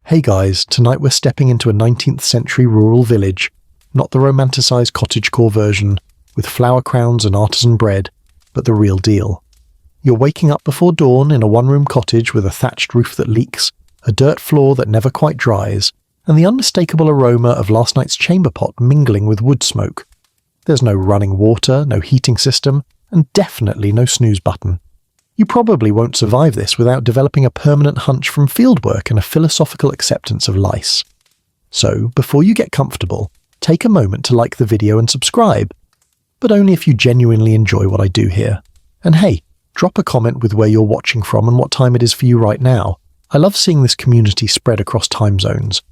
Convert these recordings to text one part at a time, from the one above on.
Hey guys, tonight we're stepping into a 19th century rural village, not the romanticised cottagecore version, with flower crowns and artisan bread, but the real deal. You're waking up before dawn in a one-room cottage with a thatched roof that leaks, a dirt floor that never quite dries, and the unmistakable aroma of last night's chamber pot mingling with wood smoke. There's no running water, no heating system, and definitely no snooze button. You probably won't survive this without developing a permanent hunch from fieldwork and a philosophical acceptance of lice. So, before you get comfortable, take a moment to like the video and subscribe, but only if you genuinely enjoy what I do here. And hey, drop a comment with where you're watching from and what time it is for you right now. I love seeing this community spread across time zones.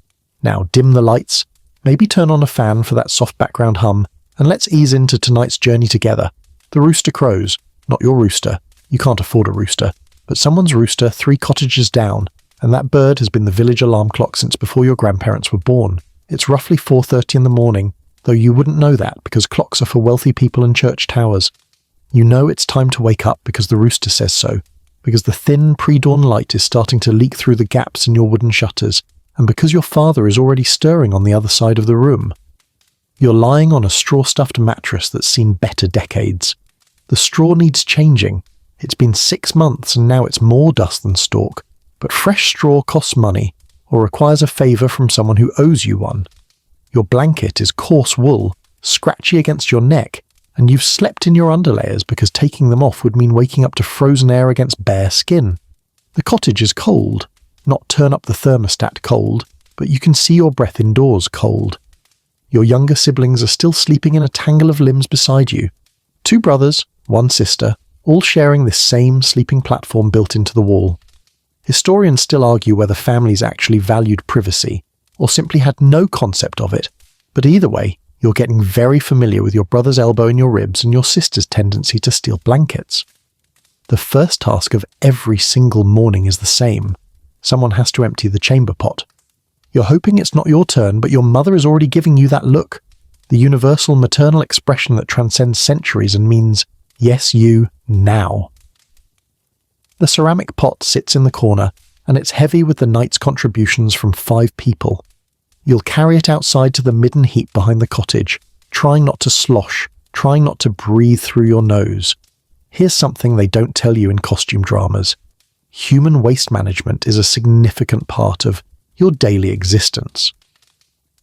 Now dim the lights, maybe turn on a fan for that soft background hum, and let's ease into tonight's journey together. The rooster crows, not your rooster. You can't afford a rooster, but someone's rooster 3 cottages down, and that bird has been the village alarm clock since before your grandparents were born. It's roughly 4:30 in the morning, though you wouldn't know that because clocks are for wealthy people and church towers. You know it's time to wake up because the rooster says so, because the thin pre-dawn light is starting to leak through the gaps in your wooden shutters, and because your father is already stirring on the other side of the room. You're lying on a straw-stuffed mattress that's seen better decades. The straw needs changing. It's been 6 months and now it's more dust than stalk, but fresh straw costs money or requires a favour from someone who owes you one. Your blanket is coarse wool, scratchy against your neck, and you've slept in your underlayers because taking them off would mean waking up to frozen air against bare skin. The cottage is cold, not turn up the thermostat cold, but you can see your breath indoors cold. Your younger siblings are still sleeping in a tangle of limbs beside you. 2 brothers, 1 sister, all sharing this same sleeping platform built into the wall. Historians still argue whether families actually valued privacy, or simply had no concept of it, but either way, you're getting very familiar with your brother's elbow in your ribs and your sister's tendency to steal blankets. The first task of every single morning is the same. Someone has to empty the chamber pot. You're hoping it's not your turn, but your mother is already giving you that look, the universal maternal expression that transcends centuries and means, yes, you, now. The ceramic pot sits in the corner, and it's heavy with the night's contributions from 5 people. You'll carry it outside to the midden heap behind the cottage, trying not to slosh, trying not to breathe through your nose. Here's something they don't tell you in costume dramas. Human waste management is a significant part of your daily existence.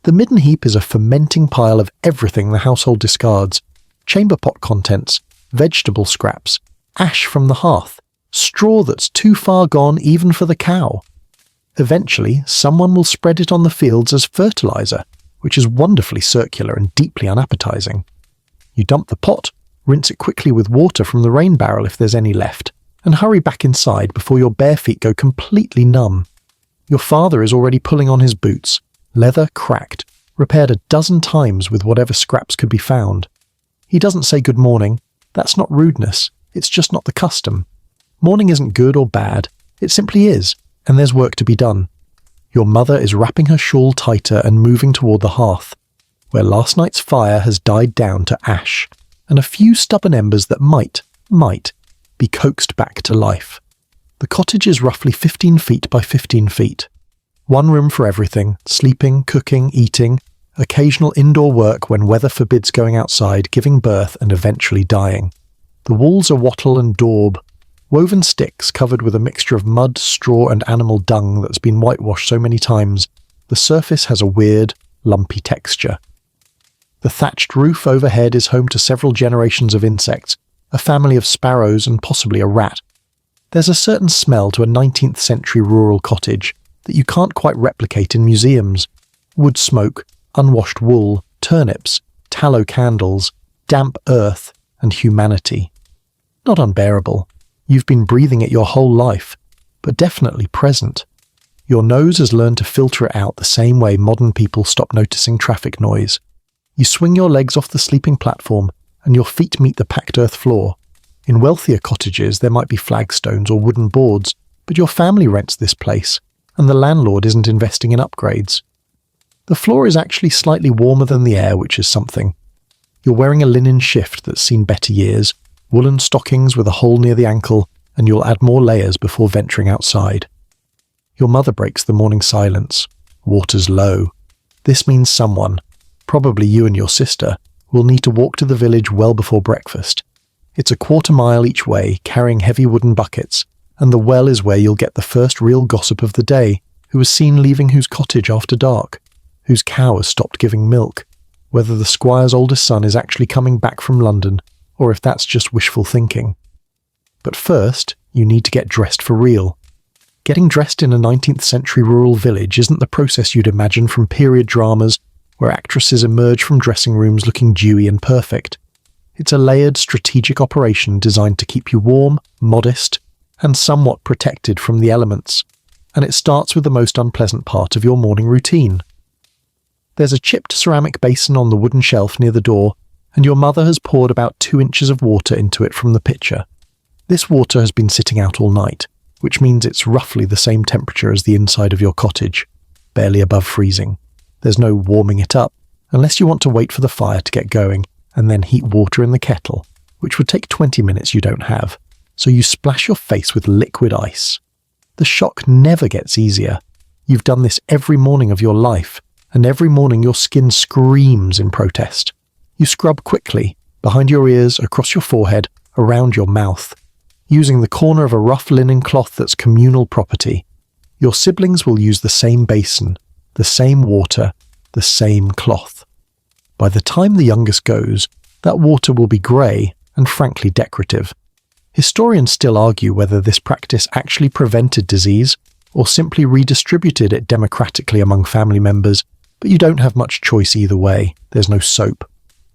The midden heap is a fermenting pile of everything the household discards: chamber pot contents, vegetable scraps, ash from the hearth, straw that's too far gone even for the cow. Eventually, someone will spread it on the fields as fertilizer, which is wonderfully circular and deeply unappetizing. You dump the pot, rinse it quickly with water from the rain barrel if there's any left, and hurry back inside before your bare feet go completely numb. Your father is already pulling on his boots, leather cracked, repaired a dozen times with whatever scraps could be found. He doesn't say good morning. That's not rudeness, it's just not the custom. Morning isn't good or bad, it simply is, and there's work to be done. Your mother is wrapping her shawl tighter and moving toward the hearth, where last night's fire has died down to ash, and a few stubborn embers that might be coaxed back to life. The cottage is roughly 15 feet by 15 feet. 1 room for everything: sleeping, cooking, eating, occasional indoor work when weather forbids going outside, giving birth and eventually dying. The walls are wattle and daub, woven sticks covered with a mixture of mud, straw and animal dung that's been whitewashed so many times, the surface has a weird, lumpy texture. The thatched roof overhead is home to several generations of insects, a family of sparrows and possibly a rat. There's a certain smell to a 19th century rural cottage that you can't quite replicate in museums. Wood smoke, unwashed wool, turnips, tallow candles, damp earth, and humanity. Not unbearable. You've been breathing it your whole life, but definitely present. Your nose has learned to filter it out the same way modern people stop noticing traffic noise. You swing your legs off the sleeping platform, and your feet meet the packed earth floor. In wealthier cottages there might be flagstones or wooden boards, but your family rents this place, and the landlord isn't investing in upgrades. The floor is actually slightly warmer than the air, which is something. You're wearing a linen shift that's seen better years, woolen stockings with a hole near the ankle, and you'll add more layers before venturing outside. Your mother breaks the morning silence. Water's low. This means someone, probably you and your sister, will need to walk to the village well before breakfast. It's a quarter-mile each way, carrying heavy wooden buckets, and the well is where you'll get the first real gossip of the day, who was seen leaving whose cottage after dark, whose cow has stopped giving milk, whether the squire's oldest son is actually coming back from London, or if that's just wishful thinking. But first, you need to get dressed for real. Getting dressed in a 19th century rural village isn't the process you'd imagine from period dramas where actresses emerge from dressing rooms looking dewy and perfect. It's a layered strategic operation designed to keep you warm, modest, and somewhat protected from the elements, and it starts with the most unpleasant part of your morning routine. There's a chipped ceramic basin on the wooden shelf near the door, and your mother has poured about 2 inches of water into it from the pitcher. This water has been sitting out all night, which means it's roughly the same temperature as the inside of your cottage, barely above freezing. There's no warming it up, unless you want to wait for the fire to get going and then heat water in the kettle, which would take 20 minutes you don't have, so you splash your face with liquid ice. The shock never gets easier. You've done this every morning of your life, and every morning your skin screams in protest. You scrub quickly, behind your ears, across your forehead, around your mouth, using the corner of a rough linen cloth that's communal property. Your siblings will use the same basin, the same water, the same cloth. By the time the youngest goes, that water will be grey and frankly decorative. Historians still argue whether this practice actually prevented disease or simply redistributed it democratically among family members, but you don't have much choice either way. There's no soap.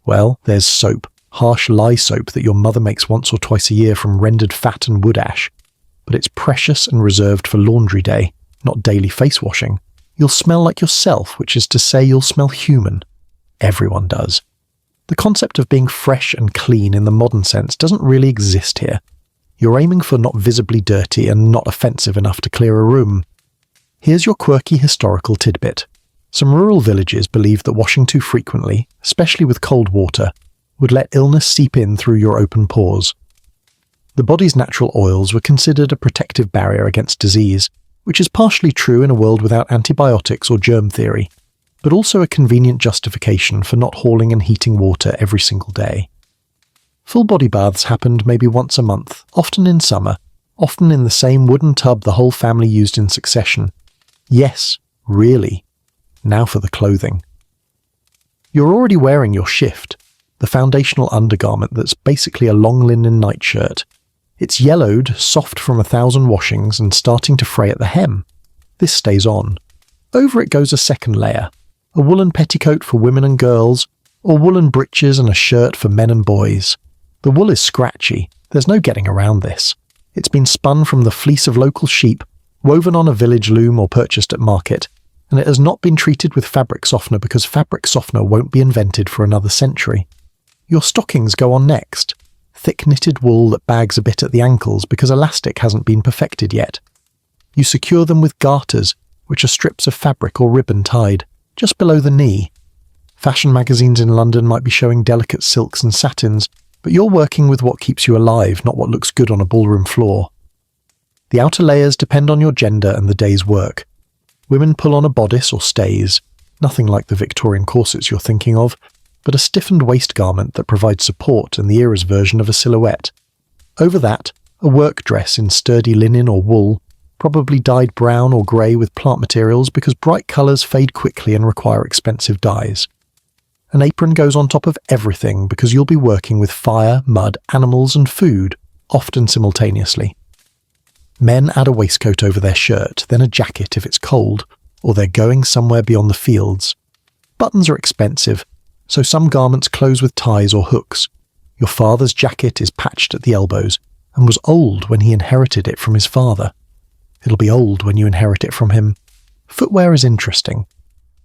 Well, there's soap, harsh lye soap that your mother makes once or twice a year from rendered fat and wood ash, but it's precious and reserved for laundry day, not daily face washing. You'll smell like yourself, which is to say you'll smell human. Everyone does. The concept of being fresh and clean in the modern sense doesn't really exist here. You're aiming for not visibly dirty and not offensive enough to clear a room. Here's your quirky historical tidbit. Some rural villages believed that washing too frequently, especially with cold water, would let illness seep in through your open pores. The body's natural oils were considered a protective barrier against disease, which is partially true in a world without antibiotics or germ theory, but also a convenient justification for not hauling and heating water every single day. Full body baths happened maybe once a month, often in summer, often in the same wooden tub the whole family used in succession. Yes, really. Now for the clothing. You're already wearing your shift, the foundational undergarment that's basically a long linen nightshirt. It's yellowed, soft from 1,000 washings and starting to fray at the hem. This stays on. Over it goes a second layer, a woolen petticoat for women and girls, or woolen breeches and a shirt for men and boys. The wool is scratchy, there's no getting around this. It's been spun from the fleece of local sheep, woven on a village loom or purchased at market, and it has not been treated with fabric softener because fabric softener won't be invented for another century. Your stockings go on next, thick knitted wool that bags a bit at the ankles because elastic hasn't been perfected yet. You secure them with garters, which are strips of fabric or ribbon tied, just below the knee. Fashion magazines in London might be showing delicate silks and satins, but you're working with what keeps you alive, not what looks good on a ballroom floor. The outer layers depend on your gender and the day's work. Women pull on a bodice or stays, nothing like the Victorian corsets you're thinking of, but a stiffened waist garment that provides support and the era's version of a silhouette. Over that, a work dress in sturdy linen or wool, probably dyed brown or grey with plant materials because bright colours fade quickly and require expensive dyes. An apron goes on top of everything because you'll be working with fire, mud, animals and food, often simultaneously. Men add a waistcoat over their shirt, then a jacket if it's cold, or they're going somewhere beyond the fields. Buttons are expensive, so some garments close with ties or hooks. Your father's jacket is patched at the elbows and was old when he inherited it from his father. It'll be old when you inherit it from him. Footwear is interesting.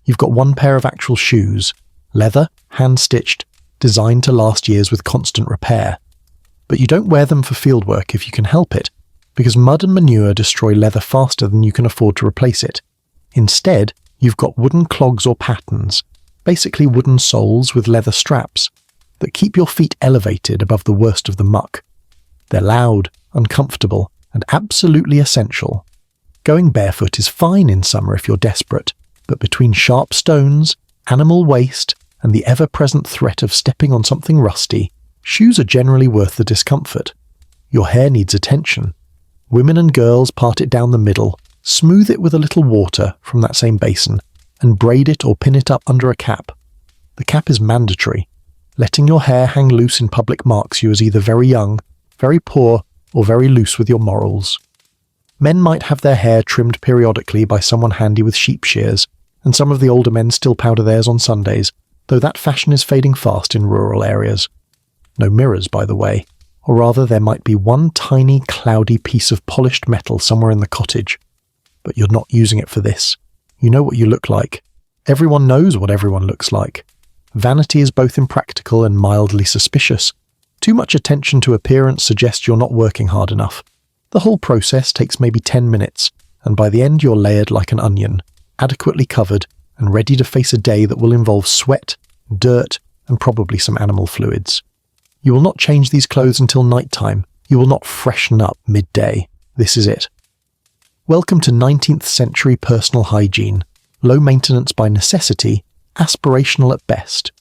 You've got one pair of actual shoes, leather, hand-stitched, designed to last years with constant repair. But you don't wear them for fieldwork if you can help it, because mud and manure destroy leather faster than you can afford to replace it. Instead, you've got wooden clogs or pattens, basically wooden soles with leather straps, that keep your feet elevated above the worst of the muck. They're loud, uncomfortable, and absolutely essential. Going barefoot is fine in summer if you're desperate, but between sharp stones, animal waste, and the ever-present threat of stepping on something rusty, shoes are generally worth the discomfort. Your hair needs attention. Women and girls part it down the middle, smooth it with a little water from that same basin, and braid it or pin it up under a cap. The cap is mandatory. Letting your hair hang loose in public marks you as either very young, very poor, or very loose with your morals. Men might have their hair trimmed periodically by someone handy with sheep shears, and some of the older men still powder theirs on Sundays, though that fashion is fading fast in rural areas. No mirrors, by the way, or rather there might be one tiny, cloudy piece of polished metal somewhere in the cottage. But you're not using it for this. You know what you look like. Everyone knows what everyone looks like. Vanity is both impractical and mildly suspicious. Too much attention to appearance suggests you're not working hard enough. The whole process takes maybe 10 minutes, and by the end you're layered like an onion, adequately covered and ready to face a day that will involve sweat, dirt, and probably some animal fluids. You will not change these clothes until nighttime. You will not freshen up midday. This is it. Welcome to 19th century personal hygiene. Low maintenance by necessity, aspirational at best.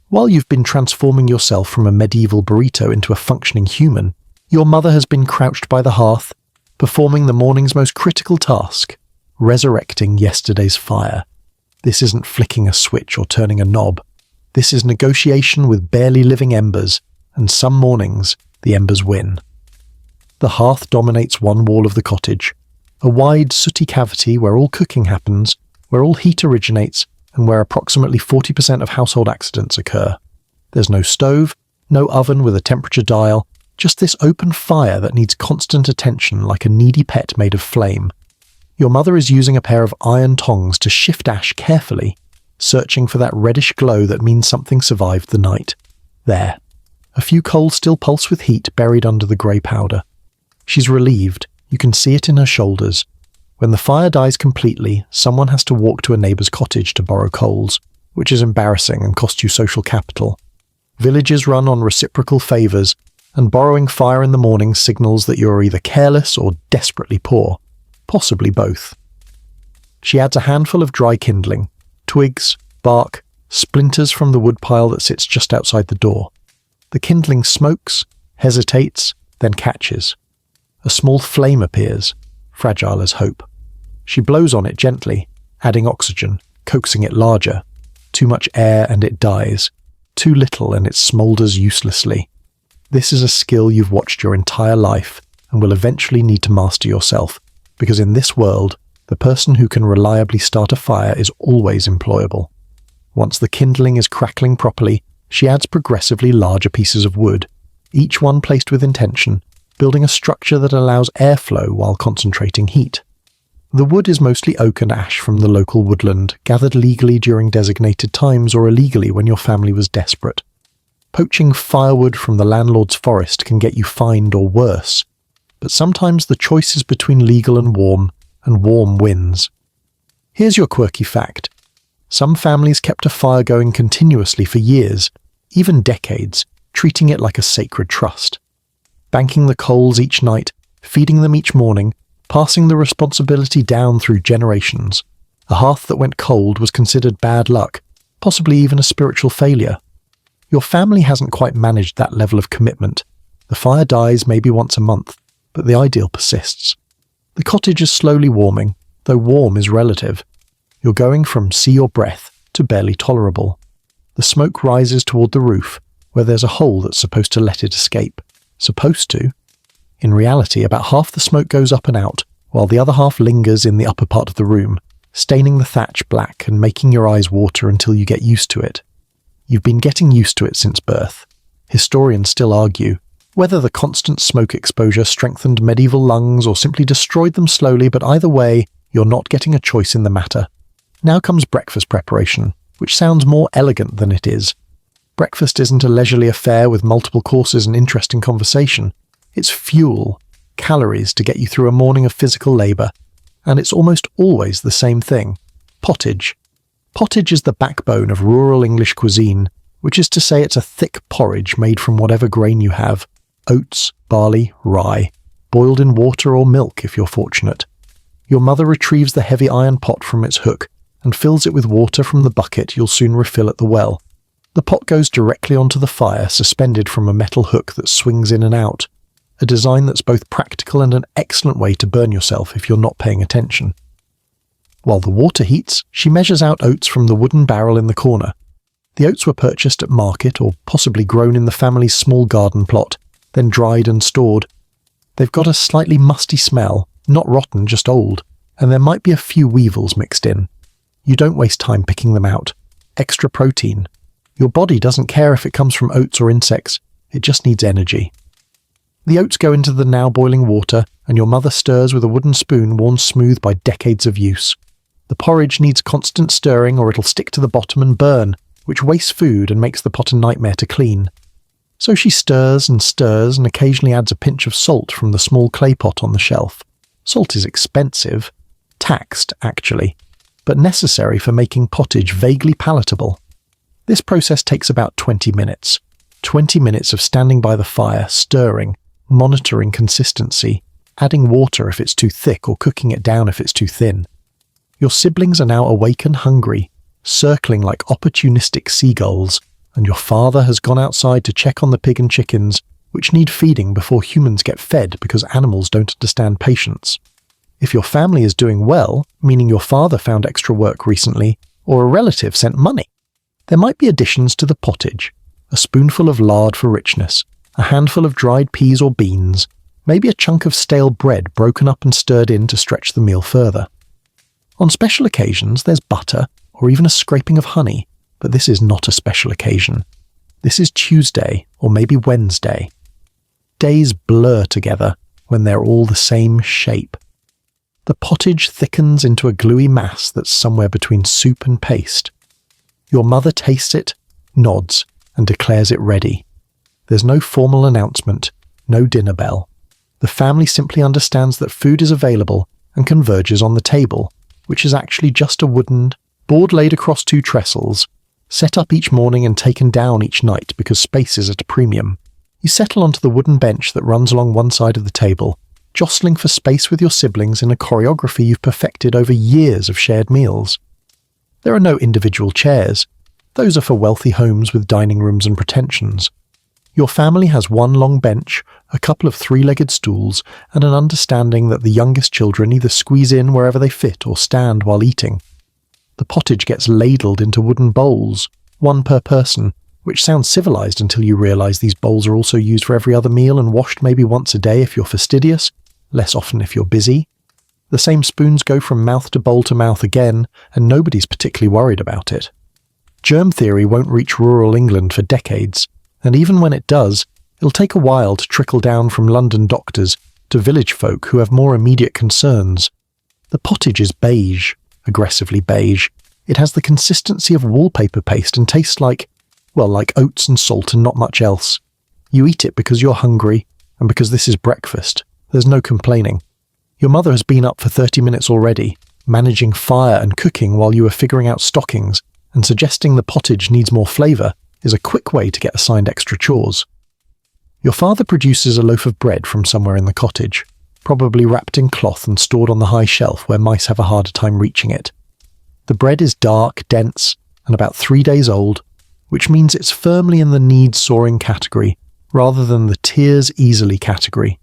While you've been transforming yourself from a medieval burrito into a functioning human, your mother has been crouched by the hearth, performing the morning's most critical task, resurrecting yesterday's fire. This isn't flicking a switch or turning a knob. This is negotiation with barely living embers, and some mornings the embers win. The hearth dominates one wall of the cottage, a wide, sooty cavity where all cooking happens, where all heat originates, and where approximately 40% of household accidents occur. There's no stove, no oven with a temperature dial, just this open fire that needs constant attention like a needy pet made of flame. Your mother is using a pair of iron tongs to shift ash carefully, searching for that reddish glow that means something survived the night. There. A few coals still pulse with heat buried under the grey powder. She's relieved. You can see it in her shoulders. When the fire dies completely, someone has to walk to a neighbour's cottage to borrow coals, which is embarrassing and costs you social capital. Villages run on reciprocal favours, and borrowing fire in the morning signals that you're either careless or desperately poor, possibly both. She adds a handful of dry kindling, twigs, bark, splinters from the woodpile that sits just outside the door. The kindling smokes, hesitates, then catches. A small flame appears, fragile as hope. She blows on it gently, adding oxygen, coaxing it larger. Too much air and it dies. Too little and it smoulders uselessly. This is a skill you've watched your entire life and will eventually need to master yourself, because in this world, the person who can reliably start a fire is always employable. Once the kindling is crackling properly, she adds progressively larger pieces of wood, each one placed with intention, building a structure that allows airflow while concentrating heat. The wood is mostly oak and ash from the local woodland, gathered legally during designated times or illegally when your family was desperate. Poaching firewood from the landlord's forest can get you fined or worse, but sometimes the choice is between legal and warm wins. Here's your quirky fact. Some families kept a fire going continuously for years, even decades, treating it like a sacred trust. Banking the coals each night, feeding them each morning, passing the responsibility down through generations. A hearth that went cold was considered bad luck, possibly even a spiritual failure. Your family hasn't quite managed that level of commitment. The fire dies maybe once a month, but the ideal persists. The cottage is slowly warming, though warm is relative. You're going from see your breath to barely tolerable. The smoke rises toward the roof, where there's a hole that's supposed to let it escape. Supposed to. In reality, about half the smoke goes up and out, while the other half lingers in the upper part of the room, staining the thatch black and making your eyes water until you get used to it. You've been getting used to it since birth. Historians still argue whether the constant smoke exposure strengthened medieval lungs or simply destroyed them slowly, but either way, you're not getting a choice in the matter. Now comes breakfast preparation, which sounds more elegant than it is. Breakfast isn't a leisurely affair with multiple courses and interesting conversation. It's fuel, calories to get you through a morning of physical labour, and it's almost always the same thing: pottage. Pottage is the backbone of rural English cuisine, which is to say it's a thick porridge made from whatever grain you have: oats, barley, rye, boiled in water or milk if you're fortunate. Your mother retrieves the heavy iron pot from its hook and fills it with water from the bucket you'll soon refill at the well. The pot goes directly onto the fire, suspended from a metal hook that swings in and out, a design that's both practical and an excellent way to burn yourself if you're not paying attention. While the water heats, she measures out oats from the wooden barrel in the corner. The oats were purchased at market or possibly grown in the family's small garden plot, then dried and stored. They've got a slightly musty smell, not rotten, just old, and there might be a few weevils mixed in. You don't waste time picking them out. Extra protein. Your body doesn't care if it comes from oats or insects, it just needs energy. The oats go into the now boiling water, and your mother stirs with a wooden spoon worn smooth by decades of use. The porridge needs constant stirring or it'll stick to the bottom and burn, which wastes food and makes the pot a nightmare to clean. So she stirs and occasionally adds a pinch of salt from the small clay pot on the shelf. Salt is expensive, taxed actually, but necessary for making pottage vaguely palatable. This process takes about 20 minutes. 20 minutes of standing by the fire, stirring, monitoring consistency, adding water if it's too thick or cooking it down if it's too thin. Your siblings are now awake and hungry, circling like opportunistic seagulls, and your father has gone outside to check on the pig and chickens, which need feeding before humans get fed because animals don't understand patience. If your family is doing well, meaning your father found extra work recently, or a relative sent money, there might be additions to the pottage, a spoonful of lard for richness, a handful of dried peas or beans, maybe a chunk of stale bread broken up and stirred in to stretch the meal further. On special occasions, there's butter, or even a scraping of honey, but this is not a special occasion. This is Tuesday, or maybe Wednesday. Days blur together when they're all the same shape. The pottage thickens into a gluey mass that's somewhere between soup and paste. Your mother tastes it, nods, and declares it ready. There's no formal announcement, no dinner bell. The family simply understands that food is available and converges on the table, which is actually just a wooden board laid across two trestles, set up each morning and taken down each night because space is at a premium. You settle onto the wooden bench that runs along one side of the table, jostling for space with your siblings in a choreography you've perfected over years of shared meals. There are no individual chairs. Those are for wealthy homes with dining rooms and pretensions. Your family has one long bench, a couple of three-legged stools, and an understanding that the youngest children either squeeze in wherever they fit or stand while eating. The pottage gets ladled into wooden bowls, one per person, which sounds civilized until you realize these bowls are also used for every other meal and washed maybe once a day if you're fastidious, less often if you're busy. The same spoons go from mouth to bowl to mouth again, and nobody's particularly worried about it. Germ theory won't reach rural England for decades, and even when it does, it'll take a while to trickle down from London doctors to village folk who have more immediate concerns. The pottage is beige, aggressively beige. It has the consistency of wallpaper paste and tastes like oats and salt and not much else. You eat it because you're hungry, and because this is breakfast. There's no complaining. Your mother has been up for 30 minutes already, managing fire and cooking while you are figuring out stockings, and suggesting the pottage needs more flavour is a quick way to get assigned extra chores. Your father produces a loaf of bread from somewhere in the cottage, probably wrapped in cloth and stored on the high shelf where mice have a harder time reaching it. The bread is dark, dense, and about 3 days old, which means it's firmly in the needs-soaring category, rather than the tears easily category.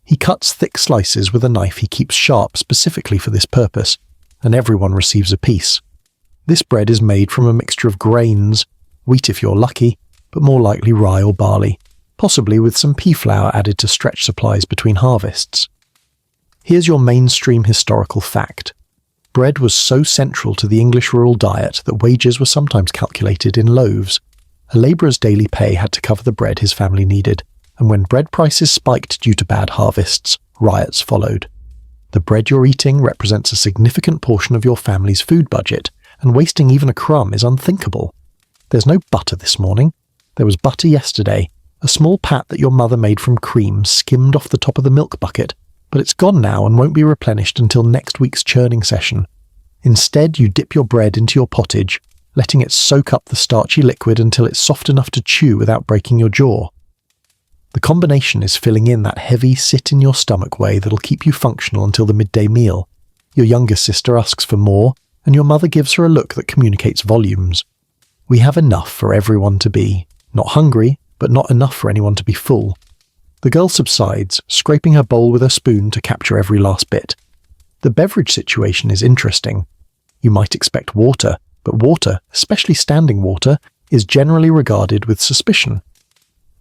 He cuts thick slices with a knife he keeps sharp specifically for this purpose, and everyone receives a piece. This bread is made from a mixture of grains, wheat if you're lucky, but more likely rye or barley, possibly with some pea flour added to stretch supplies between harvests. Here's your mainstream historical fact. Bread was so central to the English rural diet that wages were sometimes calculated in loaves. A labourer's daily pay had to cover the bread his family needed, and when bread prices spiked due to bad harvests, riots followed. The bread you're eating represents a significant portion of your family's food budget, and wasting even a crumb is unthinkable. There's no butter this morning. There was butter yesterday, a small pat that your mother made from cream skimmed off the top of the milk bucket, but it's gone now and won't be replenished until next week's churning session. Instead, you dip your bread into your pottage, letting it soak up the starchy liquid until it's soft enough to chew without breaking your jaw. The combination is filling in that heavy sit-in-your-stomach way that'll keep you functional until the midday meal, Your youngest sister asks for more, and your mother gives her a look that communicates volumes. We have enough for everyone to be. Not hungry, but not enough for anyone to be full. The girl subsides, scraping her bowl with her spoon to capture every last bit. The beverage situation is interesting. You might expect water, but water, especially standing water, is generally regarded with suspicion.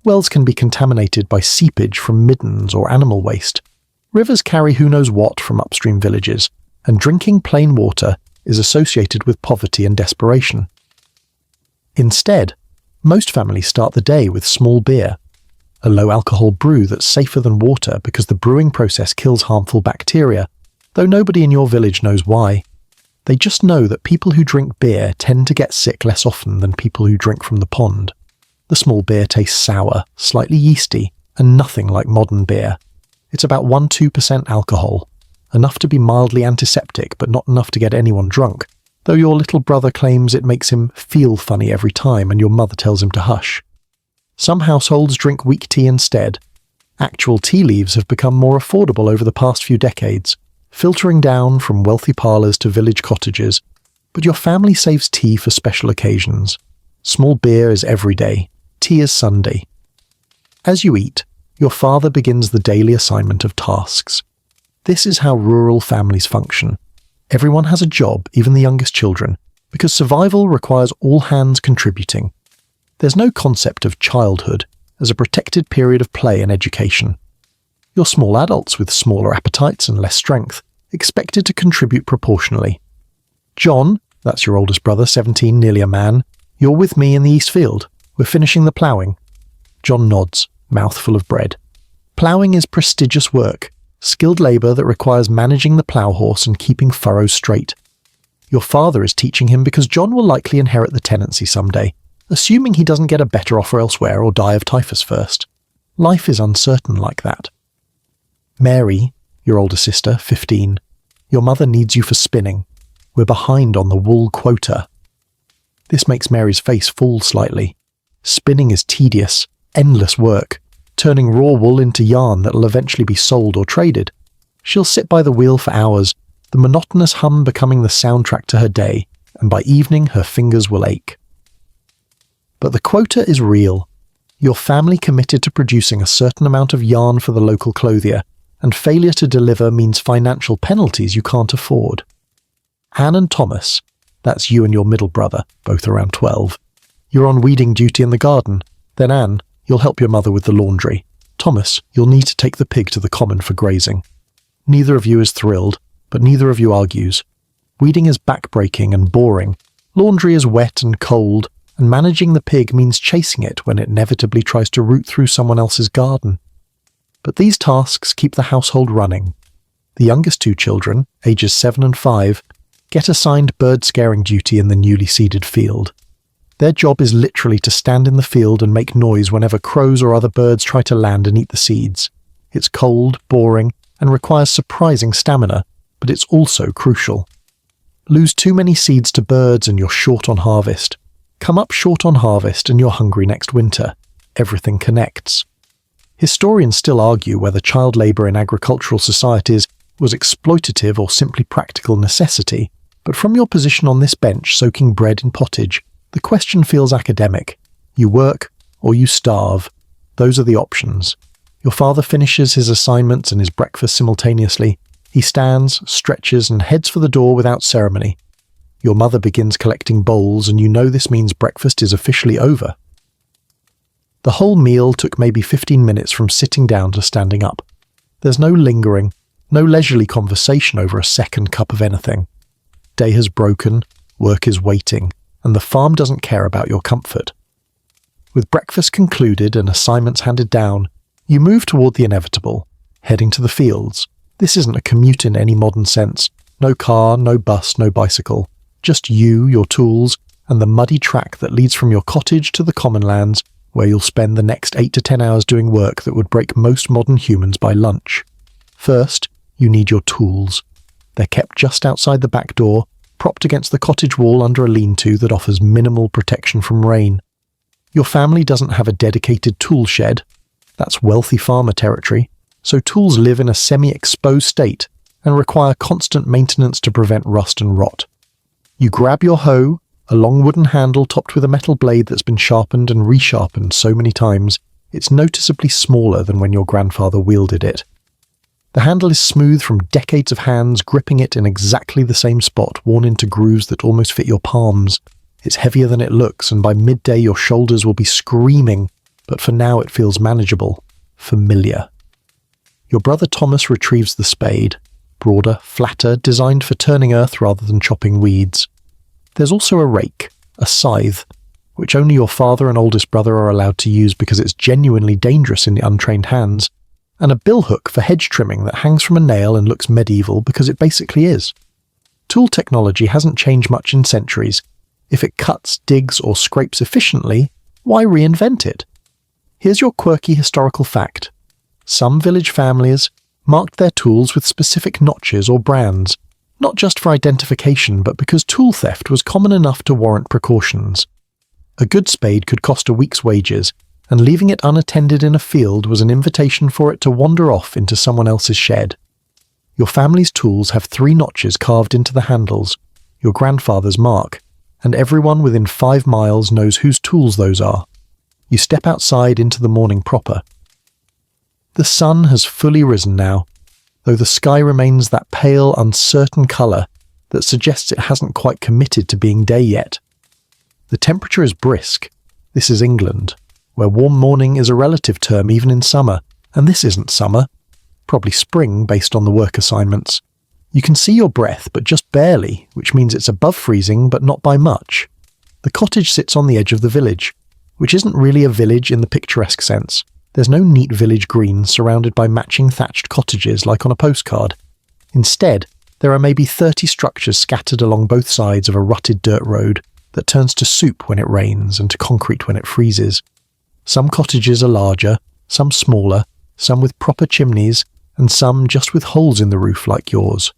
Wells can be contaminated by seepage from middens or animal waste. Rivers carry who knows what from upstream villages, and drinking plain water is associated with poverty and desperation. Instead, most families start the day with small beer, a low-alcohol brew that's safer than water because the brewing process kills harmful bacteria, though nobody in your village knows why. They just know that people who drink beer tend to get sick less often than people who drink from the pond. The small beer tastes sour, slightly yeasty, and nothing like modern beer. It's about 1–2% alcohol, enough to be mildly antiseptic but not enough to get anyone drunk, though your little brother claims it makes him feel funny every time and your mother tells him to hush. Some households drink weak tea instead. Actual tea leaves have become more affordable over the past few decades, filtering down from wealthy parlours to village cottages, but your family saves tea for special occasions. Small beer is every day, tea is Sunday. As you eat, your father begins the daily assignment of tasks. This is how rural families function. Everyone has a job, even the youngest children, because survival requires all hands contributing. There's no concept of childhood as a protected period of play and education. You're small adults with smaller appetites and less strength, expected to contribute proportionally. John, that's your oldest brother, 17, nearly a man, you're with me in the East Field. We're finishing the ploughing. John nods, mouth full of bread. Ploughing is prestigious work, skilled labour that requires managing the plough horse and keeping furrows straight. Your father is teaching him because John will likely inherit the tenancy someday, assuming he doesn't get a better offer elsewhere or die of typhus first. Life is uncertain like that. Mary, your older sister, 15, your mother needs you for spinning. We're behind on the wool quota. This makes Mary's face fall slightly. Spinning is tedious, endless work, turning raw wool into yarn that'll eventually be sold or traded. She'll sit by the wheel for hours, the monotonous hum becoming the soundtrack to her day, and by evening her fingers will ache. But the quota is real. Your family committed to producing a certain amount of yarn for the local clothier, and failure to deliver means financial penalties you can't afford. Anne and Thomas, that's you and your middle brother, both around 12. You're on weeding duty in the garden. Then Anne, you'll help your mother with the laundry. Thomas, you'll need to take the pig to the common for grazing. Neither of you is thrilled, but neither of you argues. Weeding is back-breaking and boring. Laundry is wet and cold, and managing the pig means chasing it when it inevitably tries to root through someone else's garden. But these tasks keep the household running. The youngest two children, ages 7 and 5, get assigned bird-scaring duty in the newly seeded field. Their job is literally to stand in the field and make noise whenever crows or other birds try to land and eat the seeds. It's cold, boring, and requires surprising stamina, but it's also crucial. Lose too many seeds to birds and you're short on harvest. Come up short on harvest and you're hungry next winter. Everything connects. Historians still argue whether child labour in agricultural societies was exploitative or simply practical necessity, but from your position on this bench soaking bread in pottage, the question feels academic. You work or you starve. Those are the options. Your father finishes his assignments and his breakfast simultaneously. He stands, stretches, and heads for the door without ceremony. Your mother begins collecting bowls, and you know this means breakfast is officially over. The whole meal took maybe 15 minutes from sitting down to standing up. There's no lingering, no leisurely conversation over a second cup of anything. Day has broken, work is waiting, and the farm doesn't care about your comfort. With breakfast concluded and assignments handed down, you move toward the inevitable, heading to the fields. This isn't a commute in any modern sense. No car, no bus, no bicycle. Just you, your tools, and the muddy track that leads from your cottage to the common lands, where you'll spend the next 8 to 10 hours doing work that would break most modern humans by lunch. First, you need your tools. They're kept just outside the back door, propped against the cottage wall under a lean-to that offers minimal protection from rain. Your family doesn't have a dedicated tool shed. That's wealthy farmer territory, so tools live in a semi-exposed state, and require constant maintenance to prevent rust and rot. You grab your hoe, a long wooden handle topped with a metal blade that's been sharpened and resharpened so many times, it's noticeably smaller than when your grandfather wielded it. The handle is smooth from decades of hands gripping it in exactly the same spot, worn into grooves that almost fit your palms. It's heavier than it looks, and by midday your shoulders will be screaming, but for now it feels manageable, familiar. Your brother Thomas retrieves the spade, broader, flatter, designed for turning earth rather than chopping weeds. There's also a rake, a scythe, which only your father and oldest brother are allowed to use because it's genuinely dangerous in the untrained hands, and a billhook for hedge trimming that hangs from a nail and looks medieval because it basically is. Tool technology hasn't changed much in centuries. If it cuts, digs, or scrapes efficiently, why reinvent it? Here's your quirky historical fact. Some village families marked their tools with specific notches or brands, not just for identification but because tool theft was common enough to warrant precautions. A good spade could cost a week's wages, and leaving it unattended in a field was an invitation for it to wander off into someone else's shed. Your family's tools have 3 notches carved into the handles, your grandfather's mark, and everyone within 5 miles knows whose tools those are. You step outside into the morning proper. The sun has fully risen now, though the sky remains that pale, uncertain colour that suggests it hasn't quite committed to being day yet. The temperature is brisk. This is England, where warm morning is a relative term even in summer, and this isn't summer, probably spring based on the work assignments. You can see your breath, but just barely, which means it's above freezing, but not by much. The cottage sits on the edge of the village, which isn't really a village in the picturesque sense. There's no neat village green surrounded by matching thatched cottages like on a postcard. Instead, there are maybe 30 structures scattered along both sides of a rutted dirt road that turns to soup when it rains and to concrete when it freezes. Some cottages are larger, some smaller, some with proper chimneys, and some just with holes in the roof like yours.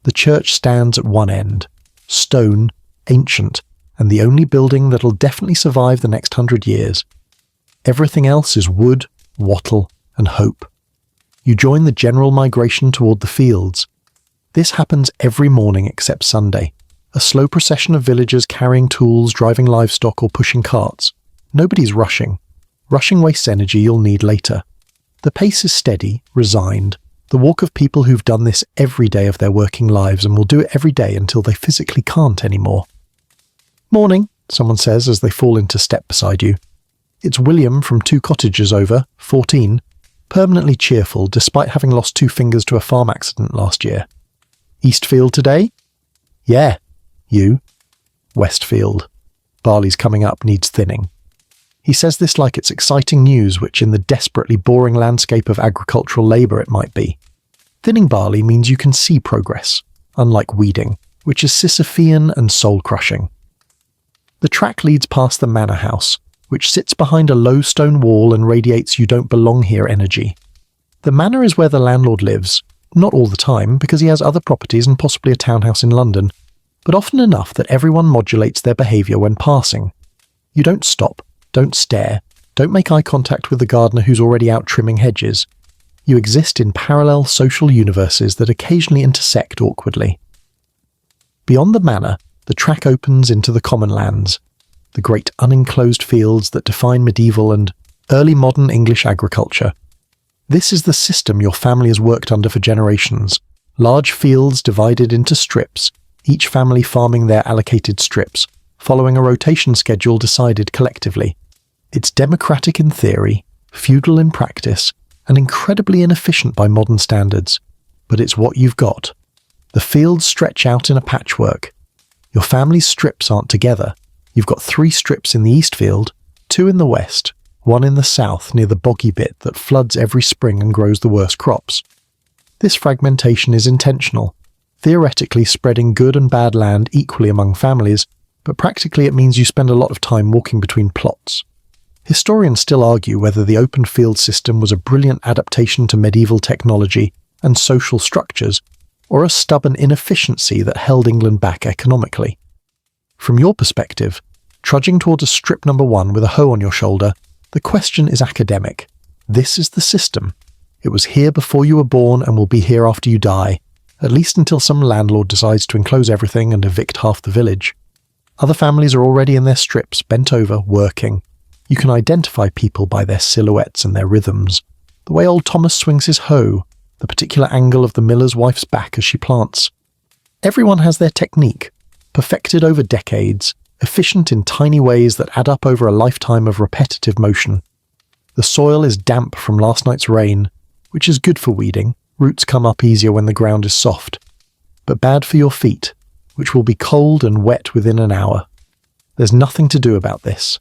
The church stands at one end, stone, ancient, and the only building that'll definitely survive the next 100 years. Everything else is wood, wattle, and hope. You join the general migration toward the fields. This happens every morning except Sunday. A slow procession of villagers carrying tools, driving livestock, or pushing carts. Nobody's rushing. Rushing wastes energy you'll need later. The pace is steady, resigned, the walk of people who've done this every day of their working lives and will do it every day until they physically can't anymore. "Morning," someone says as they fall into step beside you. It's William from 2 cottages over, 14, permanently cheerful despite having lost 2 fingers to a farm accident last year. "Eastfield today?" "Yeah." "You?" "Westfield. Barley's coming up, needs thinning." He says this like it's exciting news, which in the desperately boring landscape of agricultural labour it might be. Thinning barley means you can see progress, unlike weeding, which is Sisyphean and soul-crushing. The track leads past the manor house, which sits behind a low stone wall and radiates "you don't belong here" energy. The manor is where the landlord lives, not all the time because he has other properties and possibly a townhouse in London, but often enough that everyone modulates their behaviour when passing. You don't stop. Don't stare. Don't make eye contact with the gardener who's already out trimming hedges. You exist in parallel social universes that occasionally intersect awkwardly. Beyond the manor, the track opens into the common lands, the great unenclosed fields that define medieval and early modern English agriculture. This is the system your family has worked under for generations. Large fields divided into strips, each family farming their allocated strips, following a rotation schedule decided collectively. It's democratic in theory, feudal in practice, and incredibly inefficient by modern standards. But it's what you've got. The fields stretch out in a patchwork. Your family's strips aren't together. You've got 3 strips in the east field, 2 in the west, 1 in the south near the boggy bit that floods every spring and grows the worst crops. This fragmentation is intentional, theoretically spreading good and bad land equally among families, but practically it means you spend a lot of time walking between plots. Historians still argue whether the open field system was a brilliant adaptation to medieval technology and social structures, or a stubborn inefficiency that held England back economically. From your perspective, trudging towards a strip number 1 with a hoe on your shoulder, the question is academic. This is the system. It was here before you were born and will be here after you die. at least until some landlord decides to enclose everything and evict half the village. Other families are already in their strips, bent over, working. You can identify people by their silhouettes and their rhythms. The way old Thomas swings his hoe, the particular angle of the miller's wife's back as she plants. Everyone has their technique, perfected over decades, efficient in tiny ways that add up over a lifetime of repetitive motion. The soil is damp from last night's rain, which is good for weeding. Roots come up easier when the ground is soft. But bad for your feet, which will be cold and wet within an hour. There's nothing to do about this.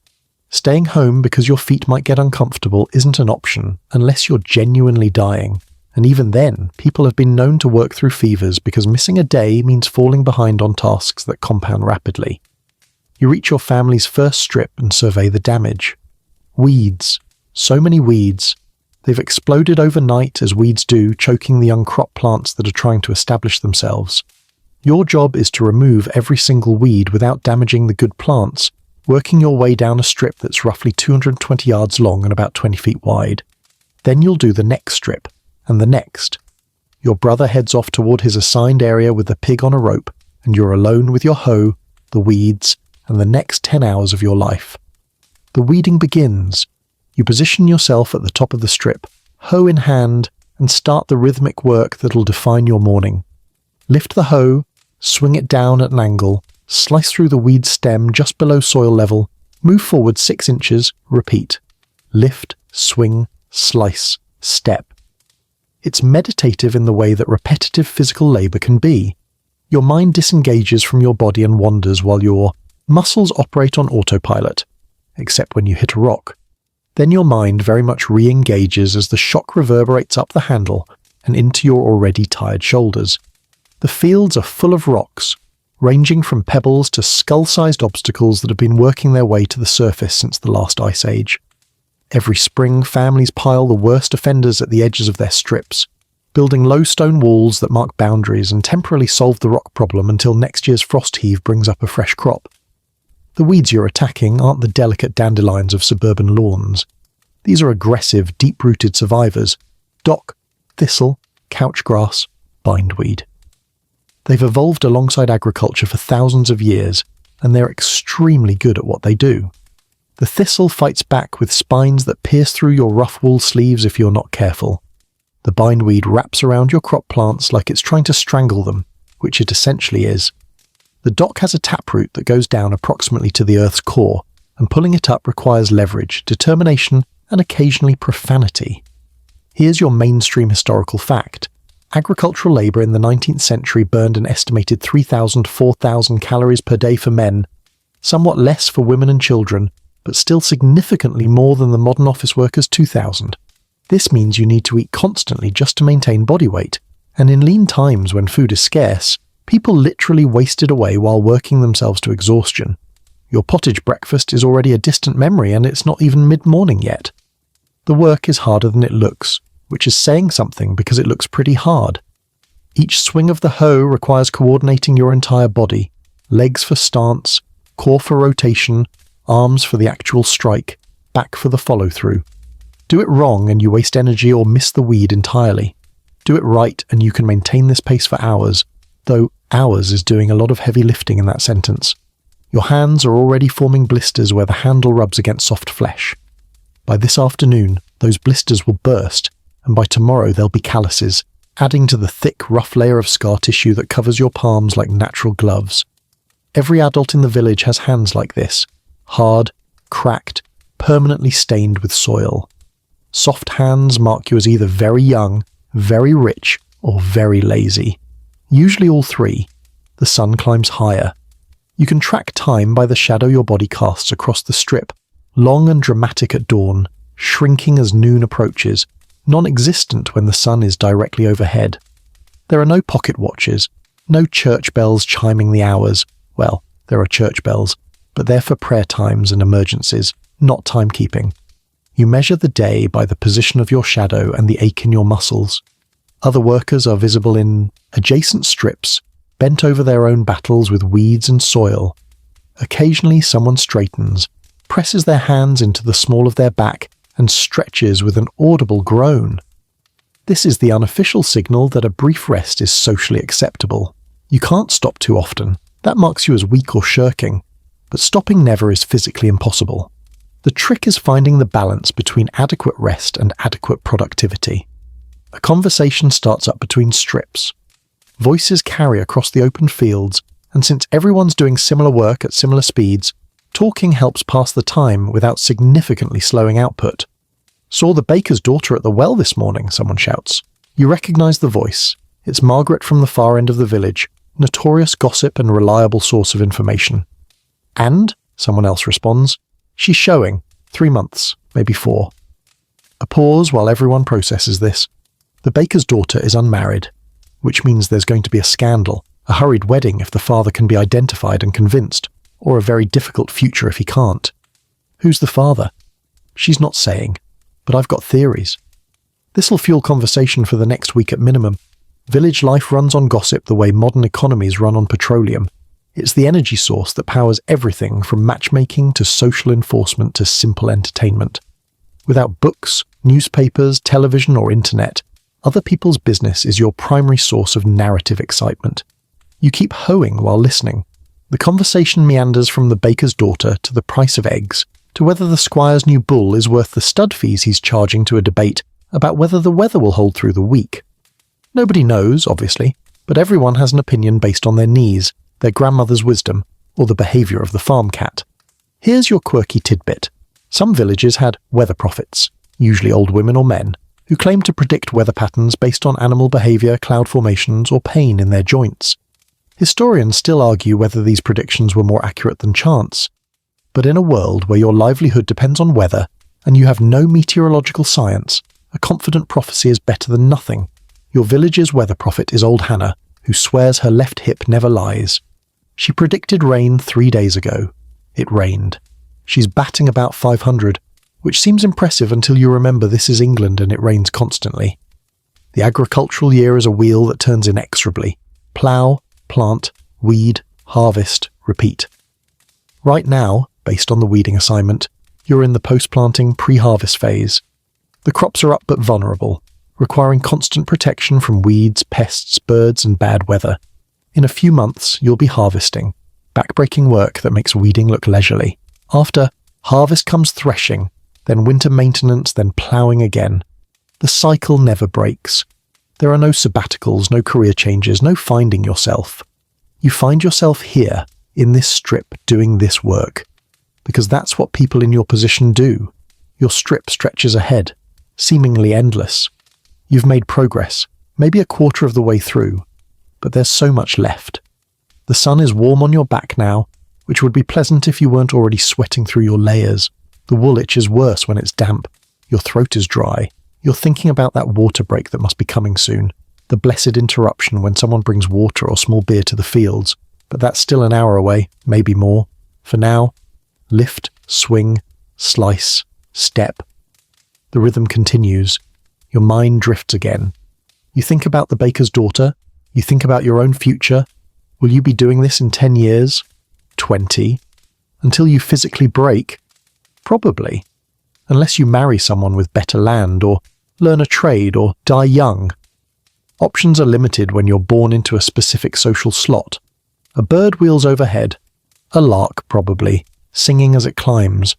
Staying home because your feet might get uncomfortable isn't an option unless you're genuinely dying. And even then, people have been known to work through fevers because missing a day means falling behind on tasks that compound rapidly. You reach your family's first strip and survey the damage. Weeds. So many weeds. They've exploded overnight as weeds do, choking the young crop plants that are trying to establish themselves. Your job is to remove every single weed without damaging the good plants, working your way down a strip that's roughly 220 yards long and about 20 feet wide. Then you'll do the next strip, and the next. Your brother heads off toward his assigned area with the pig on a rope, and you're alone with your hoe, the weeds, and the next 10 hours of your life. The weeding begins. You position yourself at the top of the strip, hoe in hand, and start the rhythmic work that'll define your morning. Lift the hoe, swing it down at an angle, slice through the weed stem just below soil level, move forward 6 inches, repeat. Lift, swing, slice, step. It's meditative in the way that repetitive physical labor can be. Your mind disengages from your body and wanders while your muscles operate on autopilot, except when you hit a rock. Then your mind very much re-engages as the shock reverberates up the handle and into your already tired shoulders. The fields are full of rocks, ranging from pebbles to skull-sized obstacles that have been working their way to the surface since the last ice age. Every spring, families pile the worst offenders at the edges of their strips, building low stone walls that mark boundaries and temporarily solve the rock problem until next year's frost heave brings up a fresh crop. The weeds you're attacking aren't the delicate dandelions of suburban lawns. These are aggressive, deep-rooted survivors: dock, thistle, couch grass, bindweed. They've evolved alongside agriculture for thousands of years, and they're extremely good at what they do. The thistle fights back with spines that pierce through your rough wool sleeves if you're not careful. The bindweed wraps around your crop plants like it's trying to strangle them, which it essentially is. The dock has a taproot that goes down approximately to the Earth's core, and pulling it up requires leverage, determination, and occasionally profanity. Here's your mainstream historical fact. Agricultural labour in the 19th century burned an estimated 3,000–4,000 calories per day for men, somewhat less for women and children, but still significantly more than the modern office worker's 2,000. This means you need to eat constantly just to maintain body weight, and in lean times when food is scarce, people literally wasted away while working themselves to exhaustion. Your pottage breakfast is already a distant memory and it's not even mid-morning yet. The work is harder than it looks, which is saying something because it looks pretty hard. Each swing of the hoe requires coordinating your entire body, legs for stance, core for rotation, arms for the actual strike, back for the follow-through. Do it wrong and you waste energy or miss the weed entirely. Do it right and you can maintain this pace for hours, though hours is doing a lot of heavy lifting in that sentence. Your hands are already forming blisters where the handle rubs against soft flesh. By this afternoon, those blisters will burst, and by tomorrow they'll be calluses, adding to the thick, rough layer of scar tissue that covers your palms like natural gloves. Every adult in the village has hands like this, hard, cracked, permanently stained with soil. Soft hands mark you as either very young, very rich, or very lazy. Usually all three. The sun climbs higher. You can track time by the shadow your body casts across the strip, long and dramatic at dawn, shrinking as noon approaches, non-existent when the sun is directly overhead. There are no pocket watches, no church bells chiming the hours. Well, there are church bells, but they're for prayer times and emergencies, not timekeeping. You measure the day by the position of your shadow and the ache in your muscles. Other workers are visible in adjacent strips, bent over their own battles with weeds and soil. Occasionally someone straightens, presses their hands into the small of their back, and stretches with an audible groan. This is the unofficial signal that a brief rest is socially acceptable. You can't stop too often. That marks you as weak or shirking. But stopping never is physically impossible. The trick is finding the balance between adequate rest and adequate productivity. A conversation starts up between strips. Voices carry across the open fields, and since everyone's doing similar work at similar speeds, talking helps pass the time without significantly slowing output. "Saw the baker's daughter at the well this morning," someone shouts. You recognise the voice. It's Margaret from the far end of the village, notorious gossip and reliable source of information. "And?" someone else responds. "She's showing. 3 months, maybe 4. A pause while everyone processes this. The baker's daughter is unmarried, which means there's going to be a scandal, a hurried wedding if the father can be identified and convinced, or a very difficult future if he can't. Who's the father? She's not saying, but I've got theories. This'll fuel conversation for the next week at minimum. Village life runs on gossip the way modern economies run on petroleum. It's the energy source that powers everything from matchmaking to social enforcement to simple entertainment. Without books, newspapers, television or internet, other people's business is your primary source of narrative excitement. You keep hoeing while listening. The conversation meanders from the baker's daughter to the price of eggs, to whether the squire's new bull is worth the stud fees he's charging, to a debate about whether the weather will hold through the week. Nobody knows, obviously, but everyone has an opinion based on their knees, their grandmother's wisdom, or the behaviour of the farm cat. Here's your quirky tidbit. Some villages had weather prophets, usually old women or men, who claimed to predict weather patterns based on animal behaviour, cloud formations, or pain in their joints. Historians still argue whether these predictions were more accurate than chance. But in a world where your livelihood depends on weather, and you have no meteorological science, a confident prophecy is better than nothing. Your village's weather prophet is old Hannah, who swears her left hip never lies. She predicted rain 3 days ago. It rained. She's batting about 500, which seems impressive until you remember this is England and it rains constantly. The agricultural year is a wheel that turns inexorably. Plough, plant, weed, harvest, repeat. Right now, based on the weeding assignment, you're in the post-planting pre-harvest phase. The crops are up but vulnerable, requiring constant protection from weeds, pests, birds and bad weather. In a few months, you'll be harvesting, backbreaking work that makes weeding look leisurely. After harvest comes threshing, then winter maintenance, then ploughing again. The cycle never breaks. There are no sabbaticals, no career changes, no finding yourself. You find yourself here, in this strip, doing this work. Because that's what people in your position do. Your strip stretches ahead, seemingly endless. You've made progress, maybe a quarter of the way through, but there's so much left. The sun is warm on your back now, which would be pleasant if you weren't already sweating through your layers. The wool itches worse when it's damp. Your throat is dry. You're thinking about that water break that must be coming soon. The blessed interruption when someone brings water or small beer to the fields. But that's still an hour away, maybe more. For now, lift, swing, slice, step. The rhythm continues. Your mind drifts again. You think about the baker's daughter. You think about your own future. Will you be doing this in 10 years? 20? Until you physically break? Probably. Unless you marry someone with better land, or learn a trade, or die young. Options are limited when you're born into a specific social slot. A bird wheels overhead. A lark, probably, singing as it climbs.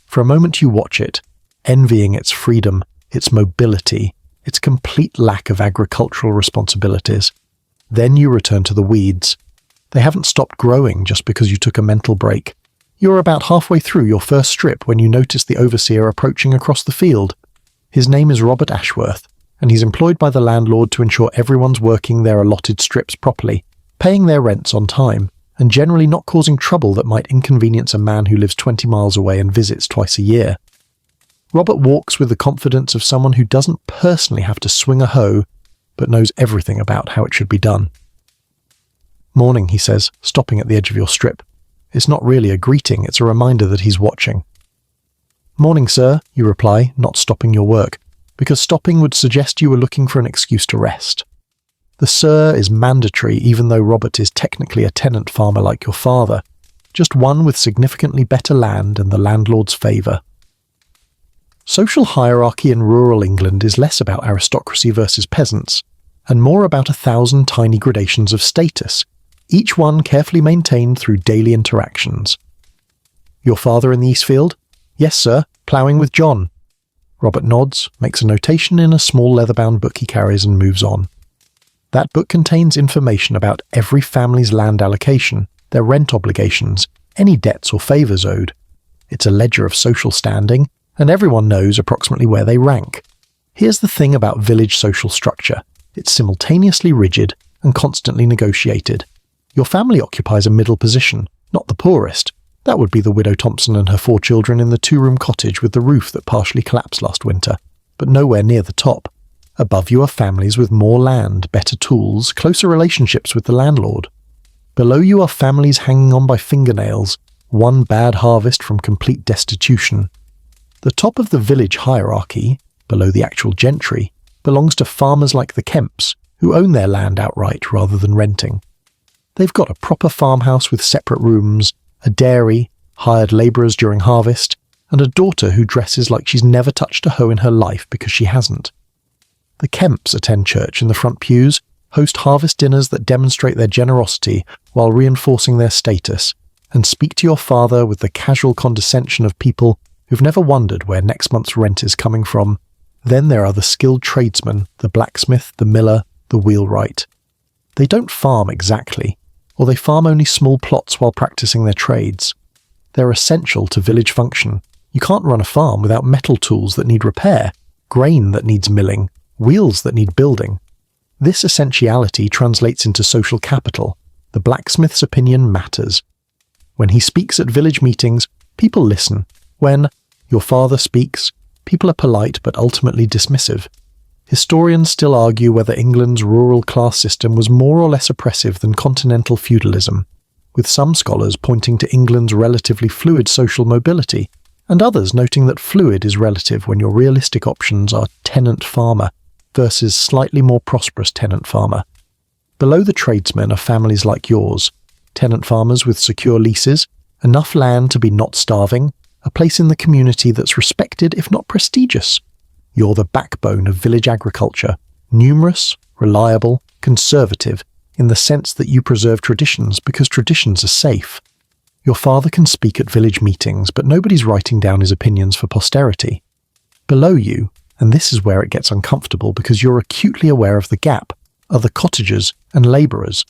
For a moment you watch it, envying its freedom, its mobility, its complete lack of agricultural responsibilities. Then you return to the weeds. They haven't stopped growing just because you took a mental break. You're about halfway through your first strip when you notice the overseer approaching across the field. His name is Robert Ashworth, and he's employed by the landlord to ensure everyone's working their allotted strips properly, paying their rents on time, and generally not causing trouble that might inconvenience a man who lives 20 miles away and visits twice a year. Robert walks with the confidence of someone who doesn't personally have to swing a hoe, but knows everything about how it should be done. "Morning," he says, stopping at the edge of your strip. It's not really a greeting, it's a reminder that he's watching. "Morning, sir," you reply, not stopping your work, because stopping would suggest you were looking for an excuse to rest. The sir is mandatory even though Robert is technically a tenant farmer like your father, just one with significantly better land and the landlord's favour. Social hierarchy in rural England is less about aristocracy versus peasants, and more about 1,000 tiny gradations of status, each one carefully maintained through daily interactions. Your father in the Eastfield? Yes, sir, ploughing with John. Robert nods, makes a notation in a small leather-bound book he carries and moves on. That book contains information about every family's land allocation, their rent obligations, any debts or favours owed. It's a ledger of social standing, and everyone knows approximately where they rank. Here's the thing about village social structure. It's simultaneously rigid and constantly negotiated. Your family occupies a middle position, not the poorest. That would be the widow Thompson and her 4 children in the 2-room cottage with the roof that partially collapsed last winter, but nowhere near the top. Above you are families with more land, better tools, closer relationships with the landlord. Below you are families hanging on by fingernails, one bad harvest from complete destitution. The top of the village hierarchy, below the actual gentry, belongs to farmers like the Kemps, who own their land outright rather than renting. They've got a proper farmhouse with separate rooms, a dairy, hired labourers during harvest, and a daughter who dresses like she's never touched a hoe in her life because she hasn't. The Kemps attend church in the front pews, host harvest dinners that demonstrate their generosity while reinforcing their status, and speak to your father with the casual condescension of people who've never wondered where next month's rent is coming from. Then there are the skilled tradesmen, the blacksmith, the miller, the wheelwright. They don't farm exactly, or they farm only small plots while practicing their trades. They're essential to village function. You can't run a farm without metal tools that need repair, grain that needs milling, wheels that need building. This essentiality translates into social capital. The blacksmith's opinion matters. When he speaks at village meetings, people listen. When your father speaks, people are polite but ultimately dismissive. Historians still argue whether England's rural class system was more or less oppressive than continental feudalism, with some scholars pointing to England's relatively fluid social mobility, and others noting that fluid is relative when your realistic options are tenant farmer versus slightly more prosperous tenant farmer. Below the tradesmen are families like yours, tenant farmers with secure leases, enough land to be not starving, a place in the community that's respected if not prestigious. You're the backbone of village agriculture, numerous, reliable, conservative, in the sense that you preserve traditions because traditions are safe. Your father can speak at village meetings, but nobody's writing down his opinions for posterity. Below you, and this is where it gets uncomfortable because you're acutely aware of the gap, are the cottagers and labourers.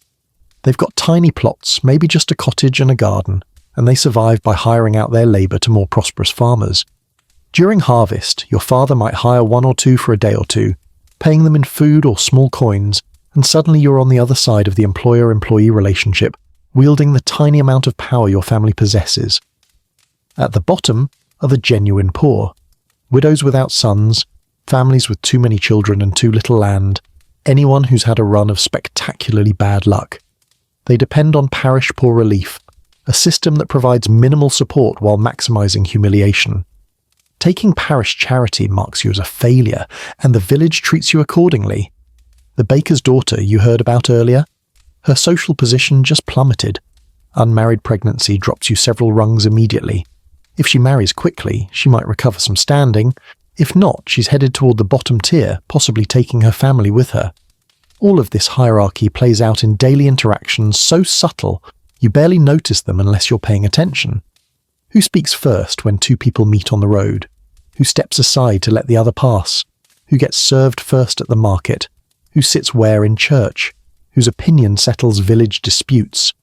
They've got tiny plots, maybe just a cottage and a garden, and they survive by hiring out their labour to more prosperous farmers. During harvest, your father might hire 1 or 2 for a day or two, paying them in food or small coins, and suddenly you're on the other side of the employer-employee relationship, wielding the tiny amount of power your family possesses. At the bottom are the genuine poor, widows without sons, families with too many children and too little land, anyone who's had a run of spectacularly bad luck. They depend on parish poor relief, a system that provides minimal support while maximising humiliation. Taking parish charity marks you as a failure, and the village treats you accordingly. The baker's daughter you heard about earlier? Her social position just plummeted. Unmarried pregnancy drops you several rungs immediately. If she marries quickly, she might recover some standing. If not, she's headed toward the bottom tier, possibly taking her family with her. All of this hierarchy plays out in daily interactions so subtle, you barely notice them unless you're paying attention. Who speaks first when 2 people meet on the road? Who steps aside to let the other pass? Who gets served first at the market? Who sits where in church? Whose opinion settles village disputes?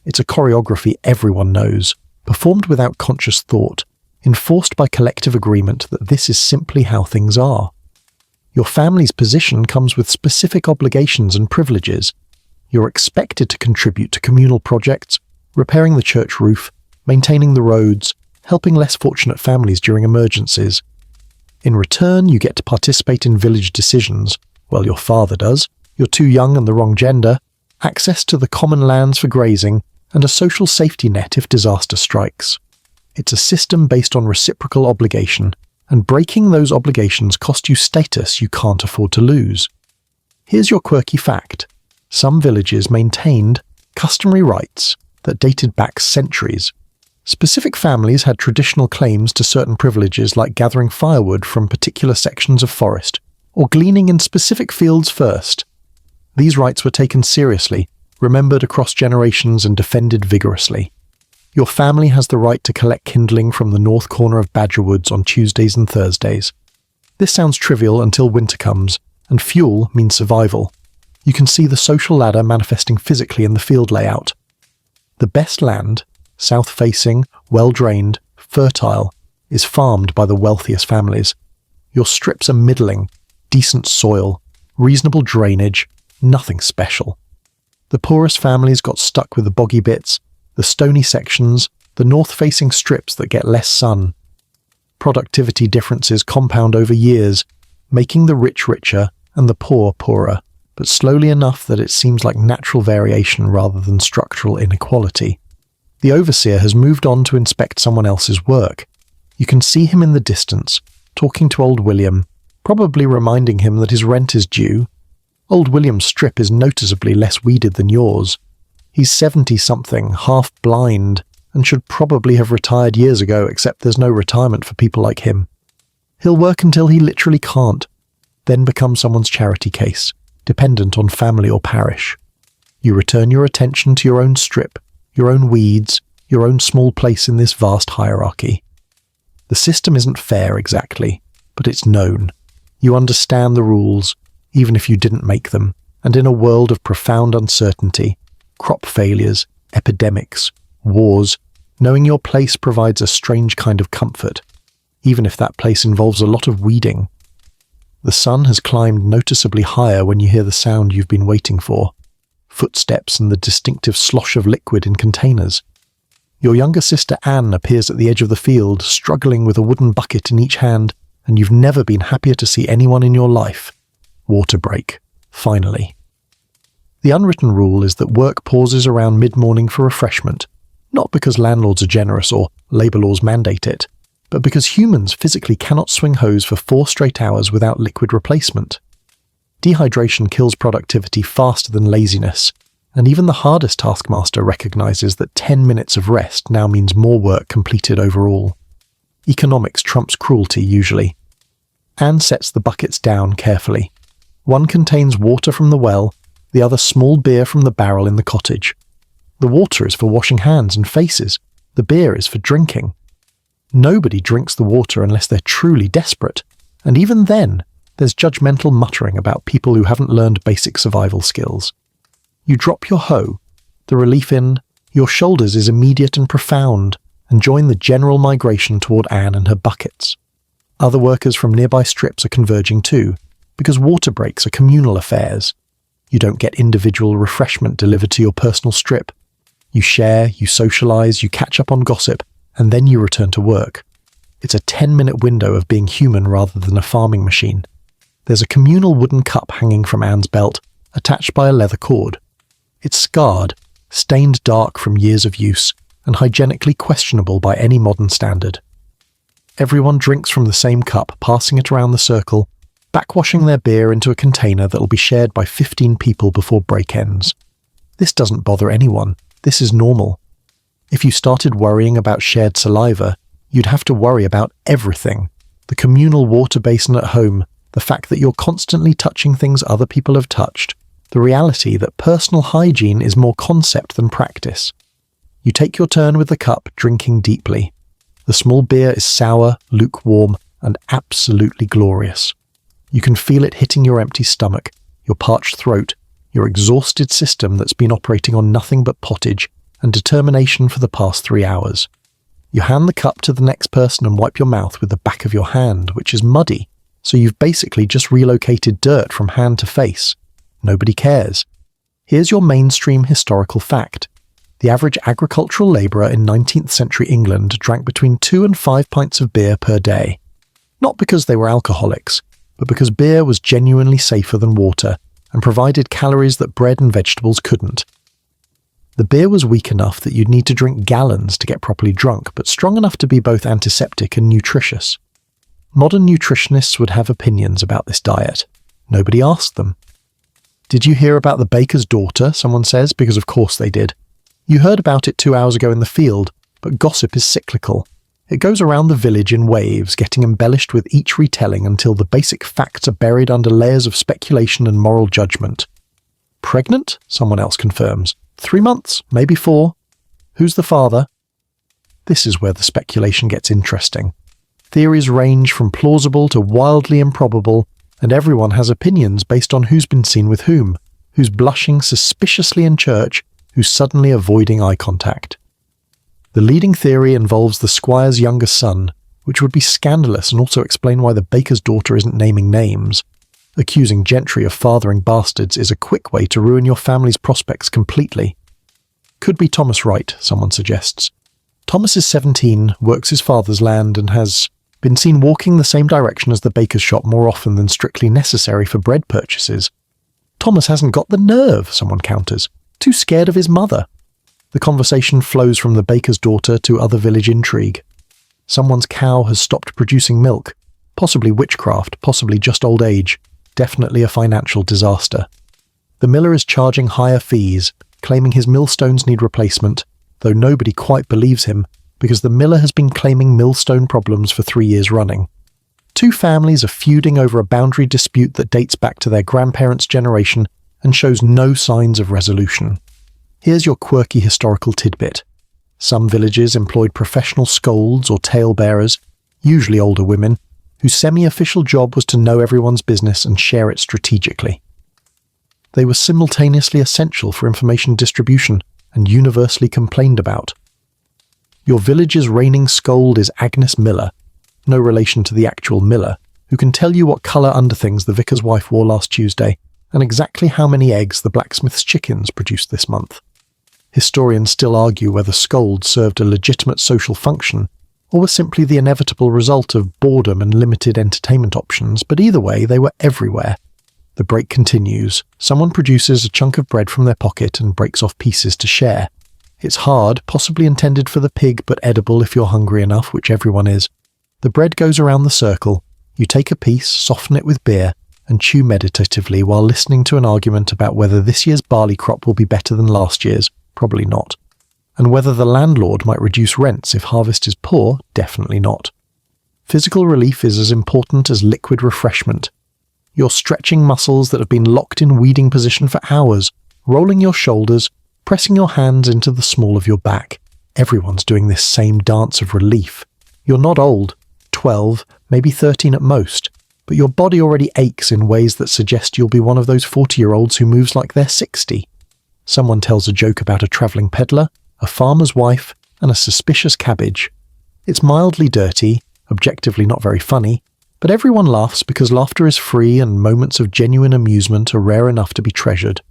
It's a choreography everyone knows, performed without conscious thought, enforced by collective agreement that this is simply how things are. Your family's position comes with specific obligations and privileges. You're expected to contribute to communal projects, repairing the church roof, maintaining the roads, helping less fortunate families during emergencies. In return, you get to participate in village decisions. Well, your father does. You're too young and the wrong gender, access to the common lands for grazing, and a social safety net if disaster strikes. It's a system based on reciprocal obligation, and breaking those obligations costs you status you can't afford to lose. Here's your quirky fact. Some villages maintained customary rights that dated back centuries. Specific families had traditional claims to certain privileges like gathering firewood from particular sections of forest, or gleaning in specific fields first. These rights were taken seriously, remembered across generations and defended vigorously. Your family has the right to collect kindling from the north corner of Badger Woods on Tuesdays and Thursdays. This sounds trivial until winter comes, and fuel means survival. You can see the social ladder manifesting physically in the field layout. The best land, south-facing, well-drained, fertile, is farmed by the wealthiest families. Your strips are middling, decent soil, reasonable drainage, nothing special. The poorest families got stuck with the boggy bits, the stony sections, the north-facing strips that get less sun. Productivity differences compound over years, making the rich richer and the poor poorer, but slowly enough that it seems like natural variation rather than structural inequality. The overseer has moved on to inspect someone else's work. You can see him in the distance, talking to old William, probably reminding him that his rent is due. Old William's strip is noticeably less weeded than yours. He's 70-something, half blind, and should probably have retired years ago, except there's no retirement for people like him. He'll work until he literally can't, then become someone's charity case, dependent on family or parish. You return your attention to your own strip, your own weeds, your own small place in this vast hierarchy. The system isn't fair exactly, but it's known. You understand the rules, even if you didn't make them, and in a world of profound uncertainty, crop failures, epidemics, wars, knowing your place provides a strange kind of comfort, even if that place involves a lot of weeding. The sun has climbed noticeably higher when you hear the sound you've been waiting for, footsteps and the distinctive slosh of liquid in containers. Your younger sister Anne appears at the edge of the field, struggling with a wooden bucket in each hand, and you've never been happier to see anyone in your life. Water break, finally. The unwritten rule is that work pauses around mid-morning for refreshment, not because landlords are generous or labour laws mandate it, but because humans physically cannot swing hose for 4 straight hours without liquid replacement. Dehydration kills productivity faster than laziness, and even the hardest taskmaster recognises that 10 minutes of rest now means more work completed overall. Economics trumps cruelty usually. Anne sets the buckets down carefully. One contains water from the well, the other small beer from the barrel in the cottage. The water is for washing hands and faces. The beer is for drinking. Nobody drinks the water unless they're truly desperate, and even then, there's judgmental muttering about people who haven't learned basic survival skills. You drop your hoe. The relief in your shoulders is immediate and profound, and join the general migration toward Anne and her buckets. Other workers from nearby strips are converging too, because water breaks are communal affairs. You don't get individual refreshment delivered to your personal strip. You share, you socialise, you catch up on gossip, and then you return to work. It's a 10-minute window of being human rather than a farming machine. There's a communal wooden cup hanging from Anne's belt, attached by a leather cord. It's scarred, stained dark from years of use, and hygienically questionable by any modern standard. Everyone drinks from the same cup, passing it around the circle, backwashing their beer into a container that'll be shared by 15 people before break ends. This doesn't bother anyone. This is normal. If you started worrying about shared saliva, you'd have to worry about everything. The communal water basin at home, the fact that you're constantly touching things other people have touched, the reality that personal hygiene is more concept than practice. You take your turn with the cup, drinking deeply. The small beer is sour, lukewarm, and absolutely glorious. You can feel it hitting your empty stomach, your parched throat, your exhausted system that's been operating on nothing but pottage and determination for the past 3 hours. You hand the cup to the next person and wipe your mouth with the back of your hand, which is muddy, so you've basically just relocated dirt from hand to face. Nobody cares. Here's your mainstream historical fact. The average agricultural labourer in 19th century England drank between 2 and 5 pints of beer per day. Not because they were alcoholics, but because beer was genuinely safer than water and provided calories that bread and vegetables couldn't. The beer was weak enough that you'd need to drink gallons to get properly drunk, but strong enough to be both antiseptic and nutritious. Modern nutritionists would have opinions about this diet. Nobody asked them. Did you hear about the baker's daughter, someone says, because of course they did. You heard about it 2 hours ago in the field, but gossip is cyclical. It goes around the village in waves, getting embellished with each retelling until the basic facts are buried under layers of speculation and moral judgment. Pregnant? Someone else confirms. 3 months? Maybe 4? Who's the father? This is where the speculation gets interesting. Theories range from plausible to wildly improbable, and everyone has opinions based on who's been seen with whom, who's blushing suspiciously in church, who's suddenly avoiding eye contact. The leading theory involves the squire's younger son, which would be scandalous and also explain why the baker's daughter isn't naming names. Accusing gentry of fathering bastards is a quick way to ruin your family's prospects completely. Could be Thomas Wright, someone suggests. Thomas is 17, works his father's land, and has been seen walking the same direction as the baker's shop more often than strictly necessary for bread purchases. Thomas hasn't got the nerve, someone counters. Too scared of his mother. The conversation flows from the baker's daughter to other village intrigue. Someone's cow has stopped producing milk. Possibly witchcraft, possibly just old age. Definitely a financial disaster. The miller is charging higher fees, claiming his millstones need replacement, though nobody quite believes him, because the miller has been claiming millstone problems for 3 years running. 2 families are feuding over a boundary dispute that dates back to their grandparents' generation and shows no signs of resolution. Here's your quirky historical tidbit. Some villages employed professional scolds or talebearers, usually older women, whose semi-official job was to know everyone's business and share it strategically. They were simultaneously essential for information distribution and universally complained about. Your village's reigning scold is Agnes Miller, no relation to the actual Miller, who can tell you what colour underthings the vicar's wife wore last Tuesday and exactly how many eggs the blacksmith's chickens produced this month. Historians still argue whether scolds served a legitimate social function or were simply the inevitable result of boredom and limited entertainment options, but either way, they were everywhere. The break continues. Someone produces a chunk of bread from their pocket and breaks off pieces to share. It's hard, possibly intended for the pig, but edible if you're hungry enough, which everyone is. The bread goes around the circle. You take a piece, soften it with beer, and chew meditatively while listening to an argument about whether this year's barley crop will be better than last year's. Probably not. And whether the landlord might reduce rents if harvest is poor, definitely not. Physical relief is as important as liquid refreshment. You're stretching muscles that have been locked in weeding position for hours, rolling your shoulders, pressing your hands into the small of your back. Everyone's doing this same dance of relief. You're not old, 12, maybe 13 at most, but your body already aches in ways that suggest you'll be one of those 40-year-olds who moves like they're 60. Someone tells a joke about a travelling peddler, a farmer's wife, and a suspicious cabbage. It's mildly dirty, objectively not very funny, but everyone laughs because laughter is free and moments of genuine amusement are rare enough to be treasured.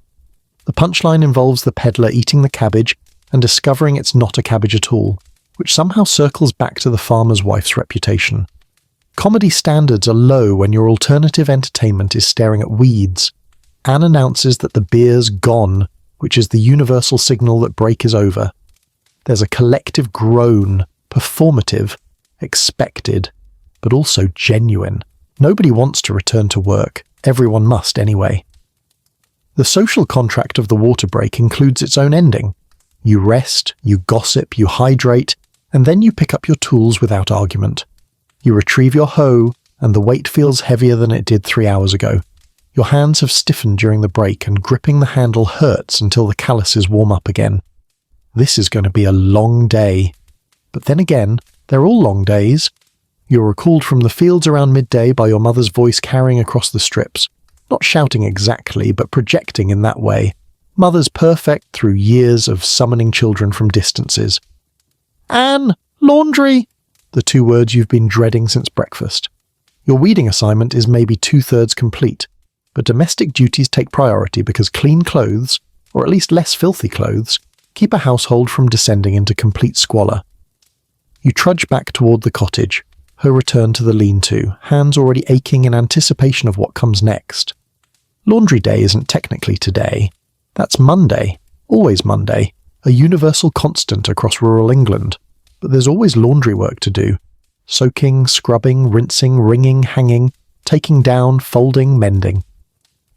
The punchline involves the peddler eating the cabbage and discovering it's not a cabbage at all, which somehow circles back to the farmer's wife's reputation. Comedy standards are low when your alternative entertainment is staring at weeds. Anne announces that the beer's gone, which is the universal signal that break is over. There's a collective groan, performative, expected, but also genuine. Nobody wants to return to work. Everyone must anyway. The social contract of the water break includes its own ending. You rest, you gossip, you hydrate, and then you pick up your tools without argument. You retrieve your hoe, and the weight feels heavier than it did 3 hours ago. Your hands have stiffened during the break, and gripping the handle hurts until the calluses warm up again. This is going to be a long day. But then again, they're all long days. You're recalled from the fields around midday by your mother's voice carrying across the strips. Not shouting exactly, but projecting in that way. Mother's perfect through years of summoning children from distances. Anne! Laundry! The 2 words you've been dreading since breakfast. Your weeding assignment is maybe 2/3 complete. But domestic duties take priority because clean clothes, or at least less filthy clothes, keep a household from descending into complete squalor. You trudge back toward the cottage, her return to the lean-to, hands already aching in anticipation of what comes next. Laundry day isn't technically today. That's Monday, always Monday, a universal constant across rural England. But there's always laundry work to do. Soaking, scrubbing, rinsing, wringing, hanging, taking down, folding, mending.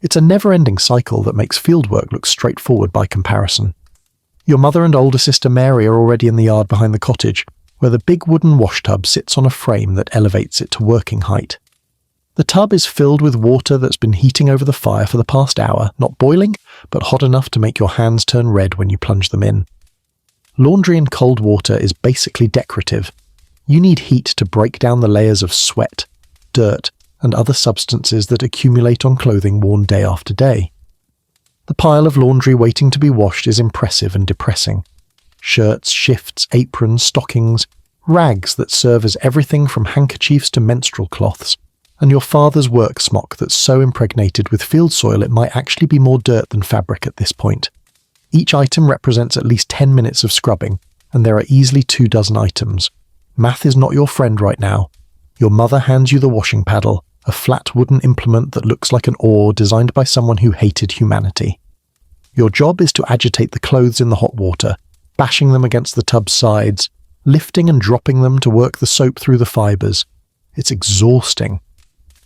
It's a never-ending cycle that makes fieldwork look straightforward by comparison. Your mother and older sister Mary are already in the yard behind the cottage, where the big wooden wash tub sits on a frame that elevates it to working height. The tub is filled with water that's been heating over the fire for the past hour, not boiling, but hot enough to make your hands turn red when you plunge them in. Laundry in cold water is basically decorative. You need heat to break down the layers of sweat, dirt, and other substances that accumulate on clothing worn day after day. The pile of laundry waiting to be washed is impressive and depressing. Shirts, shifts, aprons, stockings, rags that serve as everything from handkerchiefs to menstrual cloths, and your father's work smock that's so impregnated with field soil it might actually be more dirt than fabric at this point. Each item represents at least 10 minutes of scrubbing, and there are easily 24 items. Math is not your friend right now. Your mother hands you the washing paddle, a flat wooden implement that looks like an oar designed by someone who hated humanity. Your job is to agitate the clothes in the hot water, bashing them against the tub's sides, lifting and dropping them to work the soap through the fibres. It's exhausting.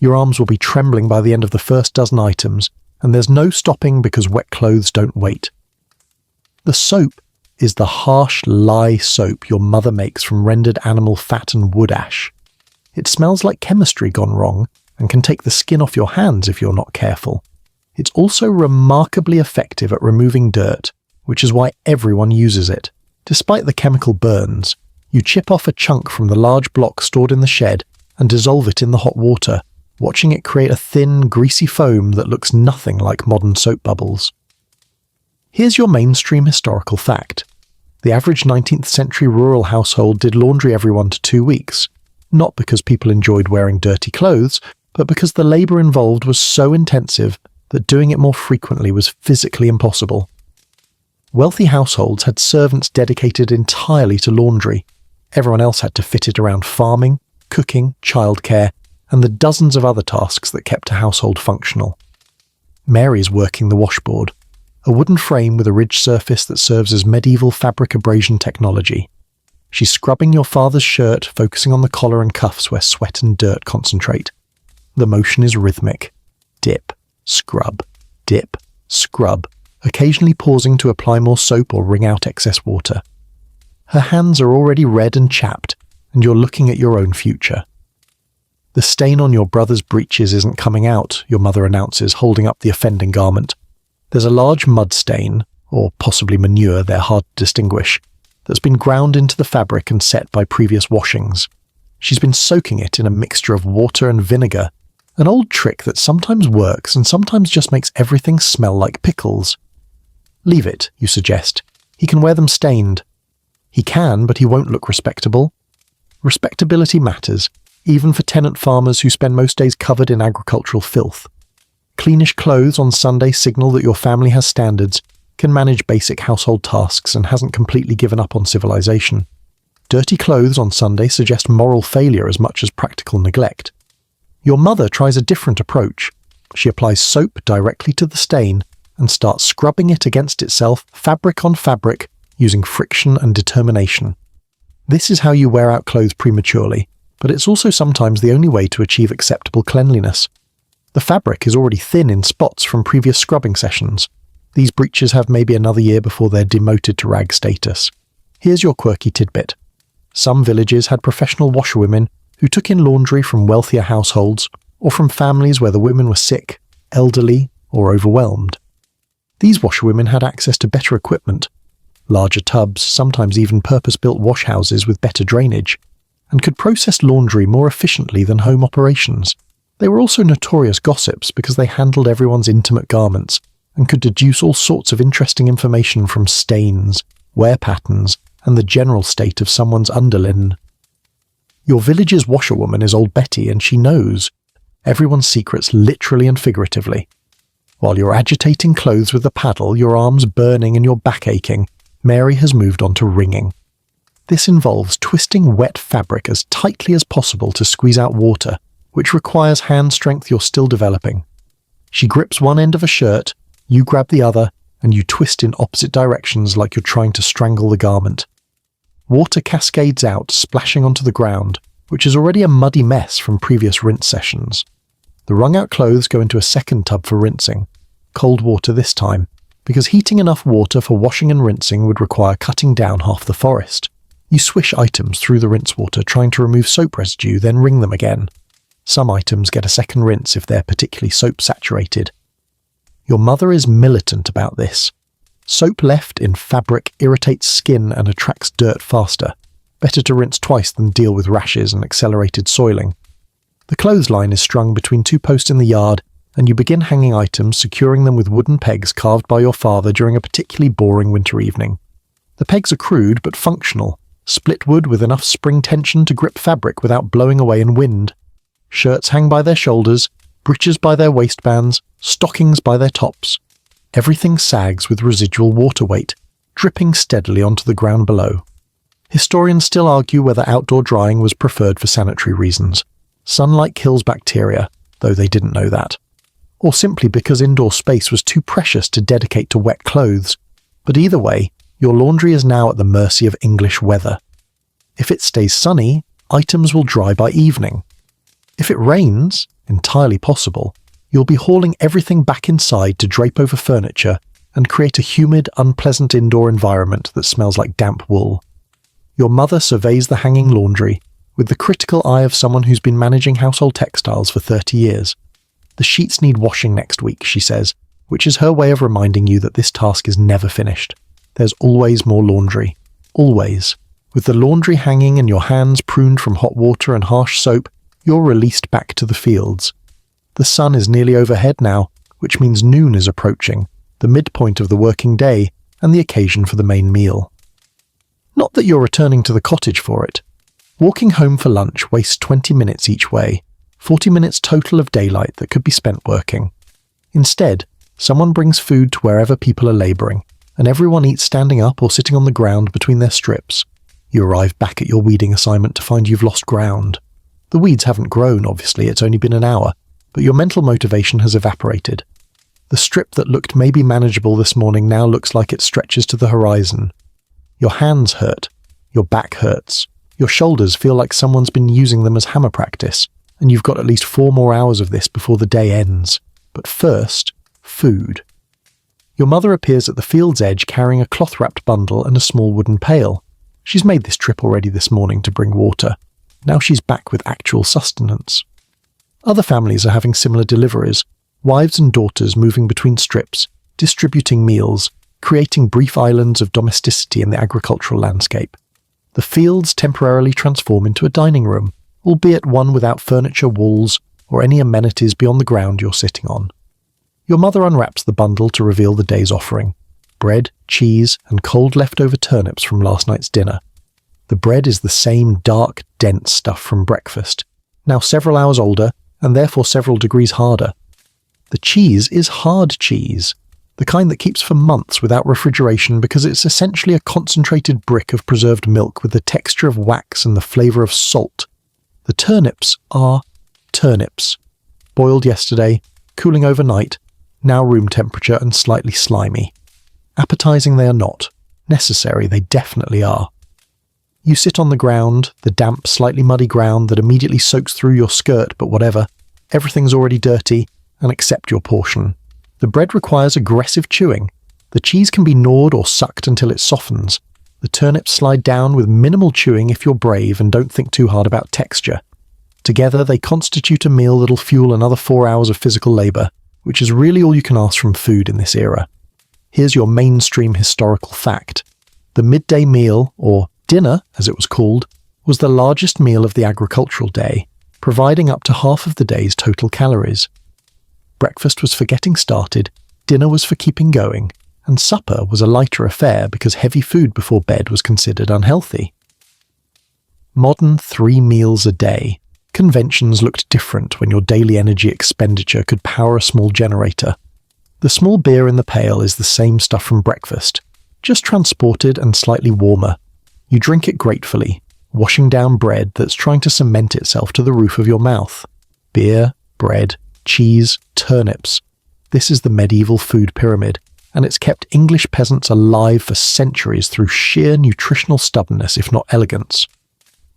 Your arms will be trembling by the end of the first dozen items, and there's no stopping because wet clothes don't wait. The soap is the harsh lye soap your mother makes from rendered animal fat and wood ash. It smells like chemistry gone wrong and can take the skin off your hands if you're not careful. It's also remarkably effective at removing dirt, which is why everyone uses it. Despite the chemical burns, you chip off a chunk from the large block stored in the shed and dissolve it in the hot water, watching it create a thin, greasy foam that looks nothing like modern soap bubbles. Here's your mainstream historical fact. The average 19th century rural household did laundry every 1 to 2 weeks, not because people enjoyed wearing dirty clothes, but because the labour involved was so intensive that doing it more frequently was physically impossible. Wealthy households had servants dedicated entirely to laundry. Everyone else had to fit it around farming, cooking, childcare, and the dozens of other tasks that kept a household functional. Mary's working the washboard, a wooden frame with a ridged surface that serves as medieval fabric abrasion technology. She's scrubbing your father's shirt, focusing on the collar and cuffs where sweat and dirt concentrate. The motion is rhythmic. Dip, scrub, dip, scrub, occasionally pausing to apply more soap or wring out excess water. Her hands are already red and chapped, and you're looking at your own future. The stain on your brother's breeches isn't coming out, your mother announces, holding up the offending garment. There's a large mud stain, or possibly manure, they're hard to distinguish, that's been ground into the fabric and set by previous washings. She's been soaking it in a mixture of water and vinegar, an old trick that sometimes works and sometimes just makes everything smell like pickles. Leave it, you suggest. He can wear them stained. He can, but he won't look respectable. Respectability matters, even for tenant farmers who spend most days covered in agricultural filth. Cleanish clothes on Sunday signal that your family has standards, can manage basic household tasks and hasn't completely given up on civilization. Dirty clothes on Sunday suggest moral failure as much as practical neglect. Your mother tries a different approach. She applies soap directly to the stain and starts scrubbing it against itself, fabric on fabric, using friction and determination. This is how you wear out clothes prematurely, but it's also sometimes the only way to achieve acceptable cleanliness. The fabric is already thin in spots from previous scrubbing sessions. These breeches have maybe another year before they're demoted to rag status. Here's your quirky tidbit. Some villages had professional washerwomen who took in laundry from wealthier households or from families where the women were sick, elderly, or overwhelmed. These washerwomen had access to better equipment, larger tubs, sometimes even purpose-built washhouses with better drainage, and could process laundry more efficiently than home operations. They were also notorious gossips because they handled everyone's intimate garments and could deduce all sorts of interesting information from stains, wear patterns, and the general state of someone's underlinen. Your village's washerwoman is old Betty, and she knows everyone's secrets literally and figuratively. While you're agitating clothes with the paddle, your arms burning and your back aching, Mary has moved on to wringing. This involves twisting wet fabric as tightly as possible to squeeze out water, which requires hand strength you're still developing. She grips one end of a shirt, you grab the other, and you twist in opposite directions like you're trying to strangle the garment. Water cascades out, splashing onto the ground, which is already a muddy mess from previous rinse sessions. The wrung-out clothes go into a second tub for rinsing, cold water this time, because heating enough water for washing and rinsing would require cutting down half the forest. You swish items through the rinse water trying to remove soap residue, then wring them again. Some items get a second rinse if they're particularly soap-saturated. Your mother is militant about this. Soap left in fabric irritates skin and attracts dirt faster. Better to rinse twice than deal with rashes and accelerated soiling. The clothesline is strung between two posts in the yard, and you begin hanging items, securing them with wooden pegs carved by your father during a particularly boring winter evening. The pegs are crude but functional, split wood with enough spring tension to grip fabric without blowing away in wind. Shirts hang by their shoulders, breeches by their waistbands, stockings by their tops. Everything sags with residual water weight, dripping steadily onto the ground below. Historians still argue whether outdoor drying was preferred for sanitary reasons. Sunlight kills bacteria, though they didn't know that. Or simply because indoor space was too precious to dedicate to wet clothes. But either way, your laundry is now at the mercy of English weather. If it stays sunny, items will dry by evening. If it rains, entirely possible, you'll be hauling everything back inside to drape over furniture and create a humid, unpleasant indoor environment that smells like damp wool. Your mother surveys the hanging laundry with the critical eye of someone who's been managing household textiles for 30 years. The sheets need washing next week, she says, which is her way of reminding you that this task is never finished. There's always more laundry. Always. With the laundry hanging and your hands pruned from hot water and harsh soap, you're released back to the fields. The sun is nearly overhead now, which means noon is approaching, the midpoint of the working day and the occasion for the main meal. Not that you're returning to the cottage for it. Walking home for lunch wastes 20 minutes each way, 40 minutes total of daylight that could be spent working. Instead, someone brings food to wherever people are labouring, and everyone eats standing up or sitting on the ground between their strips. You arrive back at your weeding assignment to find you've lost ground. The weeds haven't grown, obviously, it's only been an hour, but your mental motivation has evaporated. The strip that looked maybe manageable this morning now looks like it stretches to the horizon. Your hands hurt. Your back hurts. Your shoulders feel like someone's been using them as hammer practice, and you've got at least 4 more hours of this before the day ends. But first, food. Your mother appears at the field's edge carrying a cloth-wrapped bundle and a small wooden pail. She's made this trip already this morning to bring water. Now she's back with actual sustenance. Other families are having similar deliveries, wives and daughters moving between strips, distributing meals, creating brief islands of domesticity in the agricultural landscape. The fields temporarily transform into a dining room, albeit one without furniture, walls, or any amenities beyond the ground you're sitting on. Your mother unwraps the bundle to reveal the day's offering: bread, cheese, and cold leftover turnips from last night's dinner. The bread is the same dark, dense stuff from breakfast, now several hours older, and therefore several degrees harder. The cheese is hard cheese, the kind that keeps for months without refrigeration because it's essentially a concentrated brick of preserved milk with the texture of wax and the flavour of salt. The turnips are turnips. Boiled yesterday, cooling overnight, now room temperature and slightly slimy. Appetising they are not. Necessary they definitely are. You sit on the ground, the damp, slightly muddy ground that immediately soaks through your skirt, but whatever. Everything's already dirty, and accept your portion. The bread requires aggressive chewing. The cheese can be gnawed or sucked until it softens. The turnips slide down with minimal chewing if you're brave and don't think too hard about texture. Together they constitute a meal that'll fuel another 4 hours of physical labour, which is really all you can ask from food in this era. Here's your mainstream historical fact. The midday meal, or dinner as it was called, was the largest meal of the agricultural day, providing up to half of the day's total calories. Breakfast was for getting started, dinner was for keeping going, and supper was a lighter affair because heavy food before bed was considered unhealthy. Modern 3 meals a day. Conventions looked different when your daily energy expenditure could power a small generator. The small beer in the pail is the same stuff from breakfast, just transported and slightly warmer. You drink it gratefully, washing down bread that's trying to cement itself to the roof of your mouth. Beer, bread, cheese, turnips. This is the medieval food pyramid, and it's kept English peasants alive for centuries through sheer nutritional stubbornness, if not elegance.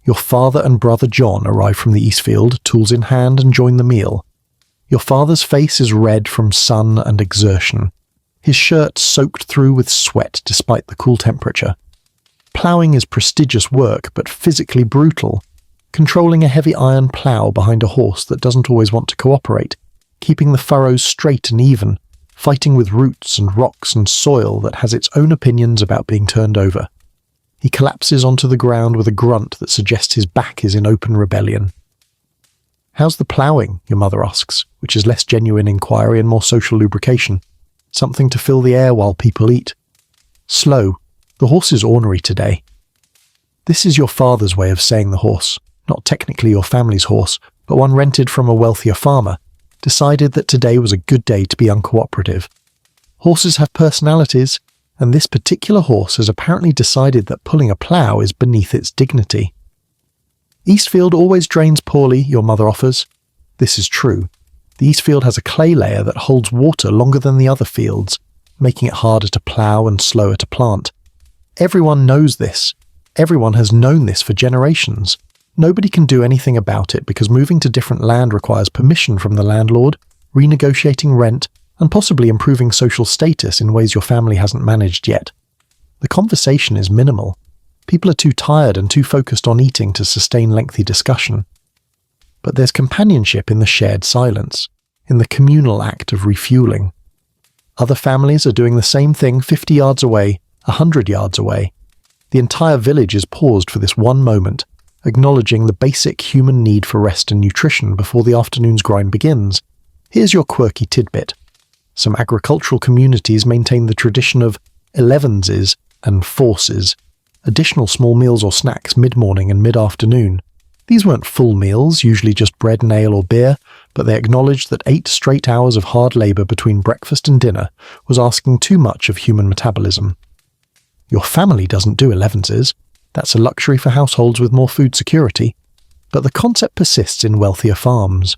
Your father and brother John arrive from the Eastfield, tools in hand, and join the meal. Your father's face is red from sun and exertion. his shirt soaked through with sweat despite the cool temperature. Ploughing is prestigious work, but physically brutal. Controlling a heavy iron plough behind a horse that doesn't always want to cooperate, keeping the furrows straight and even, fighting with roots and rocks and soil that has its own opinions about being turned over. He collapses onto the ground with a grunt that suggests his back is in open rebellion. "How's the ploughing?" your mother asks, which is less genuine inquiry and more social lubrication. Something to fill the air while people eat. "Slow. The horse is ornery today." This is your father's way of saying the horse, not technically your family's horse, but one rented from a wealthier farmer, decided that today was a good day to be uncooperative. Horses have personalities, and this particular horse has apparently decided that pulling a plough is beneath its dignity. "Eastfield always drains poorly," your mother offers. This is true. The Eastfield has a clay layer that holds water longer than the other fields, making it harder to plough and slower to plant. Everyone knows this. Everyone has known this for generations. Nobody can do anything about it because moving to different land requires permission from the landlord, renegotiating rent, and possibly improving social status in ways your family hasn't managed yet. The conversation is minimal. People are too tired and too focused on eating to sustain lengthy discussion. But there's companionship in the shared silence, in the communal act of refueling. Other families are doing the same thing 50 yards away, 100 yards away. The entire village is paused for this one moment, acknowledging the basic human need for rest and nutrition before the afternoon's grind begins. Here's your quirky tidbit. Some agricultural communities maintain the tradition of 11s and forces, additional small meals or snacks mid-morning and mid-afternoon. These weren't full meals, usually just bread and ale or beer, but they acknowledged that 8 straight hours of hard labour between breakfast and dinner was asking too much of human metabolism. Your family doesn't do 11s. That's a luxury for households with more food security. But the concept persists in wealthier farms.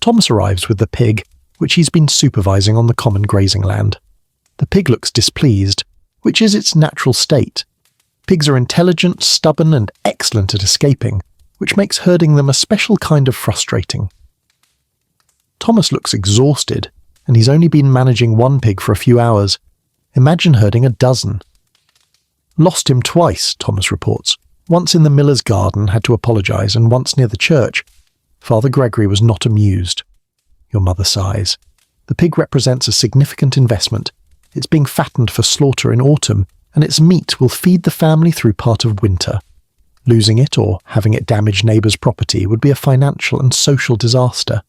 Thomas arrives with the pig, which he's been supervising on the common grazing land. The pig looks displeased, which is its natural state. Pigs are intelligent, stubborn, and excellent at escaping, which makes herding them a special kind of frustrating. Thomas looks exhausted, and he's only been managing one pig for a few hours. Imagine herding a dozen. "Lost him twice," Thomas reports. "Once in the miller's garden, had to apologise, and once near the church." Father Gregory was not amused. Your mother sighs. The pig represents a significant investment. It's being fattened for slaughter in autumn, and its meat will feed the family through part of winter. Losing it or having it damage neighbours' property would be a financial and social disaster.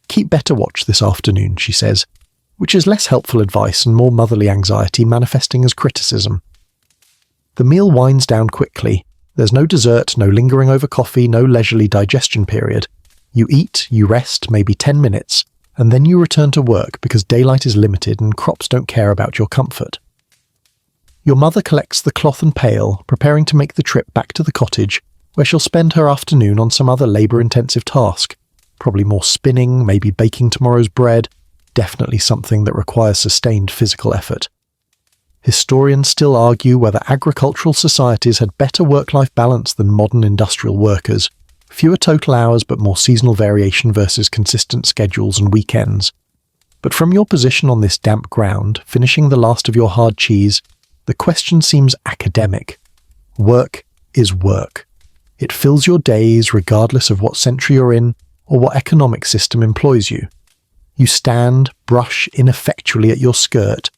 "Keep better watch this afternoon," she says, which is less helpful advice and more motherly anxiety manifesting as criticism. The meal winds down quickly. There's no dessert, no lingering over coffee, no leisurely digestion period. You eat, you rest, maybe 10 minutes, and then you return to work because daylight is limited and crops don't care about your comfort. Your mother collects the cloth and pail, preparing to make the trip back to the cottage, where she'll spend her afternoon on some other labour-intensive task. Probably more spinning, maybe baking tomorrow's bread, definitely something that requires sustained physical effort. Historians still argue whether agricultural societies had better work-life balance than modern industrial workers. Fewer total hours but more seasonal variation versus consistent schedules and weekends. But from your position on this damp ground, finishing the last of your hard cheese, the question seems academic. Work is work. It fills your days regardless of what century you're in or what economic system employs you. You stand, brush ineffectually at your skirt.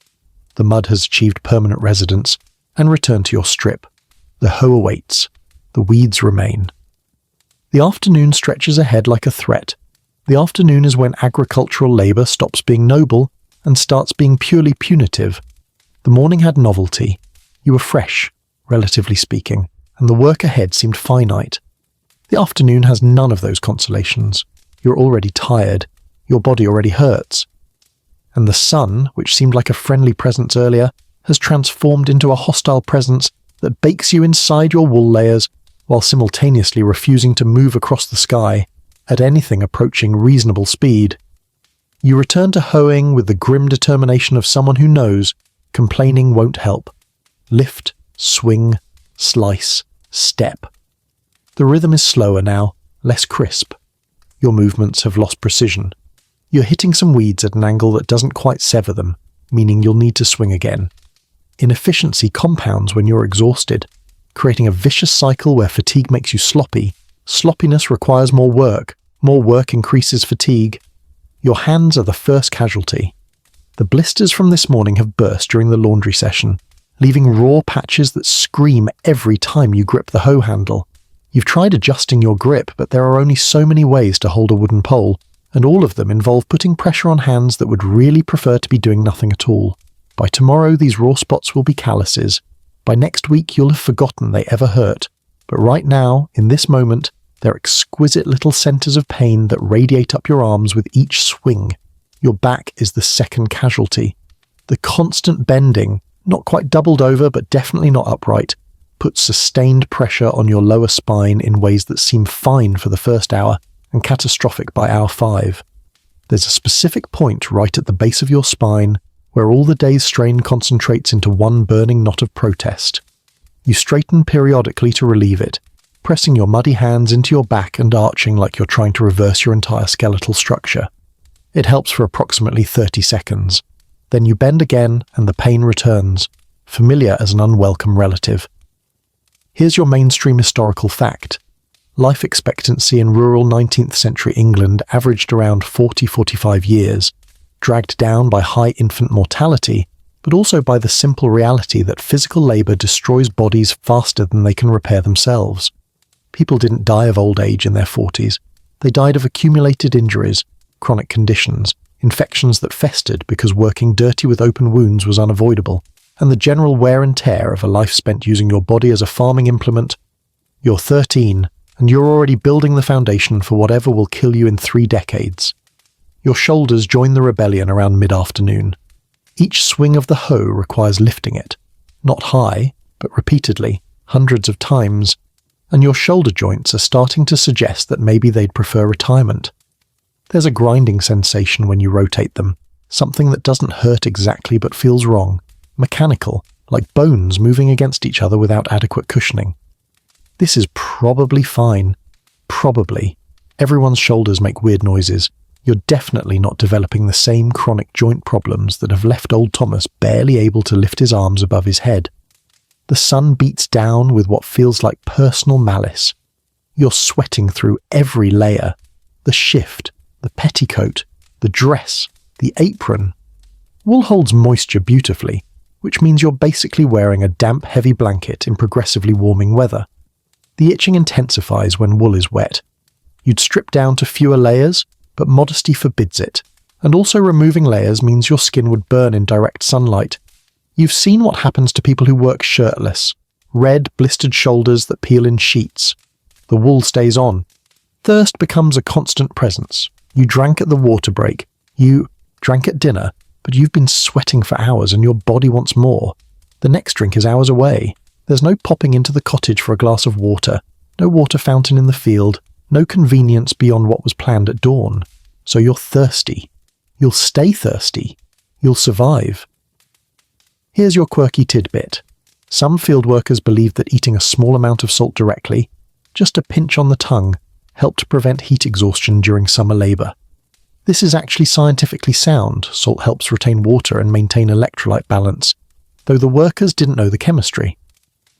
The mud has achieved permanent residence, and return to your strip. The hoe awaits. The weeds remain. The afternoon stretches ahead like a threat. The afternoon is when agricultural labour stops being noble and starts being purely punitive. The morning had novelty. You were fresh, relatively speaking, and the work ahead seemed finite. The afternoon has none of those consolations. You're already tired. Your body already hurts. And the sun, which seemed like a friendly presence earlier, has transformed into a hostile presence that bakes you inside your wool layers while simultaneously refusing to move across the sky at anything approaching reasonable speed. You return to hoeing with the grim determination of someone who knows complaining won't help. Lift, swing, slice, step. The rhythm is slower now, less crisp. Your movements have lost precision. You're hitting some weeds at an angle that doesn't quite sever them, meaning you'll need to swing again. Inefficiency compounds when you're exhausted, creating a vicious cycle where fatigue makes you sloppy. Sloppiness requires more work increases fatigue. Your hands are the first casualty. The blisters from this morning have burst during the laundry session, leaving raw patches that scream every time you grip the hoe handle. You've tried adjusting your grip, but there are only so many ways to hold a wooden pole, and all of them involve putting pressure on hands that would really prefer to be doing nothing at all. By tomorrow, these raw spots will be calluses. By next week, you'll have forgotten they ever hurt. But right now, in this moment, they're exquisite little centers of pain that radiate up your arms with each swing. Your back is the second casualty. The constant bending, not quite doubled over but definitely not upright, puts sustained pressure on your lower spine in ways that seem fine for the first hour and catastrophic by hour 5. There's a specific point right at the base of your spine where all the day's strain concentrates into one burning knot of protest. You straighten periodically to relieve it, pressing your muddy hands into your back and arching like you're trying to reverse your entire skeletal structure. It helps for approximately 30 seconds. Then you bend again and the pain returns, familiar as an unwelcome relative. Here's your mainstream historical fact. Life expectancy in rural 19th century England averaged around 40-45 years, dragged down by high infant mortality, but also by the simple reality that physical labour destroys bodies faster than they can repair themselves. People didn't die of old age in their 40s. They died of accumulated injuries, chronic conditions, infections that festered because working dirty with open wounds was unavoidable, and the general wear and tear of a life spent using your body as a farming implement. You're 13, and you're already building the foundation for whatever will kill you in 3 decades. Your shoulders join the rebellion around mid-afternoon. Each swing of the hoe requires lifting it, not high, but repeatedly, hundreds of times, and your shoulder joints are starting to suggest that maybe they'd prefer retirement. There's a grinding sensation when you rotate them, something that doesn't hurt exactly but feels wrong, mechanical, like bones moving against each other without adequate cushioning. This is probably fine. Probably. Everyone's shoulders make weird noises. You're definitely not developing the same chronic joint problems that have left old Thomas barely able to lift his arms above his head. The sun beats down with what feels like personal malice. You're sweating through every layer. The shift, the petticoat, the dress, the apron. Wool holds moisture beautifully, which means you're basically wearing a damp, heavy blanket in progressively warming weather. The itching intensifies when wool is wet. You'd strip down to fewer layers, but modesty forbids it, and also removing layers means your skin would burn in direct sunlight. You've seen what happens to people who work shirtless. Red, blistered shoulders that peel in sheets. The wool stays on. Thirst becomes a constant presence. You drank at the water break. You drank at dinner, but you've been sweating for hours and your body wants more. The next drink is hours away. There's no popping into the cottage for a glass of water, no water fountain in the field, no convenience beyond what was planned at dawn. So you're thirsty. You'll stay thirsty. You'll survive. Here's your quirky tidbit. Some field workers believe that eating a small amount of salt directly, just a pinch on the tongue, helped to prevent heat exhaustion during summer labour. This is actually scientifically sound. Salt helps retain water and maintain electrolyte balance, though the workers didn't know the chemistry.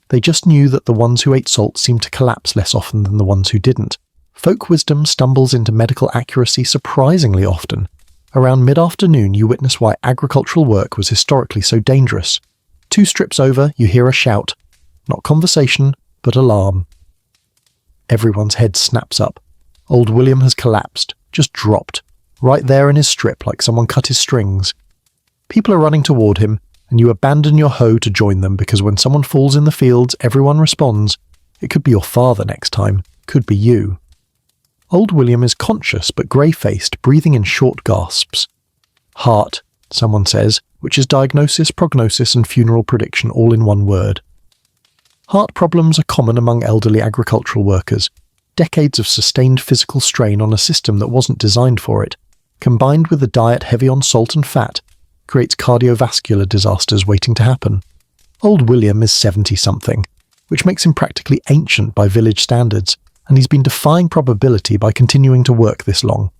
They just knew that the ones who ate salt seemed to collapse less often than the ones who didn't. Folk wisdom stumbles into medical accuracy surprisingly often. Around mid-afternoon, you witness why agricultural work was historically so dangerous. 2 strips over, you hear a shout. Not conversation, but alarm. Everyone's head snaps up. Old William has collapsed, just dropped, right there in his strip like someone cut his strings. People are running toward him, and you abandon your hoe to join them because when someone falls in the fields, everyone responds. It could be your father next time, could be you. Old William is conscious but grey-faced, breathing in short gasps. Heart, someone says, which is diagnosis, prognosis and funeral prediction all in one word. Heart problems are common among elderly agricultural workers. Decades of sustained physical strain on a system that wasn't designed for it, combined with a diet heavy on salt and fat, creates cardiovascular disasters waiting to happen. Old William is 70-something, which makes him practically ancient by village standards, and he's been defying probability by continuing to work this long.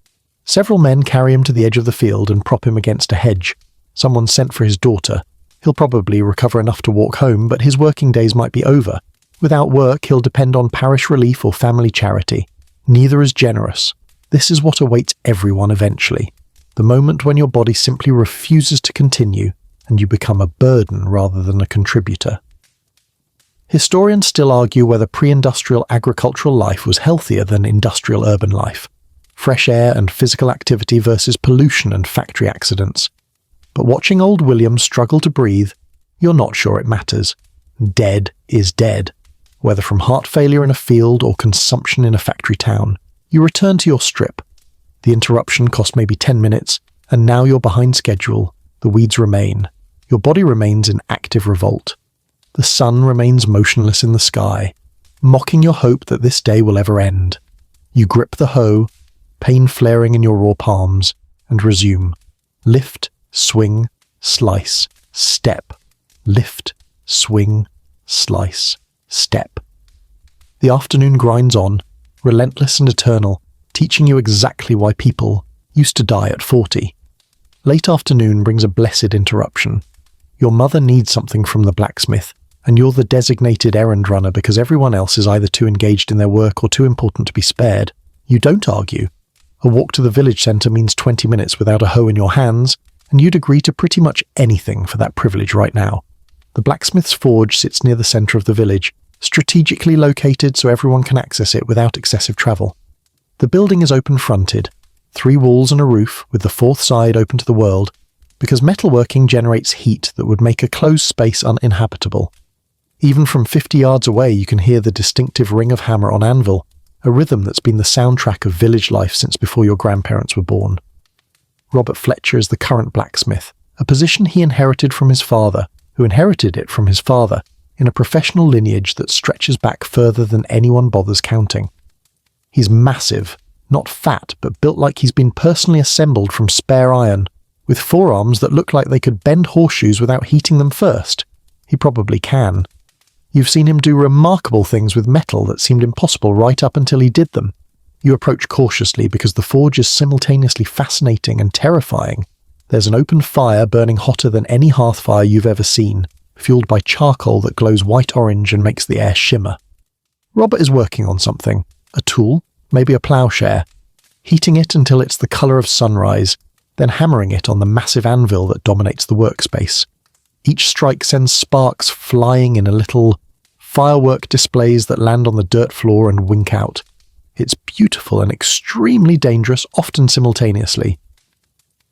Several men carry him to the edge of the field and prop him against a hedge. Someone sent for his daughter. He'll probably recover enough to walk home, but his working days might be over. Without work, he'll depend on parish relief or family charity. Neither is generous. This is what awaits everyone eventually. The moment when your body simply refuses to continue and you become a burden rather than a contributor. Historians still argue whether pre-industrial agricultural life was healthier than industrial urban life. Fresh air and physical activity versus pollution and factory accidents. But watching old William struggle to breathe, you're not sure it matters. Dead is dead. Whether from heart failure in a field or consumption in a factory town, you return to your strip. The interruption cost maybe 10 minutes, and now you're behind schedule. The weeds remain. Your body remains in active revolt. The sun remains motionless in the sky, mocking your hope that this day will ever end. You grip the hoe, pain flaring in your raw palms, and resume. Lift, swing, slice, step. Lift, swing, slice, step. The afternoon grinds on, relentless and eternal, teaching you exactly why people used to die at 40. Late afternoon brings a blessed interruption. Your mother needs something from the blacksmith, and you're the designated errand runner because everyone else is either too engaged in their work or too important to be spared. You don't argue. A walk to the village centre means 20 minutes without a hoe in your hands, and you'd agree to pretty much anything for that privilege right now. The blacksmith's forge sits near the centre of the village, strategically located so everyone can access it without excessive travel. The building is open-fronted, 3 walls and a roof, with the 4th side open to the world, because metalworking generates heat that would make a closed space uninhabitable. Even from 50 yards away you can hear the distinctive ring of hammer on anvil, a rhythm that's been the soundtrack of village life since before your grandparents were born. Robert Fletcher is the current blacksmith, a position he inherited from his father, who inherited it from his father, in a professional lineage that stretches back further than anyone bothers counting. He's massive, not fat, but built like he's been personally assembled from spare iron, with forearms that look like they could bend horseshoes without heating them first. He probably can. You've seen him do remarkable things with metal that seemed impossible right up until he did them. You approach cautiously because the forge is simultaneously fascinating and terrifying. There's an open fire burning hotter than any hearth fire you've ever seen, fueled by charcoal that glows white-orange and makes the air shimmer. Robert is working on something. A tool, maybe a ploughshare. Heating it until it's the colour of sunrise, then hammering it on the massive anvil that dominates the workspace. Each strike sends sparks flying in a little firework displays that land on the dirt floor and wink out. It's beautiful and extremely dangerous, often simultaneously.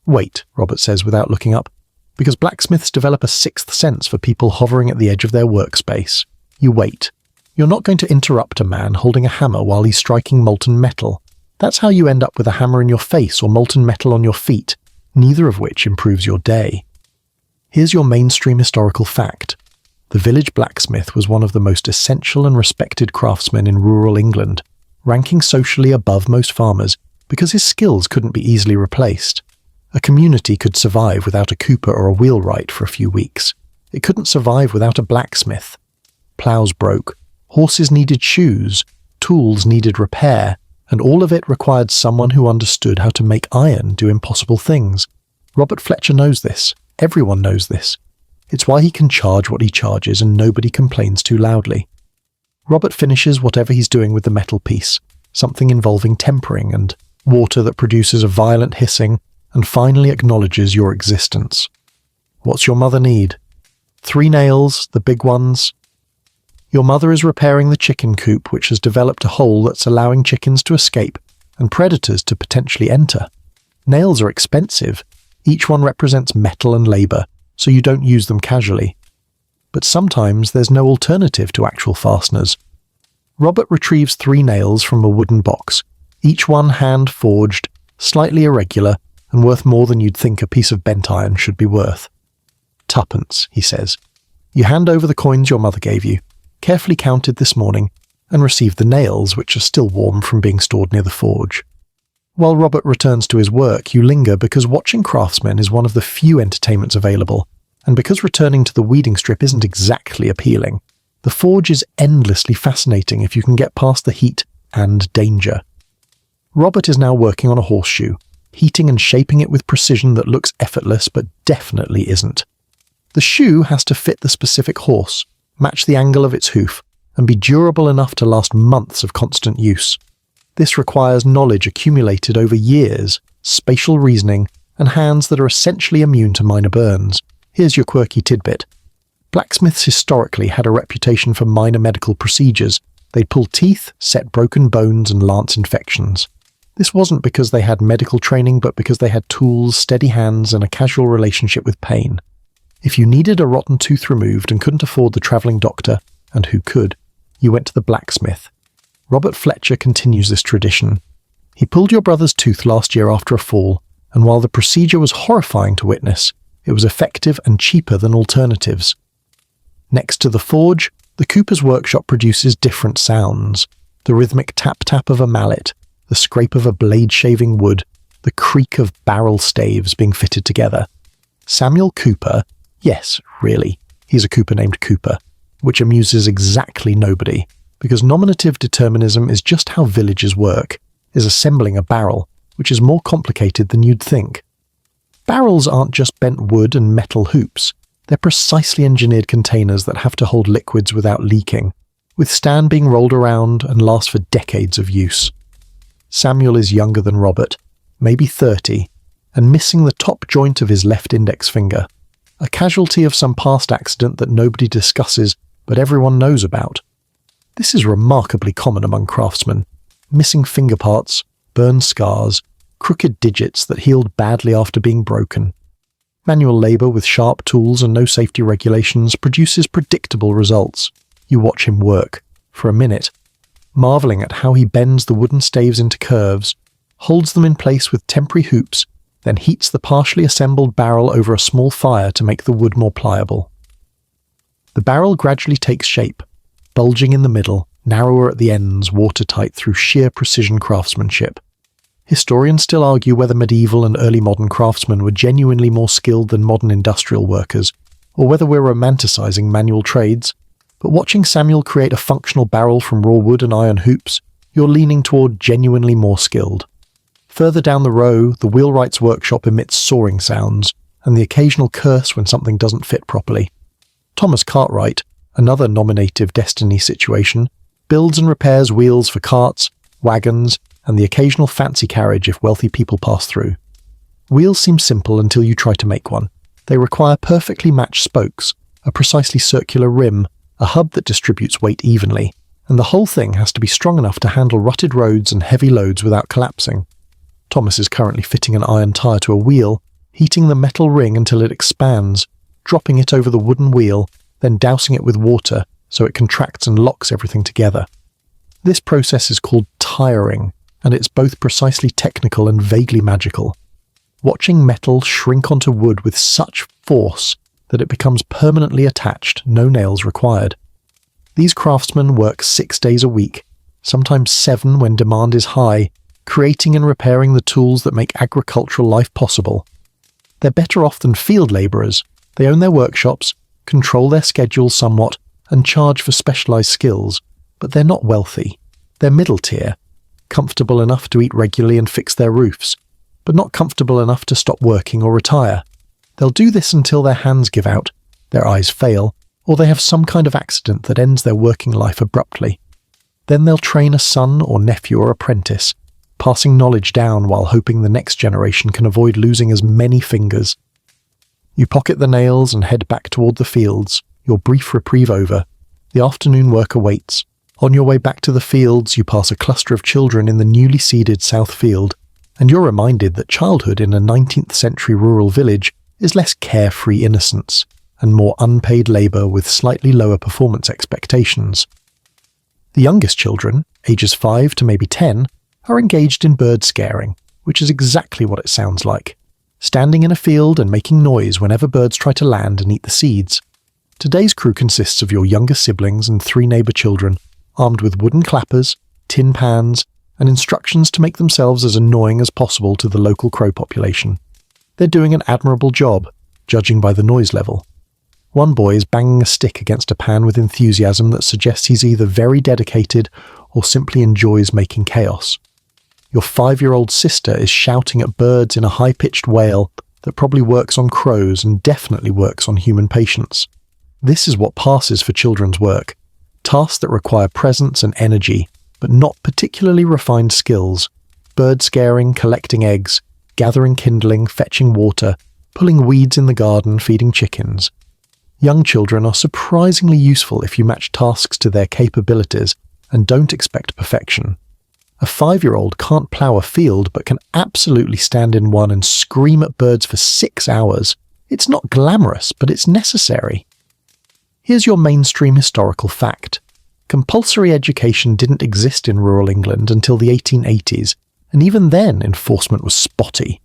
Wait, Robert says without looking up, because blacksmiths develop a 6th sense for people hovering at the edge of their workspace. You wait. You're not going to interrupt a man holding a hammer while he's striking molten metal. That's how you end up with a hammer in your face or molten metal on your feet, neither of which improves your day. Here's your mainstream historical fact. The village blacksmith was one of the most essential and respected craftsmen in rural England, ranking socially above most farmers because his skills couldn't be easily replaced. A community could survive without a cooper or a wheelwright for a few weeks. It couldn't survive without a blacksmith. Ploughs broke, horses needed shoes, tools needed repair, and all of it required someone who understood how to make iron do impossible things. Robert Fletcher knows this. Everyone knows this. It's why he can charge what he charges and nobody complains too loudly. Robert finishes whatever he's doing with the metal piece, something involving tempering and water that produces a violent hissing, and finally acknowledges your existence. What's your mother need? 3 nails, the big ones. Your mother is repairing the chicken coop, which has developed a hole that's allowing chickens to escape and predators to potentially enter. Nails are expensive. Each one represents metal and labour, so you don't use them casually. But sometimes there's no alternative to actual fasteners. Robert retrieves 3 nails from a wooden box, each one hand-forged, slightly irregular, and worth more than you'd think a piece of bent iron should be worth. 2pence, he says. You hand over the coins your mother gave you, carefully counted this morning, and receive the nails, which are still warm from being stored near the forge. While Robert returns to his work, you linger because watching craftsmen is one of the few entertainments available, and because returning to the weeding strip isn't exactly appealing. The forge is endlessly fascinating if you can get past the heat and danger. Robert is now working on a horseshoe, heating and shaping it with precision that looks effortless but definitely isn't. The shoe has to fit the specific horse, match the angle of its hoof, and be durable enough to last months of constant use. This requires knowledge accumulated over years, spatial reasoning, and hands that are essentially immune to minor burns. Here's your quirky tidbit. Blacksmiths historically had a reputation for minor medical procedures. They'd pull teeth, set broken bones, and lance infections. This wasn't because they had medical training, but because they had tools, steady hands, and a casual relationship with pain. If you needed a rotten tooth removed and couldn't afford the travelling doctor, and who could, you went to the blacksmith. Robert Fletcher continues this tradition. He pulled your brother's tooth last year after a fall, and while the procedure was horrifying to witness, it was effective and cheaper than alternatives. Next to the forge, the cooper's workshop produces different sounds. The rhythmic tap-tap of a mallet, the scrape of a blade shaving wood, the creak of barrel staves being fitted together. Samuel Cooper, yes, really, he's a cooper named Cooper, which amuses exactly nobody, because nominative determinism is just how villages work, is assembling a barrel, which is more complicated than you'd think. Barrels aren't just bent wood and metal hoops. They're precisely engineered containers that have to hold liquids without leaking, withstand being rolled around and last for decades of use. Samuel is younger than Robert, maybe 30, and missing the top joint of his left index finger, a casualty of some past accident that nobody discusses but everyone knows about. This is remarkably common among craftsmen. Missing finger parts, burned scars, crooked digits that healed badly after being broken. Manual labour with sharp tools and no safety regulations produces predictable results. You watch him work, for a minute, marvelling at how he bends the wooden staves into curves, holds them in place with temporary hoops, then heats the partially assembled barrel over a small fire to make the wood more pliable. The barrel gradually takes shape, bulging in the middle, narrower at the ends, watertight through sheer precision craftsmanship. Historians still argue whether medieval and early modern craftsmen were genuinely more skilled than modern industrial workers, or whether we're romanticising manual trades, but watching Samuel create a functional barrel from raw wood and iron hoops, you're leaning toward genuinely more skilled. Further down the row, the wheelwright's workshop emits soaring sounds, and the occasional curse when something doesn't fit properly. Thomas Cartwright, another nominative destiny situation, builds and repairs wheels for carts, wagons, and the occasional fancy carriage if wealthy people pass through. Wheels seem simple until you try to make one. They require perfectly matched spokes, a precisely circular rim, a hub that distributes weight evenly, and the whole thing has to be strong enough to handle rutted roads and heavy loads without collapsing. Thomas is currently fitting an iron tyre to a wheel, heating the metal ring until it expands, dropping it over the wooden wheel, then dousing it with water so it contracts and locks everything together. This process is called tiring, and it's both precisely technical and vaguely magical. Watching metal shrink onto wood with such force that it becomes permanently attached, no nails required. These craftsmen work 6 days a week, sometimes 7 when demand is high, creating and repairing the tools that make agricultural life possible. They're better off than field labourers. They own their workshops, control their schedules somewhat, and charge for specialised skills, but they're not wealthy. They're middle tier, comfortable enough to eat regularly and fix their roofs, but not comfortable enough to stop working or retire. They'll do this until their hands give out, their eyes fail, or they have some kind of accident that ends their working life abruptly. Then they'll train a son or nephew or apprentice, passing knowledge down while hoping the next generation can avoid losing as many fingers. You pocket the nails and head back toward the fields, your brief reprieve over. The afternoon work awaits. On your way back to the fields, you pass a cluster of children in the newly seeded South Field, and you're reminded that childhood in a 19th century rural village is less carefree innocence and more unpaid labour with slightly lower performance expectations. The youngest children, ages 5 to maybe 10, are engaged in bird scaring, which is exactly what it sounds like. Standing in a field and making noise whenever birds try to land and eat the seeds. Today's crew consists of your younger siblings and 3 neighbour children, armed with wooden clappers, tin pans, and instructions to make themselves as annoying as possible to the local crow population. They're doing an admirable job, judging by the noise level. One boy is banging a stick against a pan with enthusiasm that suggests he's either very dedicated or simply enjoys making chaos. Your 5-year-old sister is shouting at birds in a high-pitched wail that probably works on crows and definitely works on human patients. This is what passes for children's work. Tasks that require presence and energy, but not particularly refined skills. Bird scaring, collecting eggs, gathering kindling, fetching water, pulling weeds in the garden, feeding chickens. Young children are surprisingly useful if you match tasks to their capabilities and don't expect perfection. A 5-year-old can't plough a field but can absolutely stand in one and scream at birds for 6 hours. It's not glamorous, but it's necessary. Here's your mainstream historical fact. Compulsory education didn't exist in rural England until the 1880s, and even then enforcement was spotty.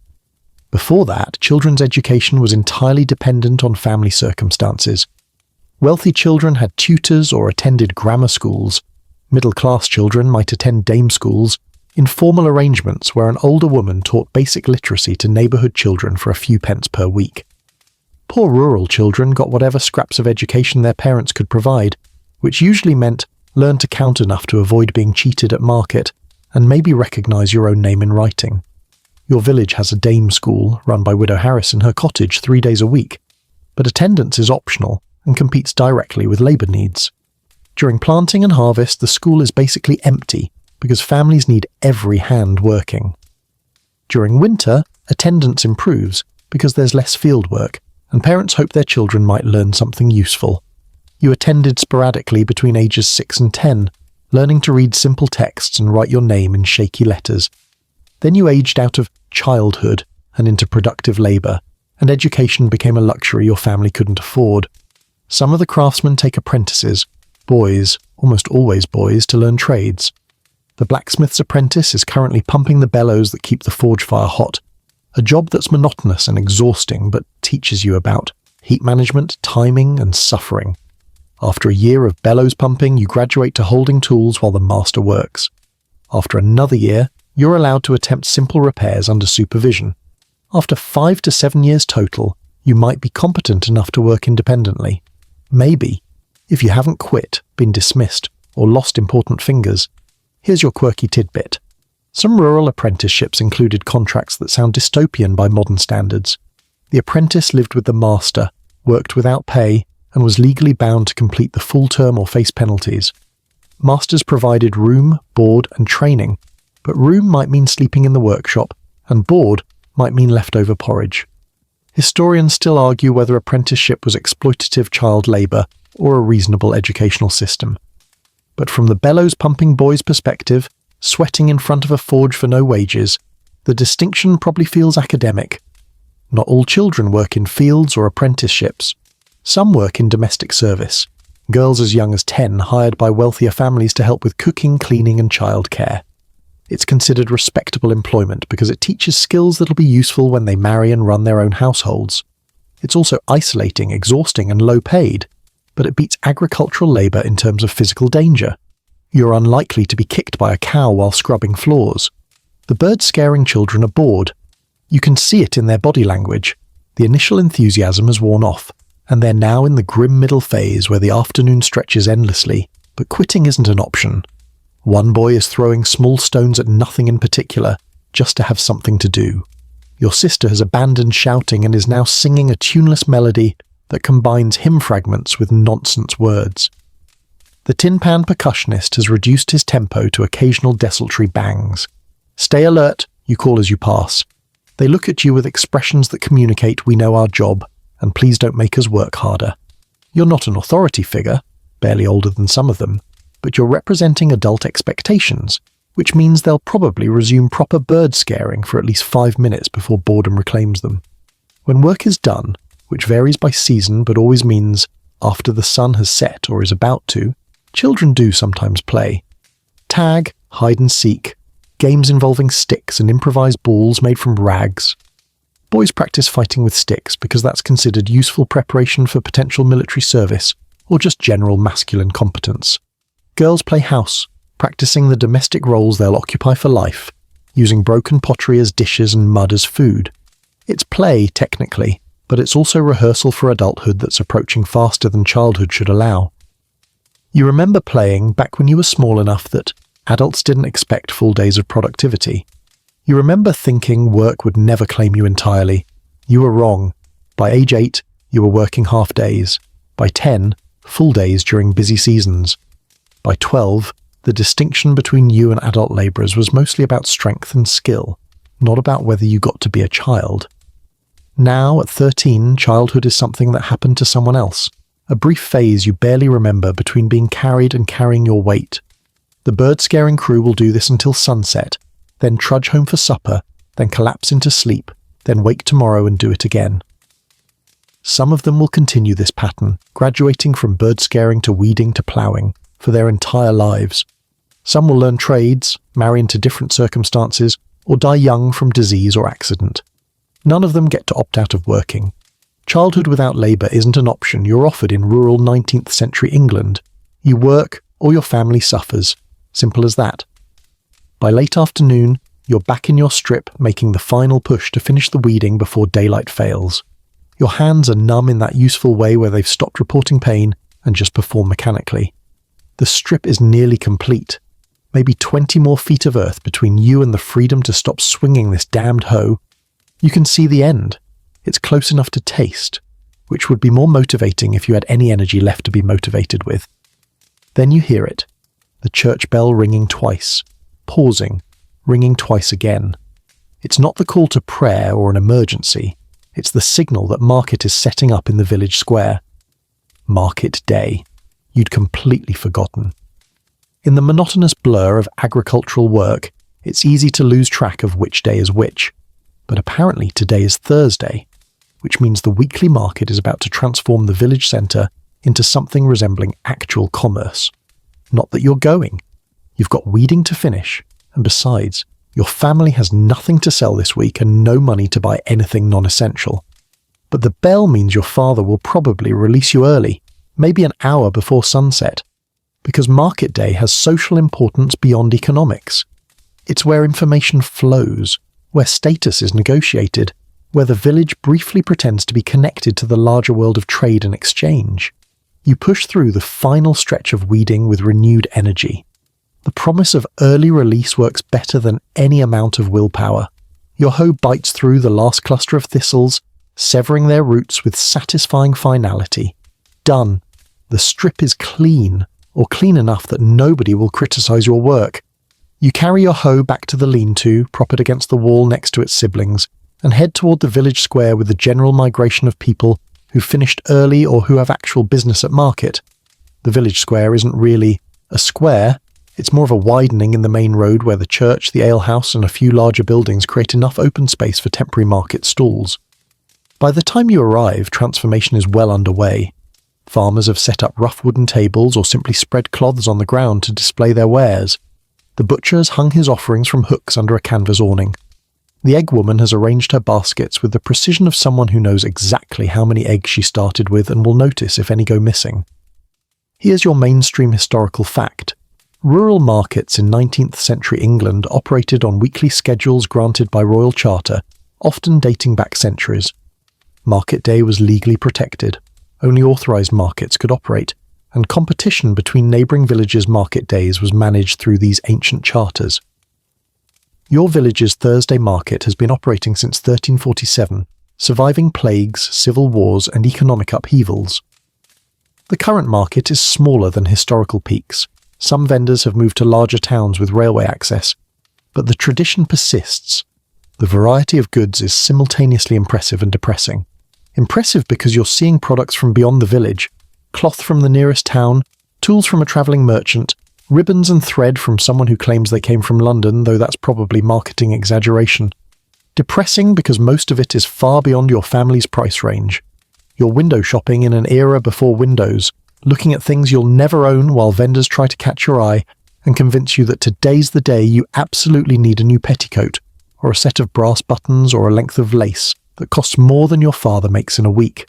Before that, children's education was entirely dependent on family circumstances. Wealthy children had tutors or attended grammar schools. Middle-class children might attend dame schools, informal arrangements where an older woman taught basic literacy to neighbourhood children for a few pence per week. Poor rural children got whatever scraps of education their parents could provide, which usually meant learn to count enough to avoid being cheated at market, and maybe recognise your own name in writing. Your village has a dame school run by Widow Harris in her cottage 3 days a week, but attendance is optional and competes directly with labour needs. During planting and harvest, the school is basically empty because families need every hand working. During winter, attendance improves because there's less field work, and parents hope their children might learn something useful. You attended sporadically between ages 6 and 10, learning to read simple texts and write your name in shaky letters. Then you aged out of childhood and into productive labour, and education became a luxury your family couldn't afford. Some of the craftsmen take apprentices, boys, almost always boys, to learn trades. The blacksmith's apprentice is currently pumping the bellows that keep the forge fire hot, a job that's monotonous and exhausting but teaches you about heat management, timing, and suffering. After a year of bellows pumping, you graduate to holding tools while the master works. After another year, you're allowed to attempt simple repairs under supervision. After 5 to 7 years total, you might be competent enough to work independently. Maybe, if you haven't quit, been dismissed, or lost important fingers. Here's your quirky tidbit. Some rural apprenticeships included contracts that sound dystopian by modern standards. The apprentice lived with the master, worked without pay, and was legally bound to complete the full term or face penalties. Masters provided room, board, and training, but room might mean sleeping in the workshop, and board might mean leftover porridge. Historians still argue whether apprenticeship was exploitative child labour or a reasonable educational system. But from the bellows-pumping boy's perspective, sweating in front of a forge for no wages, the distinction probably feels academic. Not all children work in fields or apprenticeships. Some work in domestic service, girls as young as 10 hired by wealthier families to help with cooking, cleaning and childcare. It's considered respectable employment because it teaches skills that'll be useful when they marry and run their own households. It's also isolating, exhausting and low paid, but it beats agricultural labour in terms of physical danger. You're unlikely to be kicked by a cow while scrubbing floors. The bird-scaring children are bored. You can see it in their body language. The initial enthusiasm has worn off, and they're now in the grim middle phase where the afternoon stretches endlessly, but quitting isn't an option. One boy is throwing small stones at nothing in particular, just to have something to do. Your sister has abandoned shouting and is now singing a tuneless melody that combines hymn fragments with nonsense words. The tin pan percussionist has reduced his tempo to occasional desultory bangs. Stay alert, you call as you pass. They look at you with expressions that communicate we know our job, and please don't make us work harder. You're not an authority figure, barely older than some of them, but you're representing adult expectations, which means they'll probably resume proper bird scaring for at least 5 minutes before boredom reclaims them. When work is done, which varies by season but always means after the sun has set or is about to, children do sometimes play. Tag, hide and seek, games involving sticks and improvised balls made from rags. Boys practice fighting with sticks because that's considered useful preparation for potential military service or just general masculine competence. Girls play house, practicing the domestic roles they'll occupy for life, using broken pottery as dishes and mud as food. It's play, technically, but it's also rehearsal for adulthood that's approaching faster than childhood should allow. You remember playing back when you were small enough that adults didn't expect full days of productivity, You remember thinking work would never claim you entirely. You were wrong. By age 8, you were working half days. By 10, full days during busy seasons. By 12, the distinction between you and adult labourers was mostly about strength and skill, not about whether you got to be a child. Now, at 13, childhood is something that happened to someone else, a brief phase you barely remember between being carried and carrying your weight. The bird-scaring crew will do this until sunset, then trudge home for supper, then collapse into sleep, then wake tomorrow and do it again. Some of them will continue this pattern, graduating from bird-scaring to weeding to ploughing, for their entire lives. Some will learn trades, marry into different circumstances, or die young from disease or accident. None of them get to opt out of working. Childhood without labour isn't an option you're offered in rural 19th century England. You work, or your family suffers. Simple as that. By late afternoon, you're back in your strip making the final push to finish the weeding before daylight fails. Your hands are numb in that useful way where they've stopped reporting pain and just perform mechanically. The strip is nearly complete. Maybe 20 more feet of earth between you and the freedom to stop swinging this damned hoe. You can see the end. It's close enough to taste, which would be more motivating if you had any energy left to be motivated with. Then you hear it, the church bell ringing twice, pausing, ringing twice again. It's not the call to prayer or an emergency. It's the signal that market is setting up in the village square. Market day. You'd completely forgotten. In the monotonous blur of agricultural work, it's easy to lose track of which day is which. But apparently today is Thursday, which means the weekly market is about to transform the village centre into something resembling actual commerce. Not that you're going. You've got weeding to finish, and besides, your family has nothing to sell this week and no money to buy anything non-essential. But the bell means your father will probably release you early, maybe an hour before sunset, because market day has social importance beyond economics. It's where information flows, where status is negotiated, where the village briefly pretends to be connected to the larger world of trade and exchange. You push through the final stretch of weeding with renewed energy. The promise of early release works better than any amount of willpower. Your hoe bites through the last cluster of thistles, severing their roots with satisfying finality. Done. The strip is clean, or clean enough that nobody will criticize your work. You carry your hoe back to the lean-to, prop it against the wall next to its siblings, and head toward the village square with the general migration of people who finished early or who have actual business at market. The village square isn't really a square. It's more of a widening in the main road where the church, the alehouse, and a few larger buildings create enough open space for temporary market stalls. By the time you arrive, transformation is well underway. Farmers have set up rough wooden tables or simply spread cloths on the ground to display their wares. The butcher has hung his offerings from hooks under a canvas awning. The egg woman has arranged her baskets with the precision of someone who knows exactly how many eggs she started with and will notice if any go missing. Here's your mainstream historical fact. Rural markets in 19th century England operated on weekly schedules granted by royal charter, often dating back centuries. Market day was legally protected. Only authorised markets could operate, and competition between neighbouring villages' market days was managed through these ancient charters. Your village's Thursday market has been operating since 1347, surviving plagues, civil wars, and economic upheavals. The current market is smaller than historical peaks. Some vendors have moved to larger towns with railway access, but the tradition persists. The variety of goods is simultaneously impressive and depressing. Impressive because you're seeing products from beyond the village, cloth from the nearest town, tools from a travelling merchant, ribbons and thread from someone who claims they came from London, though that's probably marketing exaggeration. Depressing because most of it is far beyond your family's price range. You're window shopping in an era before windows, looking at things you'll never own while vendors try to catch your eye and convince you that today's the day you absolutely need a new petticoat, or a set of brass buttons or a length of lace that costs more than your father makes in a week.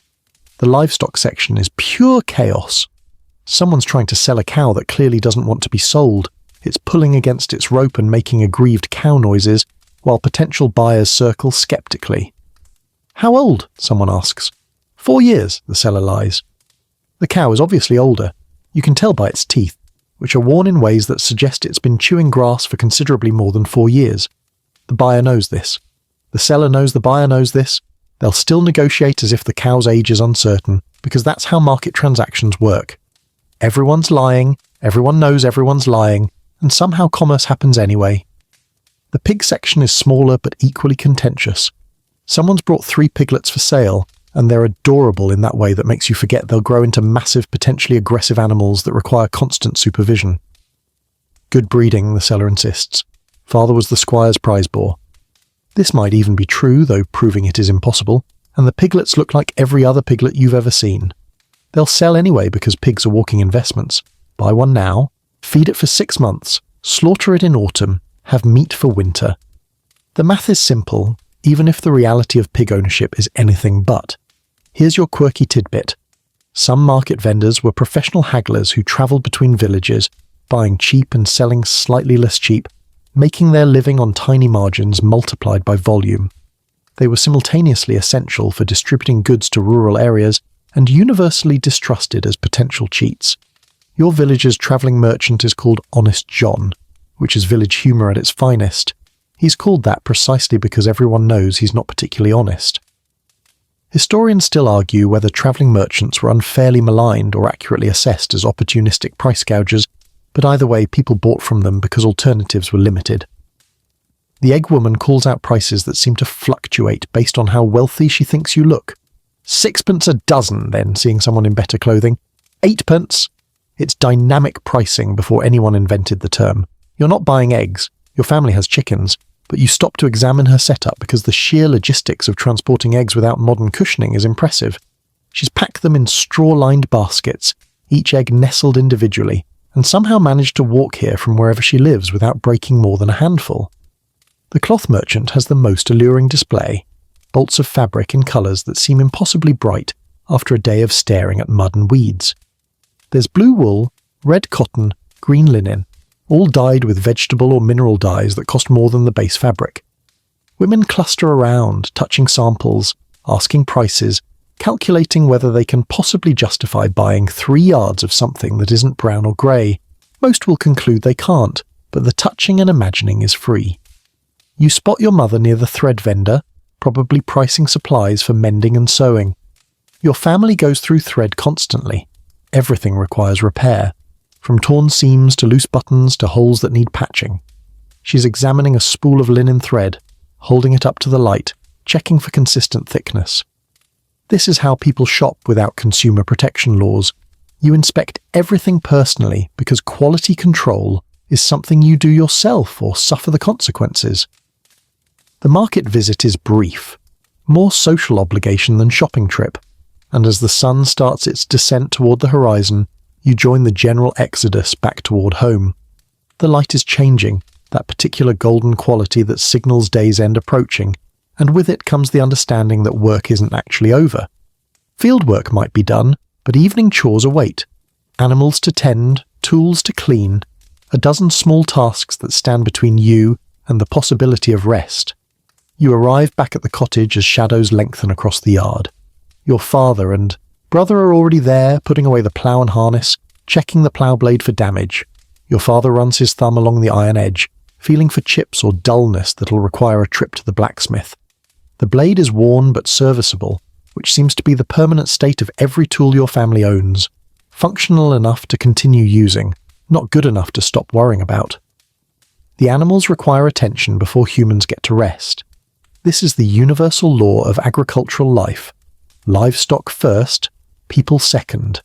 The livestock section is pure chaos. Someone's trying to sell a cow that clearly doesn't want to be sold. It's pulling against its rope and making aggrieved cow noises, while potential buyers circle skeptically. "How old?" someone asks. 4 years, the seller lies. The cow is obviously older. You can tell by its teeth, which are worn in ways that suggest it's been chewing grass for considerably more than 4 years. The buyer knows this. The seller knows the buyer knows this. They'll still negotiate as if the cow's age is uncertain, because that's how market transactions work. Everyone's lying, everyone knows everyone's lying, and somehow commerce happens anyway. The pig section is smaller but equally contentious. Someone's brought 3 piglets for sale, and they're adorable in that way that makes you forget they'll grow into massive, potentially aggressive animals that require constant supervision. Good breeding, the seller insists. Father was the squire's prize boar. This might even be true, though proving it is impossible, and the piglets look like every other piglet you've ever seen. They'll sell anyway because pigs are walking investments. Buy one now, feed it for 6 months, slaughter it in autumn, have meat for winter. The math is simple, even if the reality of pig ownership is anything but. Here's your quirky tidbit. Some market vendors were professional hagglers who travelled between villages, buying cheap and selling slightly less cheap, making their living on tiny margins multiplied by volume. They were simultaneously essential for distributing goods to rural areas and universally distrusted as potential cheats. Your village's travelling merchant is called Honest John, which is village humour at its finest. He's called that precisely because everyone knows he's not particularly honest. Historians still argue whether travelling merchants were unfairly maligned or accurately assessed as opportunistic price gougers, but either way people bought from them because alternatives were limited. The egg woman calls out prices that seem to fluctuate based on how wealthy she thinks you look. 6pence a dozen, then, seeing someone in better clothing. 8pence. It's dynamic pricing before anyone invented the term. You're not buying eggs, your family has chickens, but you stop to examine her setup because the sheer logistics of transporting eggs without modern cushioning is impressive. She's packed them in straw-lined baskets, each egg nestled individually, and somehow managed to walk here from wherever she lives without breaking more than a handful. The cloth merchant has the most alluring display, bolts of fabric in colours that seem impossibly bright after a day of staring at mud and weeds. There's blue wool, red cotton, green linen, all dyed with vegetable or mineral dyes that cost more than the base fabric. Women cluster around, touching samples, asking prices, calculating whether they can possibly justify buying 3 yards of something that isn't brown or grey. Most will conclude they can't, but the touching and imagining is free. You spot your mother near the thread vendor, probably pricing supplies for mending and sewing. Your family goes through thread constantly. Everything requires repair, from torn seams to loose buttons to holes that need patching. She's examining a spool of linen thread, holding it up to the light, checking for consistent thickness. This is how people shop without consumer protection laws. You inspect everything personally because quality control is something you do yourself or suffer the consequences. The market visit is brief, more social obligation than shopping trip, and as the sun starts its descent toward the horizon, you join the general exodus back toward home. The light is changing, that particular golden quality that signals day's end approaching, and with it comes the understanding that work isn't actually over. Field work might be done, but evening chores await. Animals to tend, tools to clean, a dozen small tasks that stand between you and the possibility of rest. You arrive back at the cottage as shadows lengthen across the yard. Your father and brother are already there, putting away the plough and harness, checking the plough blade for damage. Your father runs his thumb along the iron edge, feeling for chips or dullness that'll require a trip to the blacksmith. The blade is worn but serviceable, which seems to be the permanent state of every tool your family owns. Functional enough to continue using, not good enough to stop worrying about. The animals require attention before humans get to rest. This is the universal law of agricultural life. Livestock first, people second.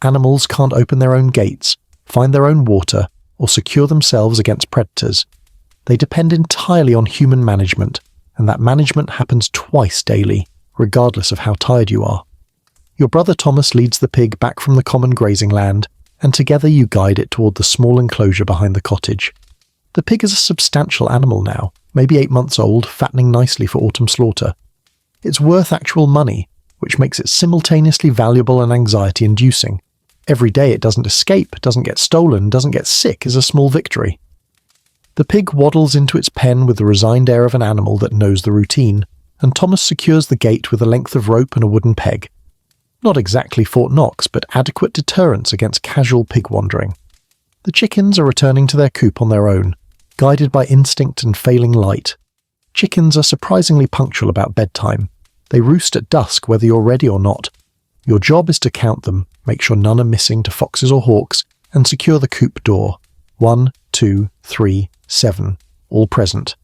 Animals can't open their own gates, find their own water, or secure themselves against predators. They depend entirely on human management, and that management happens twice daily, regardless of how tired you are. Your brother Thomas leads the pig back from the common grazing land, and together you guide it toward the small enclosure behind the cottage. The pig is a substantial animal now, maybe 8 months old, fattening nicely for autumn slaughter. It's worth actual money, which makes it simultaneously valuable and anxiety-inducing. Every day it doesn't escape, doesn't get stolen, doesn't get sick is a small victory. The pig waddles into its pen with the resigned air of an animal that knows the routine, and Thomas secures the gate with a length of rope and a wooden peg. Not exactly Fort Knox, but adequate deterrence against casual pig wandering. The chickens are returning to their coop on their own, guided by instinct and failing light. Chickens are surprisingly punctual about bedtime. They roost at dusk whether you're ready or not. Your job is to count them, make sure none are missing to foxes or hawks, and secure the coop door. 1, 2, 3, 7, all present.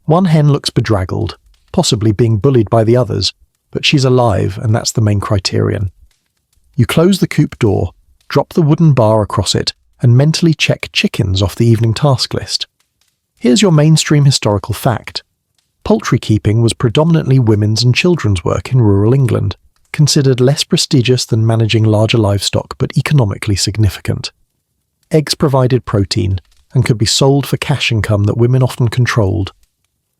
One hen looks bedraggled, possibly being bullied by the others, but she's alive and that's the main criterion. You close the coop door, drop the wooden bar across it, and mentally check chickens off the evening task list. Here's your mainstream historical fact. Poultry keeping was predominantly women's and children's work in rural England, considered less prestigious than managing larger livestock but economically significant. Eggs provided protein and could be sold for cash income that women often controlled.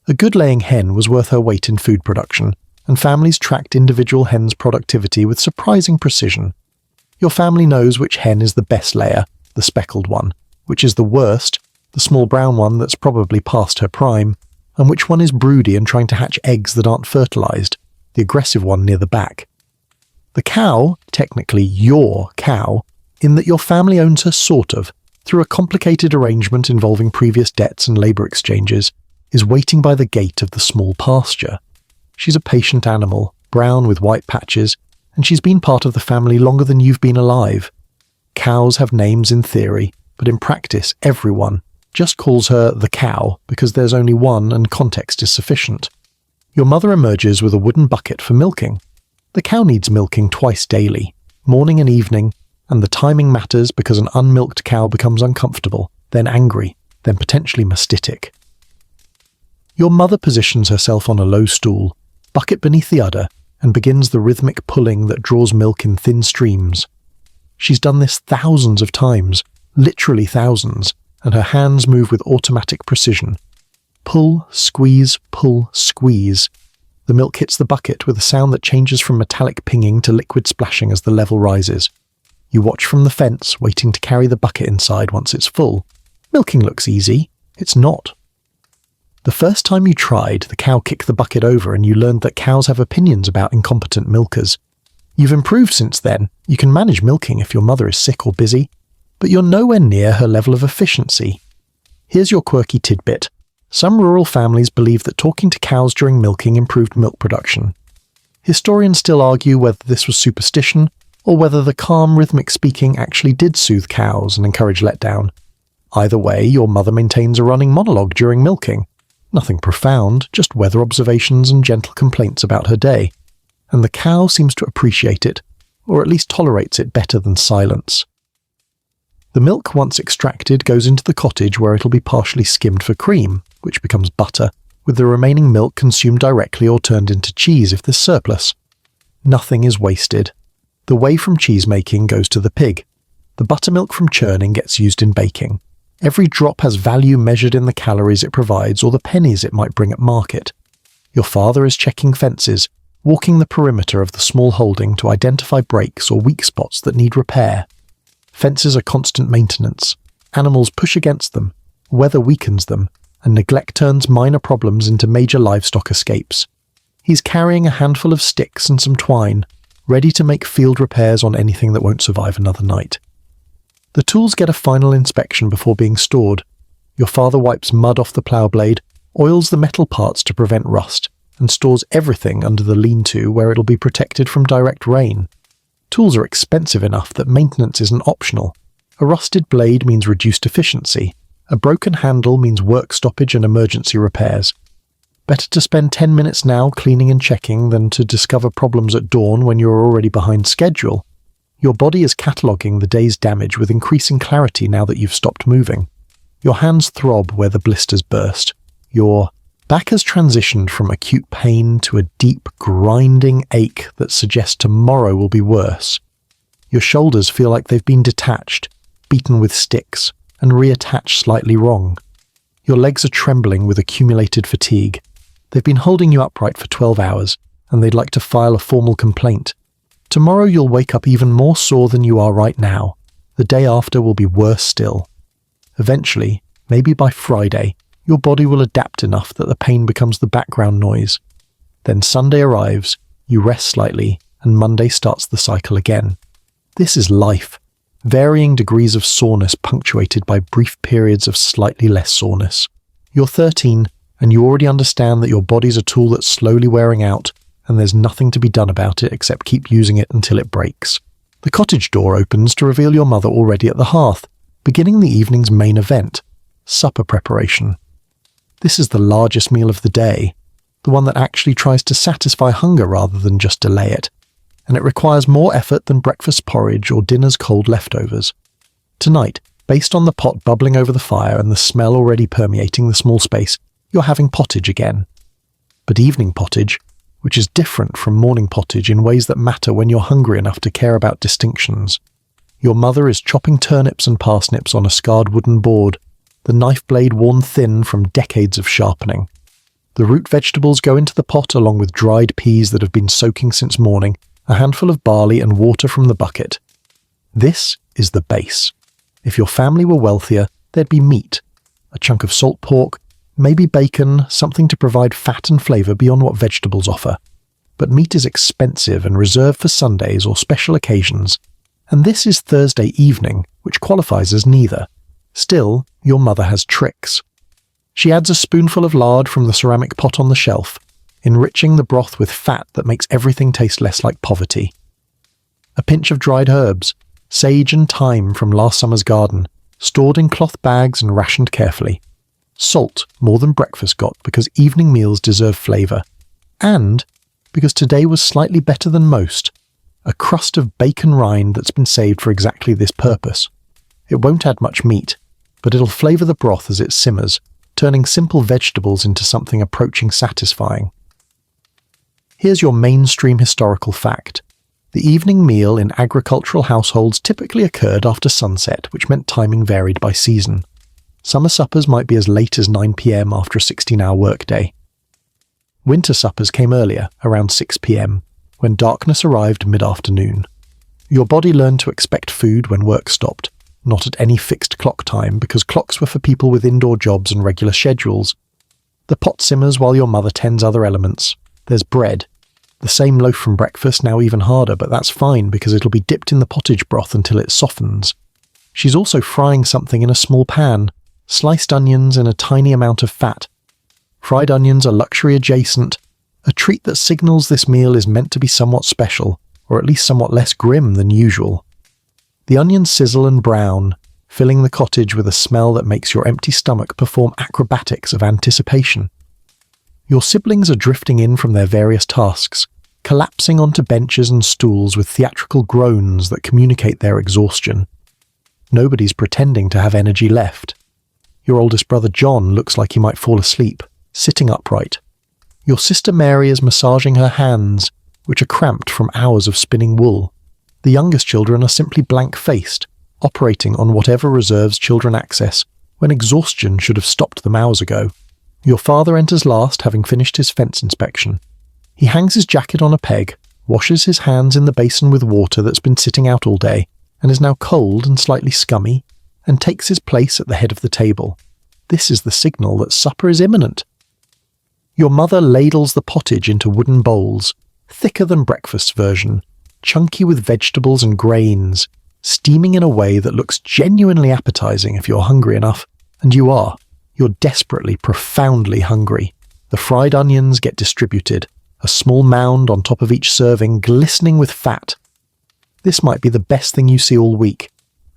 A good laying hen was worth her weight in food production, and families tracked individual hens' productivity with surprising precision. Your family knows which hen is the best layer, the speckled one, which is the worst, the small brown one that's probably past her prime, and which one is broody and trying to hatch eggs that aren't fertilized, the aggressive one near the back. The cow, technically your cow, in that your family owns her sort of, through a complicated arrangement involving previous debts and labour exchanges, is waiting by the gate of the small pasture. She's a patient animal, brown with white patches, and she's been part of the family longer than you've been alive. Cows have names in theory, but in practice everyone just calls her the cow because there's only one and context is sufficient. Your mother emerges with a wooden bucket for milking. The cow needs milking twice daily, morning and evening, and the timing matters because an unmilked cow becomes uncomfortable, then angry, then potentially mastitic. Your mother positions herself on a low stool, bucket beneath the udder, and begins the rhythmic pulling that draws milk in thin streams. She's done this thousands of times, literally thousands, and her hands move with automatic precision. Pull, squeeze, pull, squeeze. The milk hits the bucket with a sound that changes from metallic pinging to liquid splashing as the level rises. You watch from the fence, waiting to carry the bucket inside once it's full. Milking looks easy. It's not. The first time you tried, the cow kicked the bucket over and you learned that cows have opinions about incompetent milkers. You've improved since then. You can manage milking if your mother is sick or busy, but you're nowhere near her level of efficiency. Here's your quirky tidbit. Some rural families believe that talking to cows during milking improved milk production. Historians still argue whether this was superstition or whether the calm rhythmic speaking actually did soothe cows and encourage letdown. Either way, your mother maintains a running monologue during milking. Nothing profound, just weather observations and gentle complaints about her day. And the cow seems to appreciate it, or at least tolerates it better than silence. The milk, once extracted, goes into the cottage where it'll be partially skimmed for cream, which becomes butter, with the remaining milk consumed directly or turned into cheese if there's surplus. Nothing is wasted. The whey from cheese making goes to the pig. The buttermilk from churning gets used in baking. Every drop has value measured in the calories it provides or the pennies it might bring at market. Your father is checking fences, walking the perimeter of the small holding to identify breaks or weak spots that need repair. Fences are constant maintenance. Animals push against them, weather weakens them, and neglect turns minor problems into major livestock escapes. He's carrying a handful of sticks and some twine, ready to make field repairs on anything that won't survive another night. The tools get a final inspection before being stored. Your father wipes mud off the plough blade, oils the metal parts to prevent rust, and stores everything under the lean-to where it'll be protected from direct rain. Tools are expensive enough that maintenance isn't optional. A rusted blade means reduced efficiency. A broken handle means work stoppage and emergency repairs. Better to spend 10 minutes now cleaning and checking than to discover problems at dawn when you're already behind schedule. Your body is cataloguing the day's damage with increasing clarity now that you've stopped moving. Your hands throb where the blisters burst. Your back has transitioned from acute pain to a deep, grinding ache that suggests tomorrow will be worse. Your shoulders feel like they've been detached, beaten with sticks, and reattached slightly wrong. Your legs are trembling with accumulated fatigue. They've been holding you upright for 12 hours, and they'd like to file a formal complaint. Tomorrow you'll wake up even more sore than you are right now. The day after will be worse still. Eventually, maybe by Friday, your body will adapt enough that the pain becomes the background noise. Then Sunday arrives, you rest slightly, and Monday starts the cycle again. This is life. Varying degrees of soreness punctuated by brief periods of slightly less soreness. You're 13, and you already understand that your body's a tool that's slowly wearing out, and there's nothing to be done about it except keep using it until it breaks. The cottage door opens to reveal your mother already at the hearth, beginning the evening's main event, supper preparation. This is the largest meal of the day, the one that actually tries to satisfy hunger rather than just delay it, and it requires more effort than breakfast porridge or dinner's cold leftovers. Tonight, based on the pot bubbling over the fire and the smell already permeating the small space, you're having pottage again. But evening pottage, which is different from morning pottage in ways that matter when you're hungry enough to care about distinctions. Your mother is chopping turnips and parsnips on a scarred wooden board, the knife blade worn thin from decades of sharpening. The root vegetables go into the pot along with dried peas that have been soaking since morning, a handful of barley and water from the bucket. This is the base. If your family were wealthier, there'd be meat, a chunk of salt pork, maybe bacon, something to provide fat and flavour beyond what vegetables offer. But meat is expensive and reserved for Sundays or special occasions, and this is Thursday evening, which qualifies as neither. Still, your mother has tricks. She adds a spoonful of lard from the ceramic pot on the shelf, enriching the broth with fat that makes everything taste less like poverty. A pinch of dried herbs, sage and thyme from last summer's garden, stored in cloth bags and rationed carefully. Salt more than breakfast got because evening meals deserve flavour. And, because today was slightly better than most, a crust of bacon rind that's been saved for exactly this purpose. It won't add much meat, but it'll flavour the broth as it simmers, turning simple vegetables into something approaching satisfying. Here's your mainstream historical fact. The evening meal in agricultural households typically occurred after sunset, which meant timing varied by season. Summer suppers might be as late as 9 p.m. after a 16-hour workday. Winter suppers came earlier, around 6 p.m., when darkness arrived mid-afternoon. Your body learned to expect food when work stopped, not at any fixed clock time because clocks were for people with indoor jobs and regular schedules. The pot simmers while your mother tends other elements. There's bread. The same loaf from breakfast, now even harder, but that's fine because it'll be dipped in the pottage broth until it softens. She's also frying something in a small pan, sliced onions and a tiny amount of fat. Fried onions are luxury adjacent, a treat that signals this meal is meant to be somewhat special, or at least somewhat less grim than usual. The onions sizzle and brown, filling the cottage with a smell that makes your empty stomach perform acrobatics of anticipation. Your siblings are drifting in from their various tasks, collapsing onto benches and stools with theatrical groans that communicate their exhaustion. Nobody's pretending to have energy left. Your oldest brother John looks like he might fall asleep, sitting upright. Your sister Mary is massaging her hands, which are cramped from hours of spinning wool. The youngest children are simply blank-faced, operating on whatever reserves children access, when exhaustion should have stopped them hours ago. Your father enters last, having finished his fence inspection. He hangs his jacket on a peg, washes his hands in the basin with water that's been sitting out all day, and is now cold and slightly scummy, and takes his place at the head of the table. This is the signal that supper is imminent. Your mother ladles the pottage into wooden bowls, thicker than breakfast's version, chunky with vegetables and grains, steaming in a way that looks genuinely appetizing if you're hungry enough, and you are. You're desperately, profoundly hungry. The fried onions get distributed, a small mound on top of each serving glistening with fat. This might be the best thing you see all week.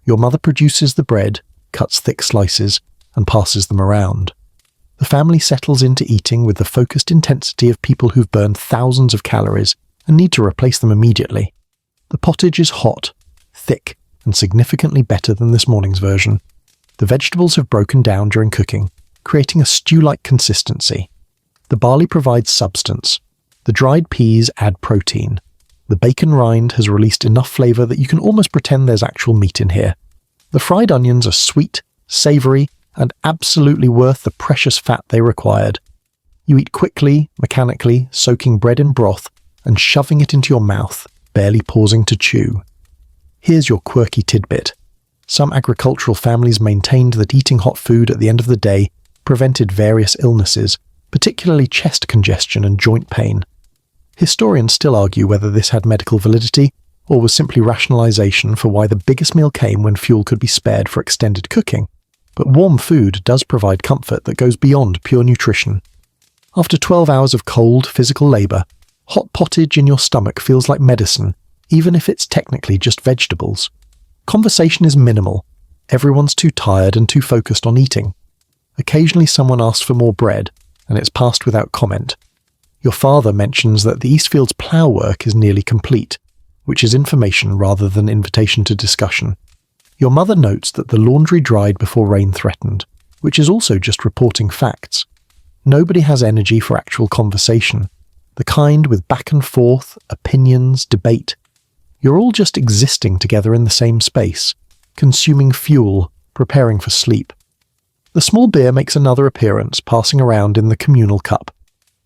Your mother produces the bread, cuts thick slices, and passes them around. The family settles into eating with the focused intensity of people who've burned thousands of calories and need to replace them immediately. The pottage is hot, thick, and significantly better than this morning's version. The vegetables have broken down during cooking, creating a stew-like consistency. The barley provides substance. The dried peas add protein. The bacon rind has released enough flavour that you can almost pretend there's actual meat in here. The fried onions are sweet, savoury, and absolutely worth the precious fat they required. You eat quickly, mechanically, soaking bread in broth and shoving it into your mouth, barely pausing to chew. Here's your quirky tidbit. Some agricultural families maintained that eating hot food at the end of the day prevented various illnesses, particularly chest congestion and joint pain. Historians still argue whether this had medical validity or was simply rationalization for why the biggest meal came when fuel could be spared for extended cooking. But warm food does provide comfort that goes beyond pure nutrition. After 12 hours of cold, physical labour, hot pottage in your stomach feels like medicine, even if it's technically just vegetables. Conversation is minimal. Everyone's too tired and too focused on eating. Occasionally someone asks for more bread, and it's passed without comment. Your father mentions that the Eastfields plough work is nearly complete, which is information rather than invitation to discussion. Your mother notes that the laundry dried before rain threatened, which is also just reporting facts. Nobody has energy for actual conversation, the kind with back and forth, opinions, debate. You're all just existing together in the same space, consuming fuel, preparing for sleep. The small beer makes another appearance, passing around in the communal cup.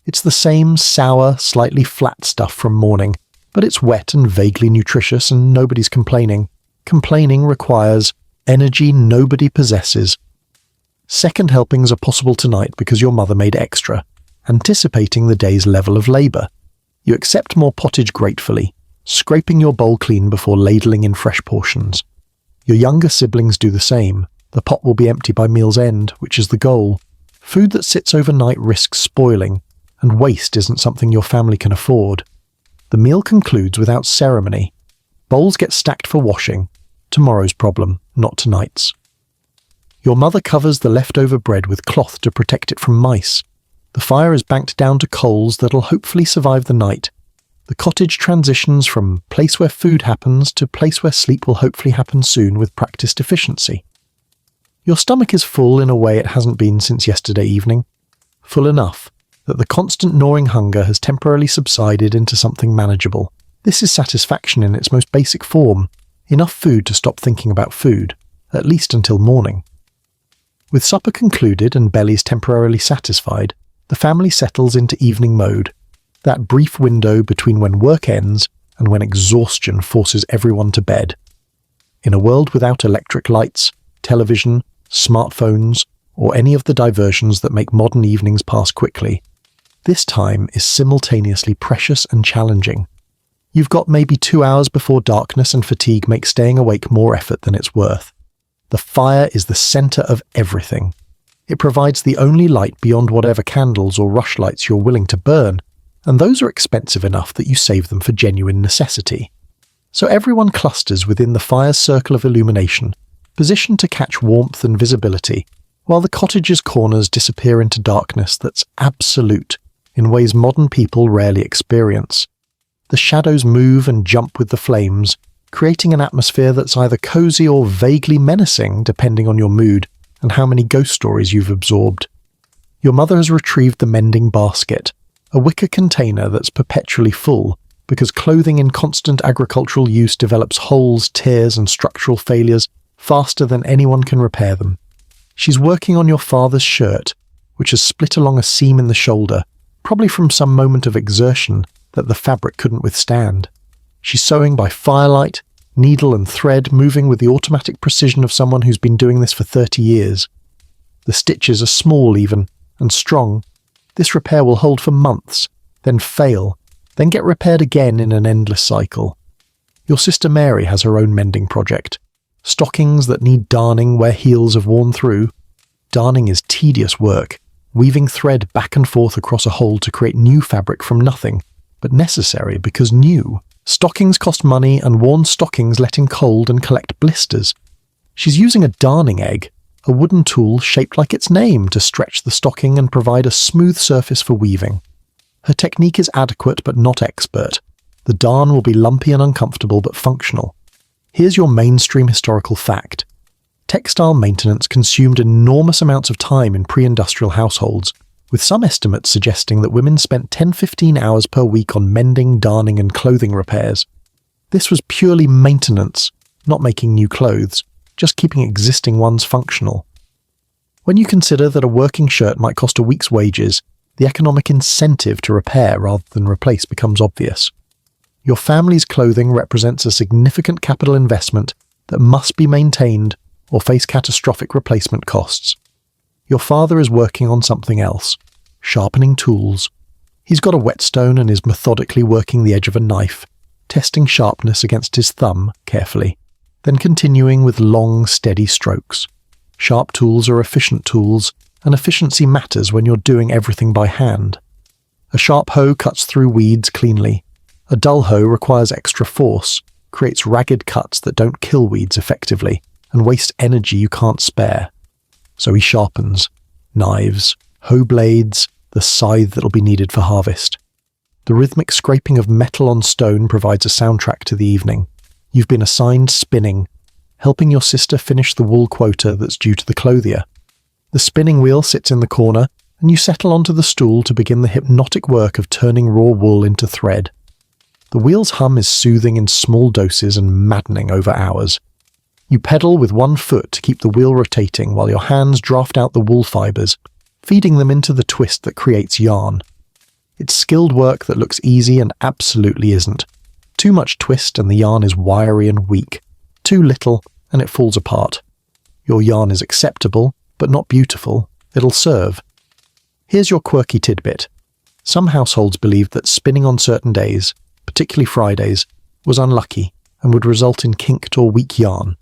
It's the same sour, slightly flat stuff from morning, but it's wet and vaguely nutritious and nobody's complaining. Complaining requires energy nobody possesses. Second helpings are possible tonight because your mother made extra, anticipating the day's level of labour. You accept more pottage gratefully, scraping your bowl clean before ladling in fresh portions. Your younger siblings do the same. The pot will be empty by meal's end, which is the goal. Food that sits overnight risks spoiling, and waste isn't something your family can afford. The meal concludes without ceremony. Bowls get stacked for washing. Tomorrow's problem, not tonight's. Your mother covers the leftover bread with cloth to protect it from mice. The fire is banked down to coals that'll hopefully survive the night. The cottage transitions from place where food happens to place where sleep will hopefully happen soon with practiced efficiency. Your stomach is full in a way it hasn't been since yesterday evening. Full enough that the constant gnawing hunger has temporarily subsided into something manageable. This is satisfaction in its most basic form. Enough food to stop thinking about food, at least until morning. With supper concluded and bellies temporarily satisfied, the family settles into evening mode, that brief window between when work ends and when exhaustion forces everyone to bed. In a world without electric lights, television, smartphones, or any of the diversions that make modern evenings pass quickly, this time is simultaneously precious and challenging. You've got maybe 2 hours before darkness and fatigue make staying awake more effort than it's worth. The fire is the centre of everything. It provides the only light beyond whatever candles or rushlights you're willing to burn, and those are expensive enough that you save them for genuine necessity. So everyone clusters within the fire's circle of illumination, positioned to catch warmth and visibility, while the cottage's corners disappear into darkness that's absolute in ways modern people rarely experience. The shadows move and jump with the flames, creating an atmosphere that's either cozy or vaguely menacing depending on your mood and how many ghost stories you've absorbed. Your mother has retrieved the mending basket, a wicker container that's perpetually full because clothing in constant agricultural use develops holes, tears and structural failures faster than anyone can repair them. She's working on your father's shirt, which has split along a seam in the shoulder, probably from some moment of exertion that the fabric couldn't withstand. She's sewing by firelight, needle and thread moving with the automatic precision of someone who's been doing this for 30 years. The stitches are small even, and strong. This repair will hold for months, then fail, then get repaired again in an endless cycle. Your sister Mary has her own mending project. Stockings that need darning where heels have worn through. Darning is tedious work, weaving thread back and forth across a hole to create new fabric from nothing, but necessary because new. Stockings cost money and worn stockings let in cold and collect blisters. She's using a darning egg, a wooden tool shaped like its name to stretch the stocking and provide a smooth surface for weaving. Her technique is adequate but not expert. The darn will be lumpy and uncomfortable but functional. Here's your mainstream historical fact. Textile maintenance consumed enormous amounts of time in pre-industrial households, with some estimates suggesting that women spent 10-15 hours per week on mending, darning and clothing repairs. This was purely maintenance, not making new clothes, just keeping existing ones functional. When you consider that a working shirt might cost a week's wages, the economic incentive to repair rather than replace becomes obvious. Your family's clothing represents a significant capital investment that must be maintained or face catastrophic replacement costs. Your father is working on something else, sharpening tools. He's got a whetstone and is methodically working the edge of a knife, testing sharpness against his thumb carefully, then continuing with long, steady strokes. Sharp tools are efficient tools, and efficiency matters when you're doing everything by hand. A sharp hoe cuts through weeds cleanly. A dull hoe requires extra force, creates ragged cuts that don't kill weeds effectively, and waste energy you can't spare. So he sharpens. Knives, hoe blades, the scythe that'll be needed for harvest. The rhythmic scraping of metal on stone provides a soundtrack to the evening. You've been assigned spinning, helping your sister finish the wool quota that's due to the clothier. The spinning wheel sits in the corner, and you settle onto the stool to begin the hypnotic work of turning raw wool into thread. The wheel's hum is soothing in small doses and maddening over hours. You pedal with one foot to keep the wheel rotating while your hands draft out the wool fibres, feeding them into the twist that creates yarn. It's skilled work that looks easy and absolutely isn't. Too much twist and the yarn is wiry and weak. Too little and it falls apart. Your yarn is acceptable, but not beautiful. It'll serve. Here's your quirky tidbit. Some households believed that spinning on certain days, particularly Fridays, was unlucky and would result in kinked or weak yarn.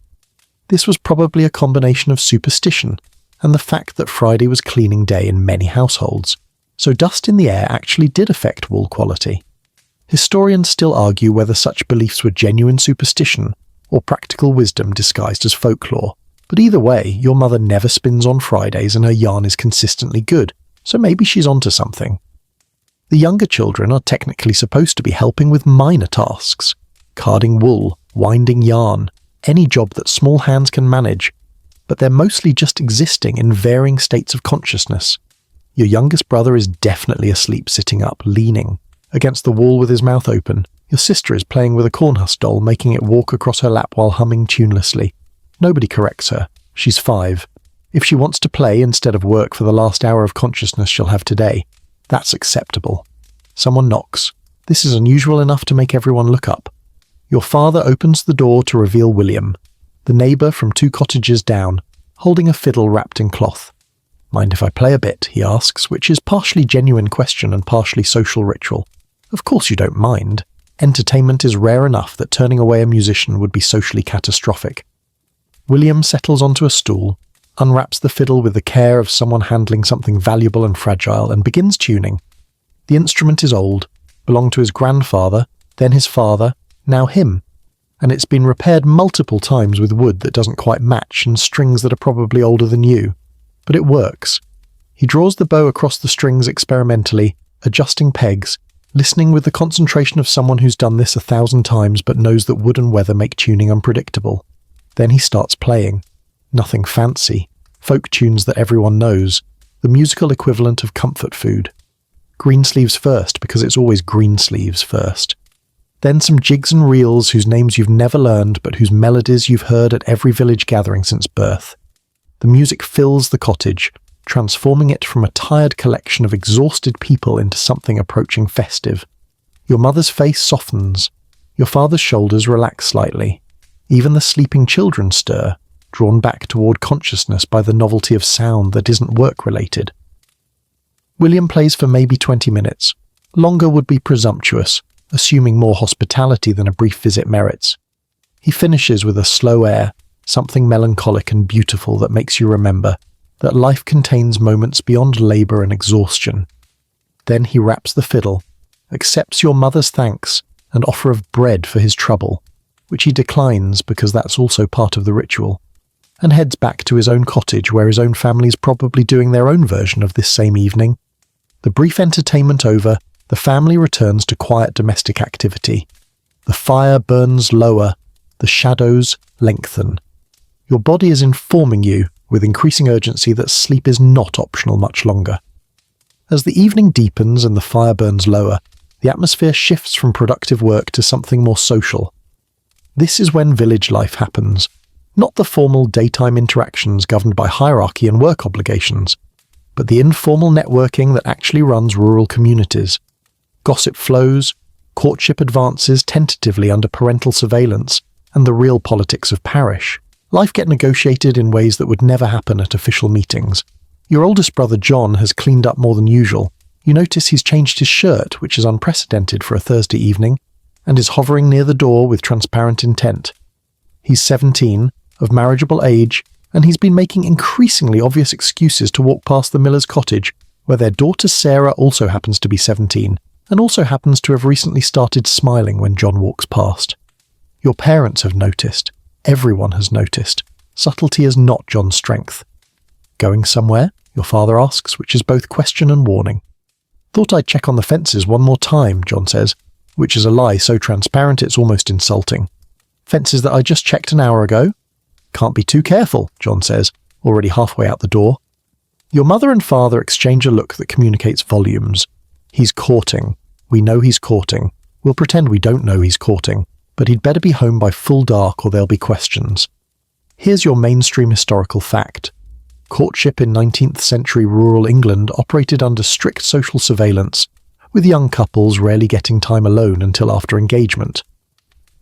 This was probably a combination of superstition and the fact that Friday was cleaning day in many households, so dust in the air actually did affect wool quality. Historians still argue whether such beliefs were genuine superstition or practical wisdom disguised as folklore, but either way, your mother never spins on Fridays and her yarn is consistently good, so maybe she's onto something. The younger children are technically supposed to be helping with minor tasks, carding wool, winding yarn, any job that small hands can manage, but they're mostly just existing in varying states of consciousness. Your youngest brother is definitely asleep sitting up, leaning against the wall with his mouth open. Your sister is playing with a cornhusk doll, making it walk across her lap while humming tunelessly. Nobody corrects her. She's 5. If she wants to play instead of work for the last hour of consciousness she'll have today, that's acceptable. Someone knocks. This is unusual enough to make everyone look up. Your father opens the door to reveal William, the neighbour from 2 cottages down, holding a fiddle wrapped in cloth. "Mind if I play a bit?" he asks, which is partially genuine question and partially social ritual. Of course you don't mind. Entertainment is rare enough that turning away a musician would be socially catastrophic. William settles onto a stool, unwraps the fiddle with the care of someone handling something valuable and fragile, and begins tuning. The instrument is old, belonged to his grandfather, then his father, now him, and it's been repaired multiple times with wood that doesn't quite match and strings that are probably older than you. But it works. He draws the bow across the strings experimentally, adjusting pegs, listening with the concentration of someone who's done this 1,000 times but knows that wood and weather make tuning unpredictable. Then he starts playing. Nothing fancy. Folk tunes that everyone knows. The musical equivalent of comfort food. Greensleeves first, because it's always Greensleeves first. Then some jigs and reels whose names you've never learned but whose melodies you've heard at every village gathering since birth. The music fills the cottage, transforming it from a tired collection of exhausted people into something approaching festive. Your mother's face softens. Your father's shoulders relax slightly. Even the sleeping children stir, drawn back toward consciousness by the novelty of sound that isn't work-related. William plays for maybe 20 minutes. Longer would be presumptuous, assuming more hospitality than a brief visit merits. He finishes with a slow air, something melancholic and beautiful that makes you remember that life contains moments beyond labour and exhaustion. Then he raps the fiddle, accepts your mother's thanks and offer of bread for his trouble, which he declines because that's also part of the ritual, and heads back to his own cottage where his own family's probably doing their own version of this same evening. The brief entertainment over, the family returns to quiet domestic activity. The fire burns lower, the shadows lengthen. Your body is informing you, with increasing urgency, that sleep is not optional much longer. As the evening deepens and the fire burns lower, the atmosphere shifts from productive work to something more social. This is when village life happens, not the formal daytime interactions governed by hierarchy and work obligations, but the informal networking that actually runs rural communities. Gossip flows, courtship advances tentatively under parental surveillance, and the real politics of parish. Life get negotiated in ways that would never happen at official meetings. Your oldest brother John has cleaned up more than usual. You notice he's changed his shirt, which is unprecedented for a Thursday evening, and is hovering near the door with transparent intent. He's 17, of marriageable age, and he's been making increasingly obvious excuses to walk past the miller's cottage, where their daughter Sarah also happens to be 17, and also happens to have recently started smiling when John walks past. Your parents have noticed. Everyone has noticed. Subtlety is not John's strength. Going somewhere? Your father asks, which is both question and warning. Thought I'd check on the fences one more time, John says, which is a lie so transparent it's almost insulting. Fences that I just checked an hour ago? Can't be too careful, John says, already halfway out the door. Your mother and father exchange a look that communicates volumes. He's courting. We know he's courting. We'll pretend we don't know he's courting, but he'd better be home by full dark or there'll be questions. Here's your mainstream historical fact. Courtship in 19th century rural England operated under strict social surveillance, with young couples rarely getting time alone until after engagement.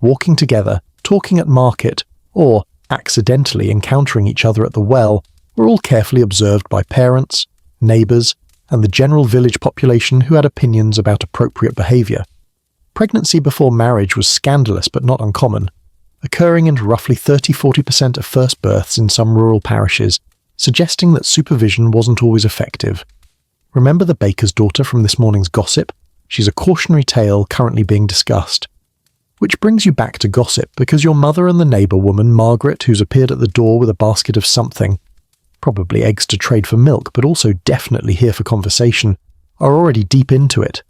Walking together, talking at market, or accidentally encountering each other at the well were all carefully observed by parents, neighbours, and the general village population who had opinions about appropriate behaviour. Pregnancy before marriage was scandalous but not uncommon, occurring in roughly 30-40% of first births in some rural parishes, suggesting that supervision wasn't always effective. Remember the baker's daughter from this morning's gossip? She's a cautionary tale currently being discussed. Which brings you back to gossip, because your mother and the neighbour woman, Margaret, who's appeared at the door with a basket of something, probably eggs to trade for milk, but also definitely here for conversation, are already deep into it.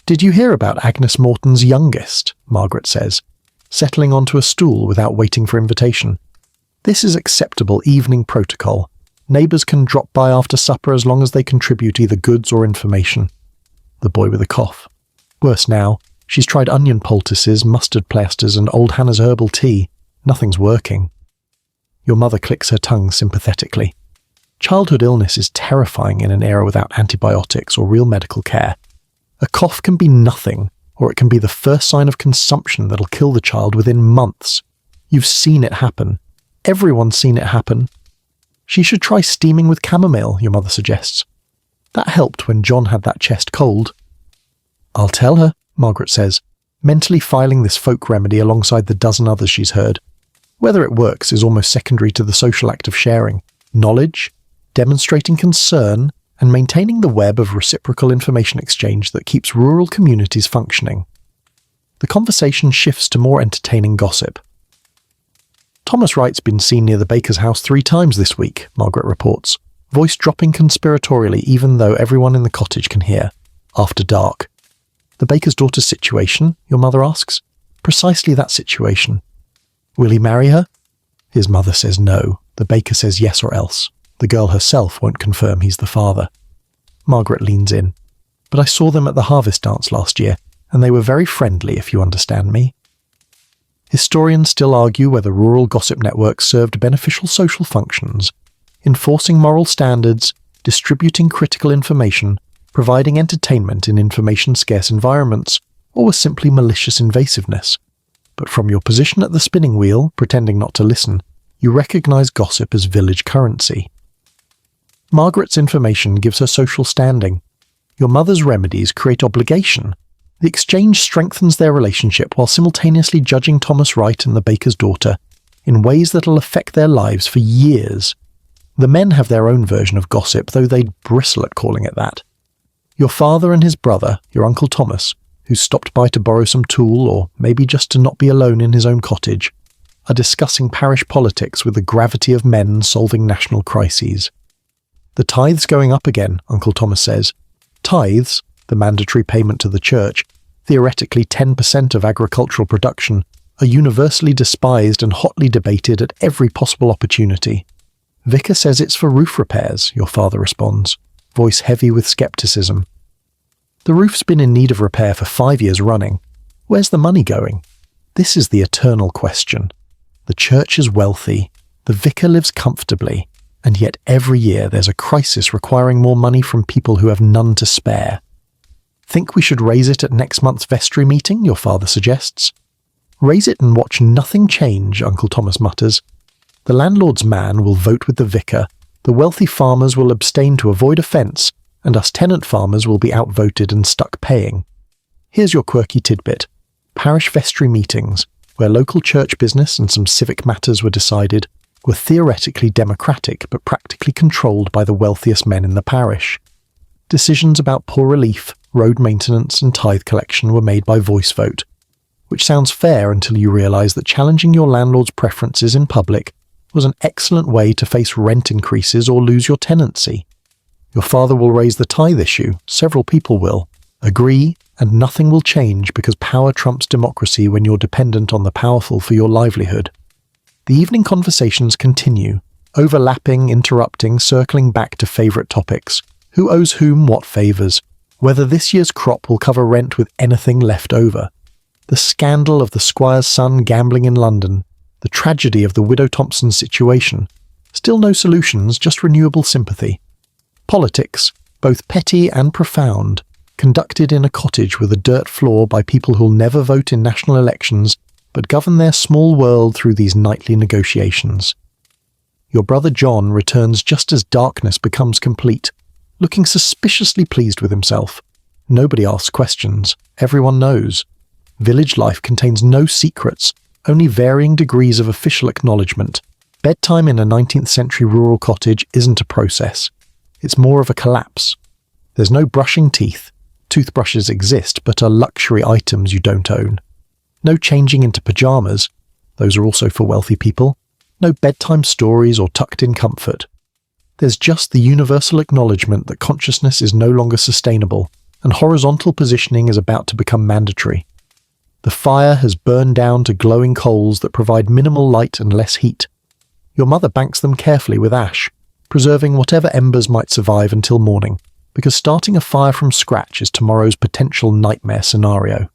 Did you hear about Agnes Morton's youngest? Margaret says, settling onto a stool without waiting for invitation. This is acceptable evening protocol. Neighbours can drop by after supper as long as they contribute either goods or information. The boy with a cough. Worse now, she's tried onion poultices, mustard plasters, and old Hannah's herbal tea. Nothing's working. Your mother clicks her tongue sympathetically. Childhood illness is terrifying in an era without antibiotics or real medical care. A cough can be nothing, or it can be the first sign of consumption that'll kill the child within months. You've seen it happen. Everyone's seen it happen. She should try steaming with chamomile, your mother suggests. That helped when John had that chest cold. I'll tell her, Margaret says, mentally filing this folk remedy alongside the dozen others she's heard. Whether it works is almost secondary to the social act of sharing. Knowledge, demonstrating concern, and maintaining the web of reciprocal information exchange that keeps rural communities functioning. The conversation shifts to more entertaining gossip. Thomas Wright's been seen near the baker's house 3 times this week, Margaret reports, voice dropping conspiratorially even though everyone in the cottage can hear. After dark. The baker's daughter's situation, your mother asks? Precisely that situation. Will he marry her? His mother says no. The baker says yes or else. The girl herself won't confirm he's the father. Margaret leans in. But I saw them at the harvest dance last year, and they were very friendly, if you understand me. Historians still argue whether rural gossip networks served beneficial social functions, enforcing moral standards, distributing critical information, providing entertainment in information-scarce environments, or was simply malicious invasiveness. But from your position at the spinning wheel, pretending not to listen, you recognise gossip as village currency. Margaret's information gives her social standing. Your mother's remedies create obligation. The exchange strengthens their relationship while simultaneously judging Thomas Wright and the baker's daughter in ways that'll affect their lives for years. The men have their own version of gossip, though they'd bristle at calling it that. Your father and his brother, your Uncle Thomas, who's stopped by to borrow some tool or maybe just to not be alone in his own cottage, are discussing parish politics with the gravity of men solving national crises. The tithes going up again, Uncle Thomas says. Tithes, the mandatory payment to the church, theoretically 10% of agricultural production, are universally despised and hotly debated at every possible opportunity. Vicar says it's for roof repairs, your father responds, voice heavy with scepticism. The roof's been in need of repair for 5 years running. Where's the money going? This is the eternal question. The church is wealthy, the vicar lives comfortably, and yet every year there's a crisis requiring more money from people who have none to spare. Think we should raise it at next month's vestry meeting, your father suggests. Raise it and watch nothing change, Uncle Thomas mutters. The landlord's man will vote with the vicar, the wealthy farmers will abstain to avoid offence, and us tenant farmers will be outvoted and stuck paying. Here's your quirky tidbit. Parish vestry meetings, where local church business and some civic matters were decided, were theoretically democratic but practically controlled by the wealthiest men in the parish. Decisions about poor relief, road maintenance and tithe collection were made by voice vote, which sounds fair until you realise that challenging your landlord's preferences in public was an excellent way to face rent increases or lose your tenancy. Your father will raise the tithe issue, several people will, agree, and nothing will change because power trumps democracy when you're dependent on the powerful for your livelihood. The evening conversations continue, overlapping, interrupting, circling back to favourite topics. Who owes whom what favours? Whether this year's crop will cover rent with anything left over? The scandal of the squire's son gambling in London, the tragedy of the widow Thompson's situation. Still no solutions, just renewable sympathy. Politics, both petty and profound, conducted in a cottage with a dirt floor by people who'll never vote in national elections, but govern their small world through these nightly negotiations. Your brother John returns just as darkness becomes complete, looking suspiciously pleased with himself. Nobody asks questions. Everyone knows. Village life contains no secrets, only varying degrees of official acknowledgement. Bedtime in a 19th century rural cottage isn't a process. It's more of a collapse. There's no brushing teeth. Toothbrushes exist, but are luxury items you don't own. No changing into pyjamas. Those are also for wealthy people. No bedtime stories or tucked-in comfort. There's just the universal acknowledgement that consciousness is no longer sustainable, and horizontal positioning is about to become mandatory. The fire has burned down to glowing coals that provide minimal light and less heat. Your mother banks them carefully with ash, preserving whatever embers might survive until morning, because starting a fire from scratch is tomorrow's potential nightmare scenario.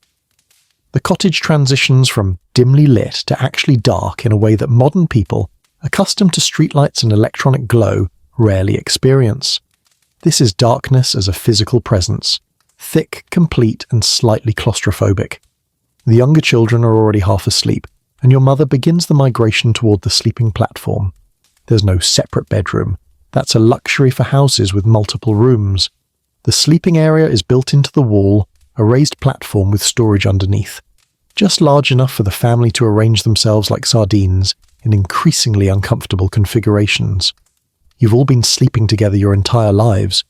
The cottage transitions from dimly lit to actually dark in a way that modern people, accustomed to streetlights and electronic glow, rarely experience. This is darkness as a physical presence, thick, complete, and slightly claustrophobic. The younger children are already half asleep, and your mother begins the migration toward the sleeping platform. There's no separate bedroom. That's a luxury for houses with multiple rooms. The sleeping area is built into the wall, a raised platform with storage underneath, just large enough for the family to arrange themselves like sardines in increasingly uncomfortable configurations. You've all been sleeping together your entire lives,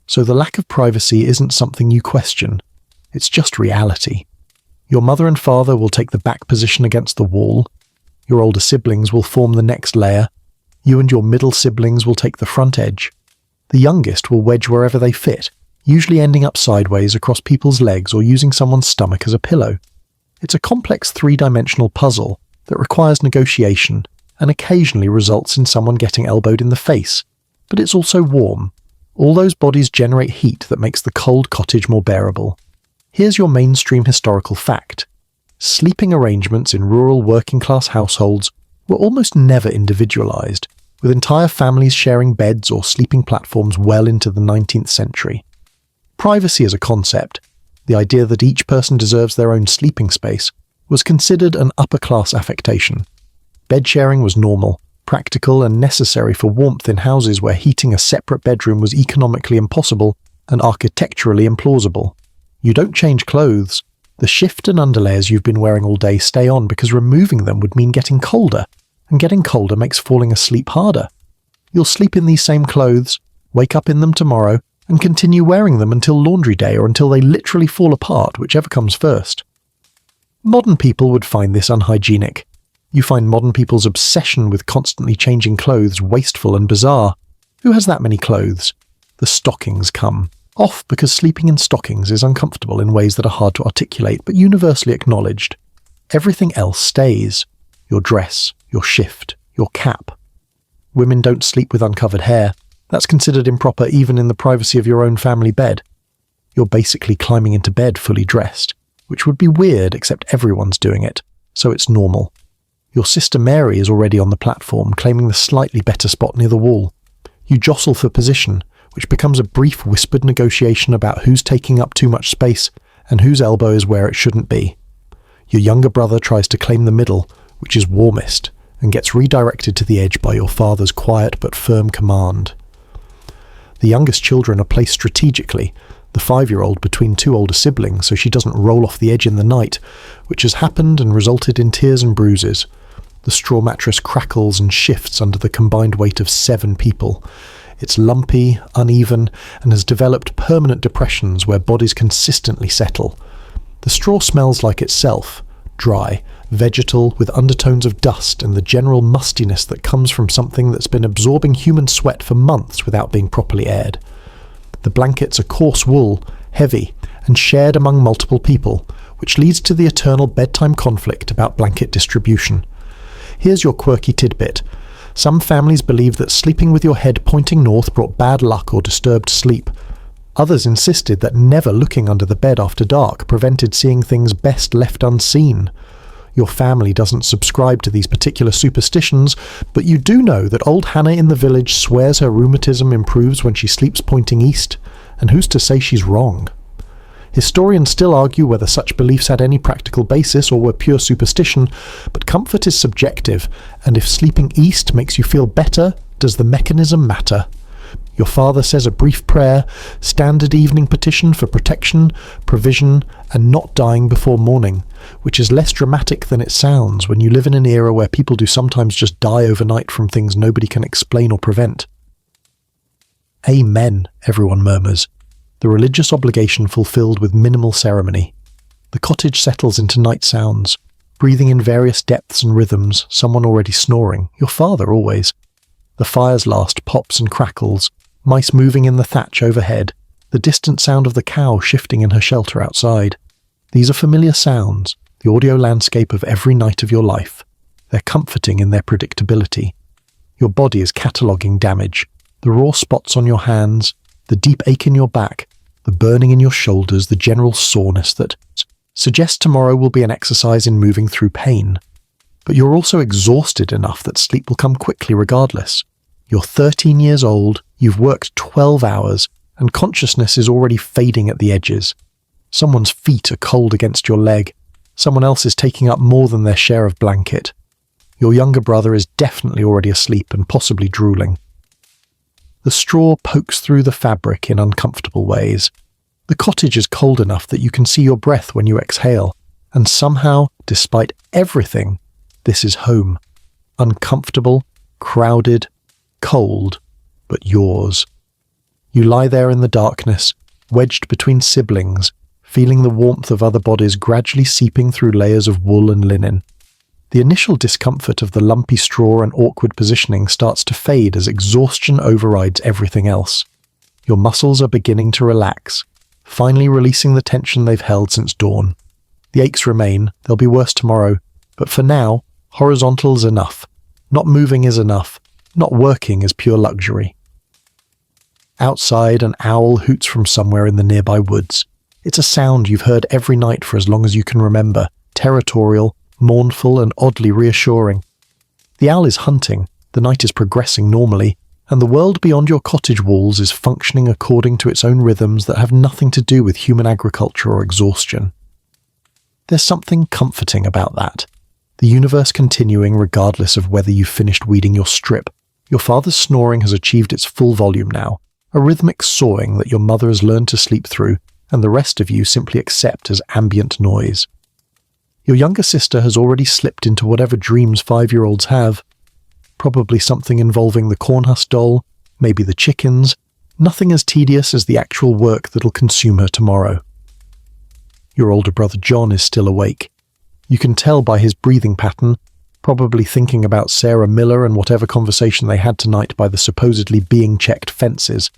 so the lack of privacy isn't something you question. It's just reality. Your mother and father will take the back position against the wall. Your older siblings will form the next layer. You and your middle siblings will take the front edge. The youngest will wedge wherever they fit, usually ending up sideways across people's legs or using someone's stomach as a pillow. It's a complex three-dimensional puzzle that requires negotiation and occasionally results in someone getting elbowed in the face. But it's also warm. All those bodies generate heat that makes the cold cottage more bearable. Here's your mainstream historical fact. Sleeping arrangements in rural working-class households were almost never individualized, with entire families sharing beds or sleeping platforms well into the 19th century. Privacy as a concept, the idea that each person deserves their own sleeping space, was considered an upper-class affectation. Bed sharing was normal, practical and necessary for warmth in houses where heating a separate bedroom was economically impossible and architecturally implausible. You don't change clothes. The shift and underlayers you've been wearing all day stay on because removing them would mean getting colder, and getting colder makes falling asleep harder. You'll sleep in these same clothes, wake up in them tomorrow, and continue wearing them until laundry day or until they literally fall apart, whichever comes first. Modern people would find this unhygienic. You find modern people's obsession with constantly changing clothes wasteful and bizarre. Who has that many clothes? The stockings come. Off because sleeping in stockings is uncomfortable in ways that are hard to articulate but universally acknowledged. Everything else stays. Your dress, your shift, your cap. Women don't sleep with uncovered hair. That's considered improper even in the privacy of your own family bed. You're basically climbing into bed fully dressed, which would be weird except everyone's doing it, so it's normal. Your sister Mary is already on the platform, claiming the slightly better spot near the wall. You jostle for position, which becomes a brief whispered negotiation about who's taking up too much space and whose elbow is where it shouldn't be. Your younger brother tries to claim the middle, which is warmest, and gets redirected to the edge by your father's quiet but firm command. The youngest children are placed strategically, the 5-year-old between two older siblings so she doesn't roll off the edge in the night, which has happened and resulted in tears and bruises. The straw mattress crackles and shifts under the combined weight of 7 people. It's lumpy, uneven, and has developed permanent depressions where bodies consistently settle. The straw smells like itself, dry, vegetal, with undertones of dust and the general mustiness that comes from something that's been absorbing human sweat for months without being properly aired. The blankets are coarse wool, heavy, and shared among multiple people, which leads to the eternal bedtime conflict about blanket distribution. Here's your quirky tidbit. Some families believe that sleeping with your head pointing north brought bad luck or disturbed sleep. Others insisted that never looking under the bed after dark prevented seeing things best left unseen. Your family doesn't subscribe to these particular superstitions, but you do know that old Hannah in the village swears her rheumatism improves when she sleeps pointing east, and who's to say she's wrong? Historians still argue whether such beliefs had any practical basis or were pure superstition, but comfort is subjective, and if sleeping east makes you feel better, does the mechanism matter? Your father says a brief prayer, standard evening petition for protection, provision, and not dying before morning, which is less dramatic than it sounds when you live in an era where people do sometimes just die overnight from things nobody can explain or prevent. Amen, everyone murmurs, the religious obligation fulfilled with minimal ceremony. The cottage settles into night sounds, breathing in various depths and rhythms, someone already snoring, your father always. The fire's last pops and crackles, mice moving in the thatch overhead, the distant sound of the cow shifting in her shelter outside. These are familiar sounds, the audio landscape of every night of your life. They're comforting in their predictability. Your body is cataloguing damage, the raw spots on your hands, the deep ache in your back, the burning in your shoulders, the general soreness that suggests tomorrow will be an exercise in moving through pain. But you're also exhausted enough that sleep will come quickly regardless. You're 13 years old, you've worked 12 hours, and consciousness is already fading at the edges. Someone's feet are cold against your leg. Someone else is taking up more than their share of blanket. Your younger brother is definitely already asleep and possibly drooling. The straw pokes through the fabric in uncomfortable ways. The cottage is cold enough that you can see your breath when you exhale, and somehow, despite everything, this is home. Uncomfortable, crowded, cold, but yours. You lie there in the darkness, wedged between siblings, feeling the warmth of other bodies gradually seeping through layers of wool and linen. The initial discomfort of the lumpy straw and awkward positioning starts to fade as exhaustion overrides everything else. Your muscles are beginning to relax, finally releasing the tension they've held since dawn. The aches remain, they'll be worse tomorrow, but for now, horizontal is enough. Not moving is enough. Not working is pure luxury. Outside, an owl hoots from somewhere in the nearby woods. It's a sound you've heard every night for as long as you can remember, territorial, mournful, and oddly reassuring. The owl is hunting, the night is progressing normally, and the world beyond your cottage walls is functioning according to its own rhythms that have nothing to do with human agriculture or exhaustion. There's something comforting about that. The universe continuing regardless of whether you've finished weeding your strip. Your father's snoring has achieved its full volume now, a rhythmic sawing that your mother has learned to sleep through, and the rest of you simply accept as ambient noise. Your younger sister has already slipped into whatever dreams 5-year-olds have. Probably something involving the cornhusk doll, maybe the chickens, nothing as tedious as the actual work that'll consume her tomorrow. Your older brother John is still awake. You can tell by his breathing pattern, probably thinking about Sarah Miller and whatever conversation they had tonight by the supposedly being checked fences.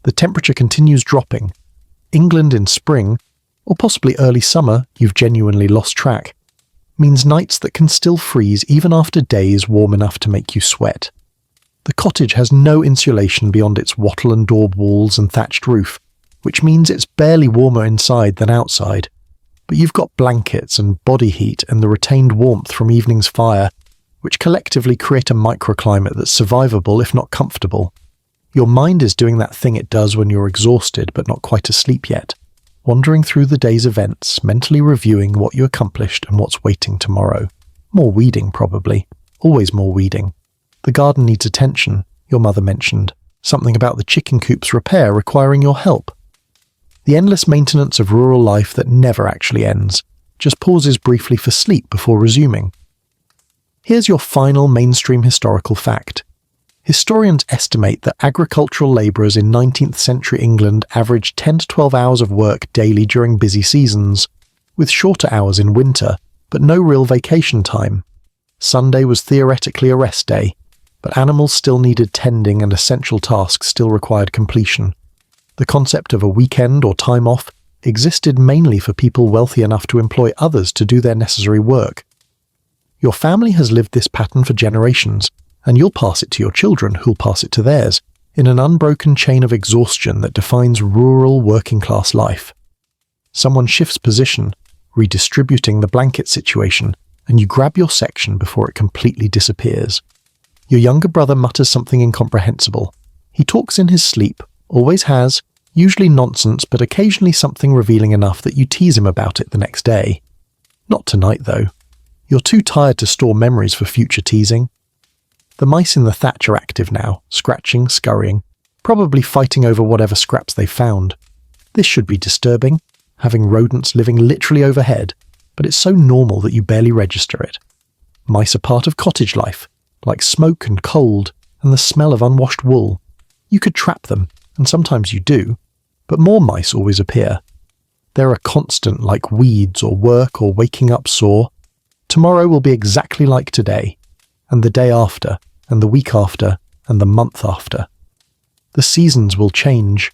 The temperature continues dropping. England in spring, or possibly early summer, you've genuinely lost track, means nights that can still freeze even after days warm enough to make you sweat. The cottage has no insulation beyond its wattle and daub walls and thatched roof, which means it's barely warmer inside than outside. But you've got blankets and body heat and the retained warmth from evening's fire, which collectively create a microclimate that's survivable if not comfortable. Your mind is doing that thing it does when you're exhausted but not quite asleep yet, wandering through the day's events, mentally reviewing what you accomplished and what's waiting tomorrow. More weeding, probably. Always more weeding. The garden needs attention, your mother mentioned. Something about the chicken coop's repair requiring your help. The endless maintenance of rural life that never actually ends, just pauses briefly for sleep before resuming. Here's your final mainstream historical fact. Historians estimate that agricultural labourers in 19th century England averaged 10 to 12 hours of work daily during busy seasons, with shorter hours in winter, but no real vacation time. Sunday was theoretically a rest day, but animals still needed tending and essential tasks still required completion. The concept of a weekend or time off existed mainly for people wealthy enough to employ others to do their necessary work. Your family has lived this pattern for generations, and you'll pass it to your children who'll pass it to theirs, in an unbroken chain of exhaustion that defines rural working-class life. Someone shifts position, redistributing the blanket situation, and you grab your section before it completely disappears. Your younger brother mutters something incomprehensible. He talks in his sleep, always has, usually nonsense but occasionally something revealing enough that you tease him about it the next day. Not tonight, though. You're too tired to store memories for future teasing. The mice in the thatch are active now, scratching, scurrying, probably fighting over whatever scraps they found. This should be disturbing, having rodents living literally overhead, but it's so normal that you barely register it. Mice are part of cottage life, like smoke and cold and the smell of unwashed wool. You could trap them, and sometimes you do, but more mice always appear. They're a constant like weeds or work or waking up sore. Tomorrow will be exactly like today, and the day after, and the week after, and the month after. The seasons will change.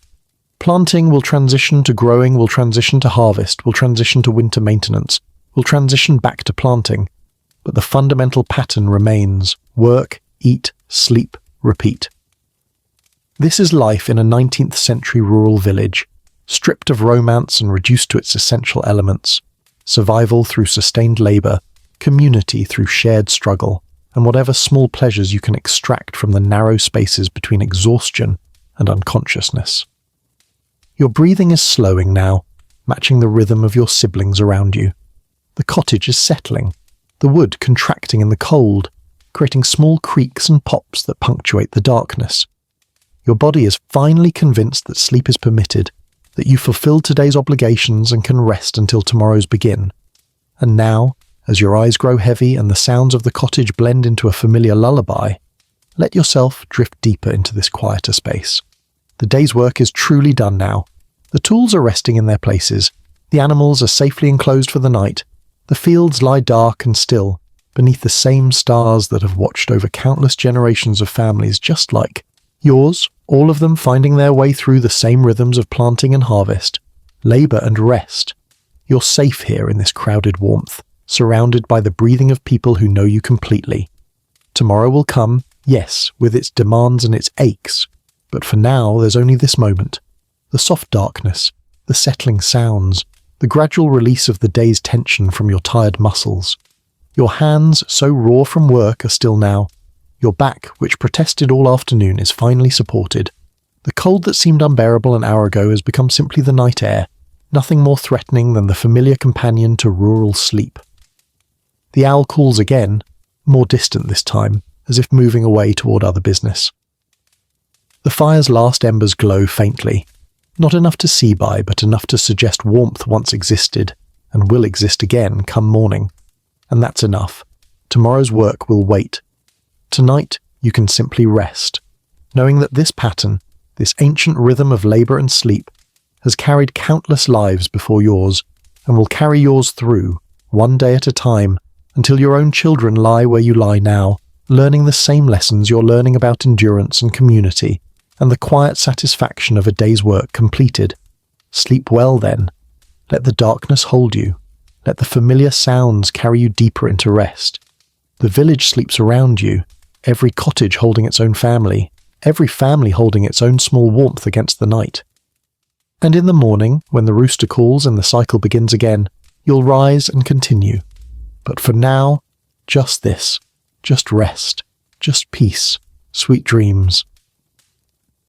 Planting will transition to growing, will transition to harvest, will transition to winter maintenance, will transition back to planting. But the fundamental pattern remains: work, eat, sleep, repeat. This is life in a 19th century rural village, stripped of romance and reduced to its essential elements: survival through sustained labour, community through shared struggle, and whatever small pleasures you can extract from the narrow spaces between exhaustion and unconsciousness. Your breathing is slowing now, matching the rhythm of your siblings around you. The cottage is settling, the wood contracting in the cold, creating small creaks and pops that punctuate the darkness. Your body is finally convinced that sleep is permitted, that you fulfilled today's obligations and can rest until tomorrow's begin. And now, as your eyes grow heavy and the sounds of the cottage blend into a familiar lullaby, let yourself drift deeper into this quieter space. The day's work is truly done now. The tools are resting in their places. The animals are safely enclosed for the night. The fields lie dark and still, beneath the same stars that have watched over countless generations of families just like yours, all of them finding their way through the same rhythms of planting and harvest, labour and rest. You're safe here in this crowded warmth, surrounded by the breathing of people who know you completely. Tomorrow will come, yes, with its demands and its aches, but for now there's only this moment. The soft darkness, the settling sounds, the gradual release of the day's tension from your tired muscles. Your hands, so raw from work, are still now. Your back, which protested all afternoon, is finally supported. The cold that seemed unbearable an hour ago has become simply the night air, nothing more threatening than the familiar companion to rural sleep. The owl calls again, more distant this time, as if moving away toward other business. The fire's last embers glow faintly, not enough to see by, but enough to suggest warmth once existed, and will exist again come morning. And that's enough. Tomorrow's work will wait. Tonight, you can simply rest, knowing that this pattern, this ancient rhythm of labour and sleep, has carried countless lives before yours, and will carry yours through, one day at a time, until your own children lie where you lie now, learning the same lessons you're learning about endurance and community, and the quiet satisfaction of a day's work completed. Sleep well then. Let the darkness hold you. Let the familiar sounds carry you deeper into rest. The village sleeps around you, every cottage holding its own family, every family holding its own small warmth against the night. And in the morning, when the rooster calls and the cycle begins again, you'll rise and continue. But for now, just this, just rest, just peace, sweet dreams.